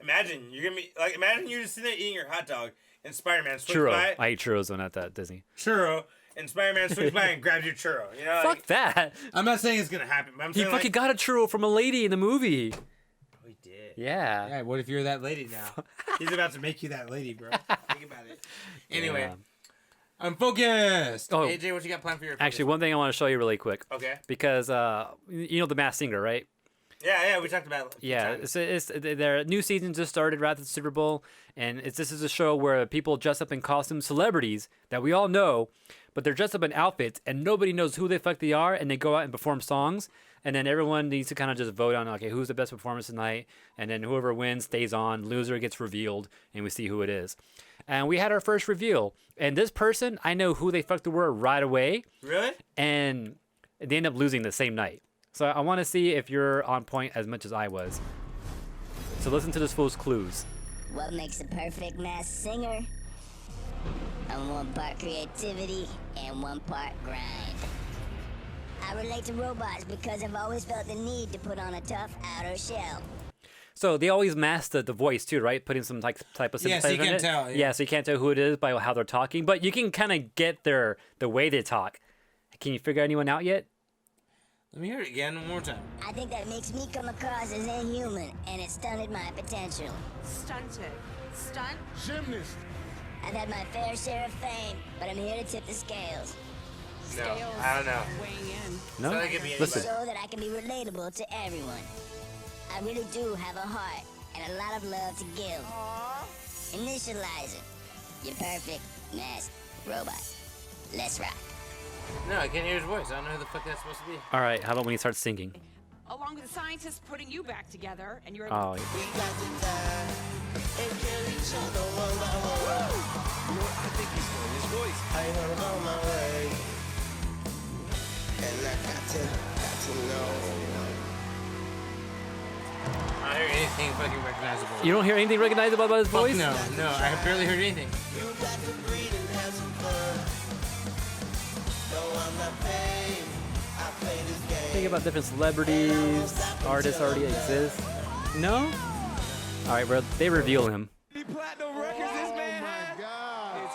Speaker 1: Imagine you're gonna be like, imagine you just sitting there eating your hot dog and Spider-Man swings
Speaker 2: Churro.
Speaker 1: by.
Speaker 2: I ate churros when at that Disney.
Speaker 1: Churro. And Spider-Man swings by and grabs your churro. You know.
Speaker 2: Fuck that.
Speaker 1: I'm not saying it's gonna happen, but I'm
Speaker 2: He
Speaker 1: saying
Speaker 2: fucking got a churro from a lady in the movie.
Speaker 1: Oh, he did.
Speaker 2: Yeah.
Speaker 1: Yeah. What if you're that lady now? He's about to make you that lady, bro. Think about it. Anyway.
Speaker 2: Yeah.
Speaker 1: Unfocused.
Speaker 2: Oh.
Speaker 1: AJ, what you got planned for your?
Speaker 2: Actually, one thing I want to show you really quick.
Speaker 1: Okay.
Speaker 2: Because you know the Masked Singer, right?
Speaker 1: Yeah, we talked about it. a few
Speaker 2: Yeah,
Speaker 1: times.
Speaker 2: it's their new season just started right after the Super Bowl, and this is a show where people dress up in costumes, celebrities that we all know, but they're dressed up in outfits, and nobody knows who the fuck they are, and they go out and perform songs, and then everyone needs to kind of just vote on, okay, who's the best performance tonight, and then whoever wins stays on, loser gets revealed, and we see who it is. And we had our first reveal, and this person, I know who they fuck they were right away,
Speaker 1: Really?
Speaker 2: and they end up losing the same night. So I want to see if you're on point as much as I was. So listen to this fool's clues.
Speaker 4: What makes a perfect masked singer? And 1 part creativity and 1 part grind. I relate to robots because I've always felt the need to put on a tough outer shell.
Speaker 2: So they always mask the voice too, right? Putting some type of
Speaker 1: Yeah,
Speaker 2: synthesizer
Speaker 1: so you
Speaker 2: in
Speaker 1: can't
Speaker 2: it.
Speaker 1: tell, yeah.
Speaker 2: Yeah, so you can't tell who it is by how they're talking, but you can kind of get the way they talk. Can you figure anyone out yet?
Speaker 1: Let me hear it again one more time.
Speaker 4: I think that makes me come across as inhuman, and it stunted my potential.
Speaker 5: Stunted. Stunt?
Speaker 3: Gymnast.
Speaker 4: I've had my fair share of fame, but I'm here to tip the scales.
Speaker 1: No,
Speaker 5: Scales
Speaker 1: I don't know.
Speaker 5: weighing in.
Speaker 2: No.
Speaker 1: So that could be
Speaker 2: Listen.
Speaker 1: anybody.
Speaker 4: So that I can be relatable to everyone. I really do have a heart and a lot of love to give. Initialize it. You're perfect, masked robot. Let's rock.
Speaker 1: No, I can't hear his voice. I don't know who the fuck that's supposed to be.
Speaker 2: All right, how about when he starts singing?
Speaker 5: Along with the scientists putting you back together, and you're able
Speaker 2: Oh,
Speaker 5: to
Speaker 2: yeah.
Speaker 1: I don't hear anything fucking recognizable.
Speaker 2: You don't hear anything recognizable about his
Speaker 1: Fuck
Speaker 2: voice?
Speaker 1: no, I barely heard anything.
Speaker 2: Think about different celebrities, artists already exist. No? All right, bro. They reveal him.
Speaker 6: Platinum records, this man had.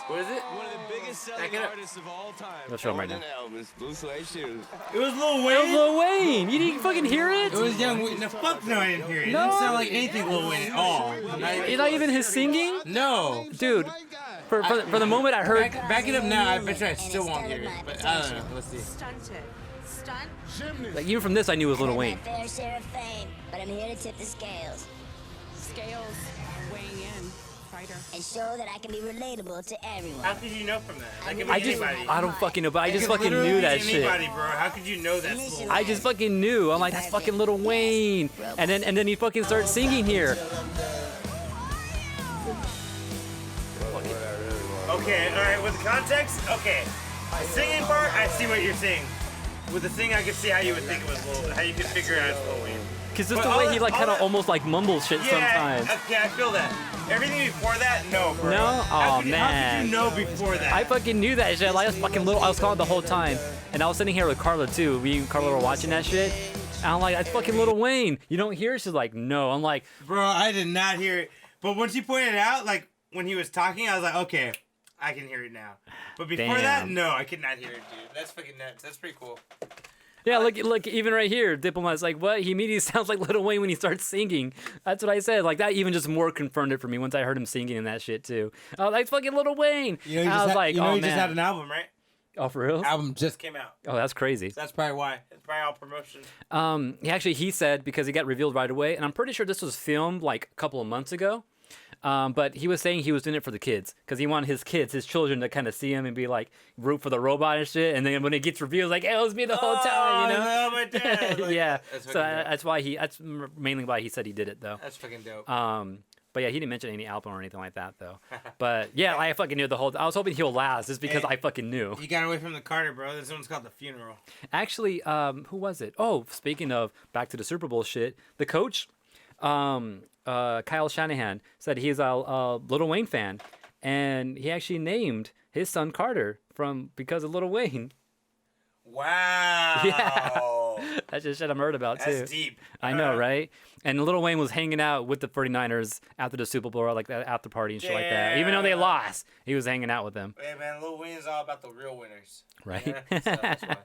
Speaker 1: What is it?
Speaker 6: One of the biggest
Speaker 1: Back
Speaker 6: selling
Speaker 1: it up.
Speaker 6: artists of all time.
Speaker 2: They'll show him right now.
Speaker 6: Elvis, blue suede shoes.
Speaker 1: It was Lil
Speaker 2: That was
Speaker 1: Wayne.
Speaker 2: Lil Wayne. You didn't fucking hear it?
Speaker 1: It was Young Wayne. No, fuck no, I didn't hear it. It
Speaker 2: No.
Speaker 1: didn't sound like anything Lil Wayne at all.
Speaker 2: It's not even his singing?
Speaker 1: No.
Speaker 2: Dude, for the moment I heard...
Speaker 1: Back it up now. I bet you I still won't hear it. But I don't know. Let's see.
Speaker 5: stunted. Stunt?
Speaker 2: Like, even from this, I knew it was Lil
Speaker 4: I've
Speaker 2: Wayne.
Speaker 4: had my fair share of fame, but I'm here to tip the scales
Speaker 5: Scales weighing in. Fighter.
Speaker 4: and show that I can be relatable to everyone.
Speaker 1: How could you know from that? That could be
Speaker 2: I just...
Speaker 1: anybody.
Speaker 2: I don't fucking know, but I
Speaker 1: It
Speaker 2: just
Speaker 1: could
Speaker 2: fucking
Speaker 1: literally
Speaker 2: knew
Speaker 1: be
Speaker 2: that shit.
Speaker 1: anybody, bro. How could you know that's Lil
Speaker 2: I just fucking knew. I'm like, that's fucking Lil Wayne. And then he fucking starts singing here.
Speaker 1: Okay, alright, with the context, okay. The singing part, I see what you're saying. With the sing, I could see how you would think it was Lil, how you could figure out it's Lil Wayne.
Speaker 2: Because just
Speaker 1: But
Speaker 2: the way
Speaker 1: all
Speaker 2: he
Speaker 1: that-
Speaker 2: like
Speaker 1: all
Speaker 2: kind of
Speaker 1: that-
Speaker 2: almost like mumbles shit sometimes.
Speaker 1: Okay, I feel that. Everything before that, no, bro.
Speaker 2: No?
Speaker 1: How
Speaker 2: Aw,
Speaker 1: could- How
Speaker 2: man.
Speaker 1: could you know before that?
Speaker 2: I fucking knew that shit. Like, I was fucking little. I was calling the whole time, and I was sitting here with Carla too. We and Carla were watching that shit, and I'm like, "That's fucking Lil Wayne." You don't hear it? She's like, "No." I'm like,
Speaker 1: Bro, I did not hear it. But once you pointed it out, like, when he was talking, I was like, okay, I can hear it now. But before that,
Speaker 2: Damn.
Speaker 1: no, I could not hear it, dude. That's fucking nuts. That's pretty cool.
Speaker 2: "Yeah, look, even right here, Diplomat's like, what?" He immediately sounds like Lil Wayne when he starts singing. That's what I said. Like that even just more confirmed it for me once I heard him singing in that shit too. I was like, "Fucking Lil Wayne."
Speaker 1: You know,
Speaker 2: And I was like, "Oh
Speaker 1: he
Speaker 2: man."
Speaker 1: just had an album, right?
Speaker 2: Oh, for real?
Speaker 1: Album just came out.
Speaker 2: Oh, that's crazy.
Speaker 1: That's probably why. It's probably all promotion.
Speaker 2: He said, because he got revealed right away, and I'm pretty sure this was filmed like a couple of months ago. But he was saying he was doing it for the kids because he wanted his kids, his children, to kind of see him and be like root for the robot and shit. And then when it gets revealed, like, hey, it was me the whole time, you know?
Speaker 1: Oh, my dad. Like,
Speaker 2: Yeah.
Speaker 1: That's
Speaker 2: So
Speaker 1: fucking dope.
Speaker 2: that's why that's mainly why he said he did it though.
Speaker 1: That's fucking dope.
Speaker 2: But yeah, he didn't mention any album or anything like that though. But yeah, I fucking knew the whole. I was hoping he'll last just because
Speaker 1: Hey,
Speaker 2: I fucking knew.
Speaker 1: You got away from the Carter, bro. This one's called The Funeral.
Speaker 2: Actually, who was it? Oh, speaking of back to the Super Bowl shit, the coach, Kyle Shanahan, said he's a Lil Wayne fan, and he actually named his son Carter because of Lil Wayne.
Speaker 1: Wow.
Speaker 2: Yeah. That's just shit I've heard about too.
Speaker 1: That's deep.
Speaker 2: I know, right? And Lil Wayne was hanging out with the 49ers after the Super Bowl, like that after party and shit like that. Even though they
Speaker 1: Yeah.
Speaker 2: lost, he was hanging out with them,
Speaker 1: Hey, man, Lil Wayne is all about the real winners.
Speaker 2: right?
Speaker 1: Yeah, so that's why.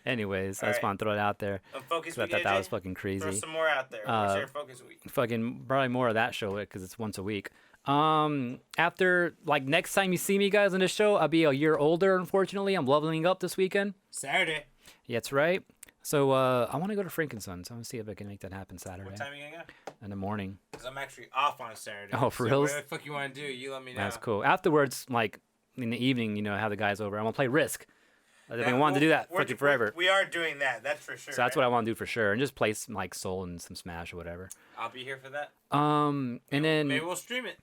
Speaker 2: Anyways, I
Speaker 1: All
Speaker 2: just
Speaker 1: right.
Speaker 2: want to throw it out there.
Speaker 1: Unfocused
Speaker 2: 'cause I
Speaker 1: week,
Speaker 2: thought that
Speaker 1: AJ?
Speaker 2: was fucking
Speaker 1: Throw
Speaker 2: crazy.
Speaker 1: some more out there. What's your focus week?
Speaker 2: Fucking probably more of that show because it's once a week. After like next time you see me guys on this show, I'll be a year older. Unfortunately, I'm leveling up this weekend.
Speaker 1: Saturday.
Speaker 2: Yeah, that's right. So I want to go to Frankenstein's. I want to see if I can make that happen Saturday
Speaker 1: What time are you going to go?
Speaker 2: in the morning.
Speaker 1: Because I'm actually off on Saturday.
Speaker 2: Oh, for
Speaker 1: so
Speaker 2: reals?
Speaker 1: whatever the fuck you want to do, you let me know.
Speaker 2: That's cool. Afterwards, like in the evening, have the guys over. I want to play Risk. I've been
Speaker 1: Yeah,
Speaker 2: wanting to do that
Speaker 1: we're-
Speaker 2: fucking forever.
Speaker 1: We are doing that. That's for sure.
Speaker 2: So that's what I want to do for sure, and just play some like Soul and some Smash or whatever.
Speaker 1: I'll be here for that.
Speaker 2: And then
Speaker 1: Maybe we'll stream it.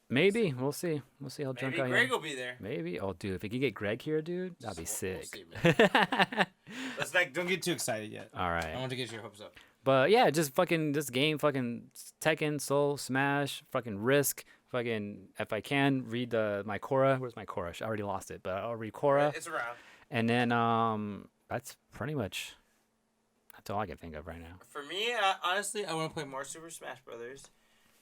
Speaker 2: maybe we'll see. We'll see how drunk
Speaker 1: Maybe
Speaker 2: I
Speaker 1: Greg
Speaker 2: am.
Speaker 1: will be there.
Speaker 2: Maybe. Oh, dude, if we could get Greg here, dude, that'd be
Speaker 1: We'll
Speaker 2: sick.
Speaker 1: see, man. Let's don't get too excited yet.
Speaker 2: All
Speaker 1: I
Speaker 2: right.
Speaker 1: want to get your hopes up.
Speaker 2: But yeah, just fucking this game, fucking Tekken, Soul, Smash, fucking Risk, fucking if I can read my Korra. Where's my Korra? I already lost it, but I'll read Korra.
Speaker 1: It's around.
Speaker 2: And then That's pretty much. That's all I can think of right now.
Speaker 1: For me, honestly, I want to play more Super Smash Brothers,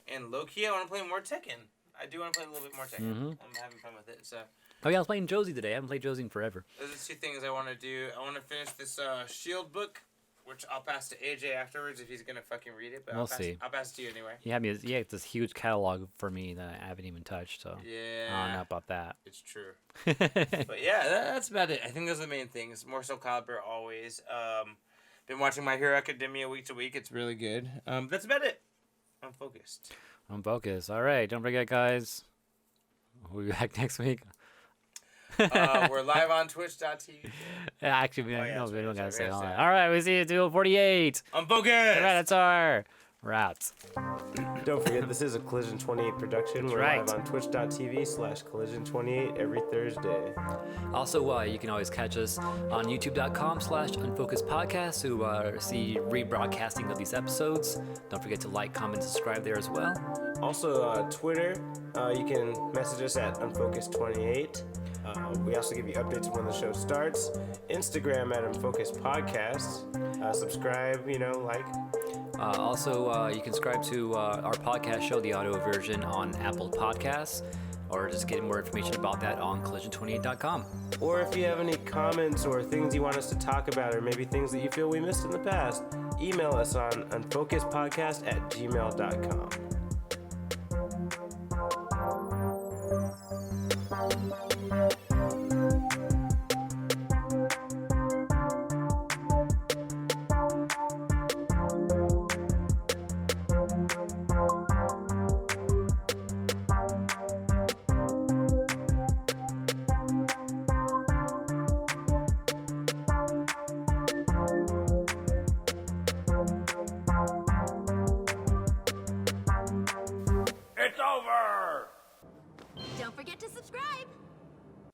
Speaker 1: and low key, I want to play more Tekken. I do want to play a little bit more Tekken. I'm having fun with it. So.
Speaker 2: Oh yeah, I was playing Josie today. I haven't played Josie in forever.
Speaker 1: Those are two things I want to do. I want to finish this Shield book, which I'll pass to AJ afterwards if he's gonna fucking read it. But
Speaker 2: We'll see.
Speaker 1: I'll pass it to you anyway.
Speaker 2: You have this huge catalog for me that I haven't even touched. So
Speaker 1: Yeah.
Speaker 2: I don't know about that.
Speaker 1: It's true. But yeah, that's about it. I think those are the main things. More Soul Calibur always. Been watching My Hero Academia week to week. It's really good. That's about it. I'm focused.
Speaker 2: Unfocused. All right, don't forget, guys. We'll be back next week.
Speaker 1: We're live on Twitch.tv.
Speaker 2: Yeah, actually, we
Speaker 1: yeah, that's
Speaker 2: don't
Speaker 1: right,
Speaker 2: gotta
Speaker 1: that's
Speaker 2: say
Speaker 1: right,
Speaker 2: all
Speaker 1: that's
Speaker 2: that. All right, we see you at 2:48.
Speaker 1: I'm focused.
Speaker 2: All right, that's our route.
Speaker 7: Don't forget, this is a Collision 28 production. We're
Speaker 2: right.
Speaker 7: live on twitch.tv/collision28 every Thursday.
Speaker 2: Also, you can always catch us on youtube.com/Unfocused Podcast to see rebroadcasting of these episodes. Don't forget to like, comment, subscribe there as well.
Speaker 7: Also, Twitter, you can message us at Unfocused28. We also give you updates when the show starts. Instagram at Unfocused Podcast. Subscribe, like.
Speaker 2: Also, you can subscribe to our podcast show, the audio version, on Apple Podcasts, or just get more information about that on collision28.com.
Speaker 7: Or if you have any comments or things you want us to talk about, or maybe things that you feel we missed in the past, email us on unfocusedpodcast@gmail.com.
Speaker 3: It's over!
Speaker 8: Don't forget to subscribe.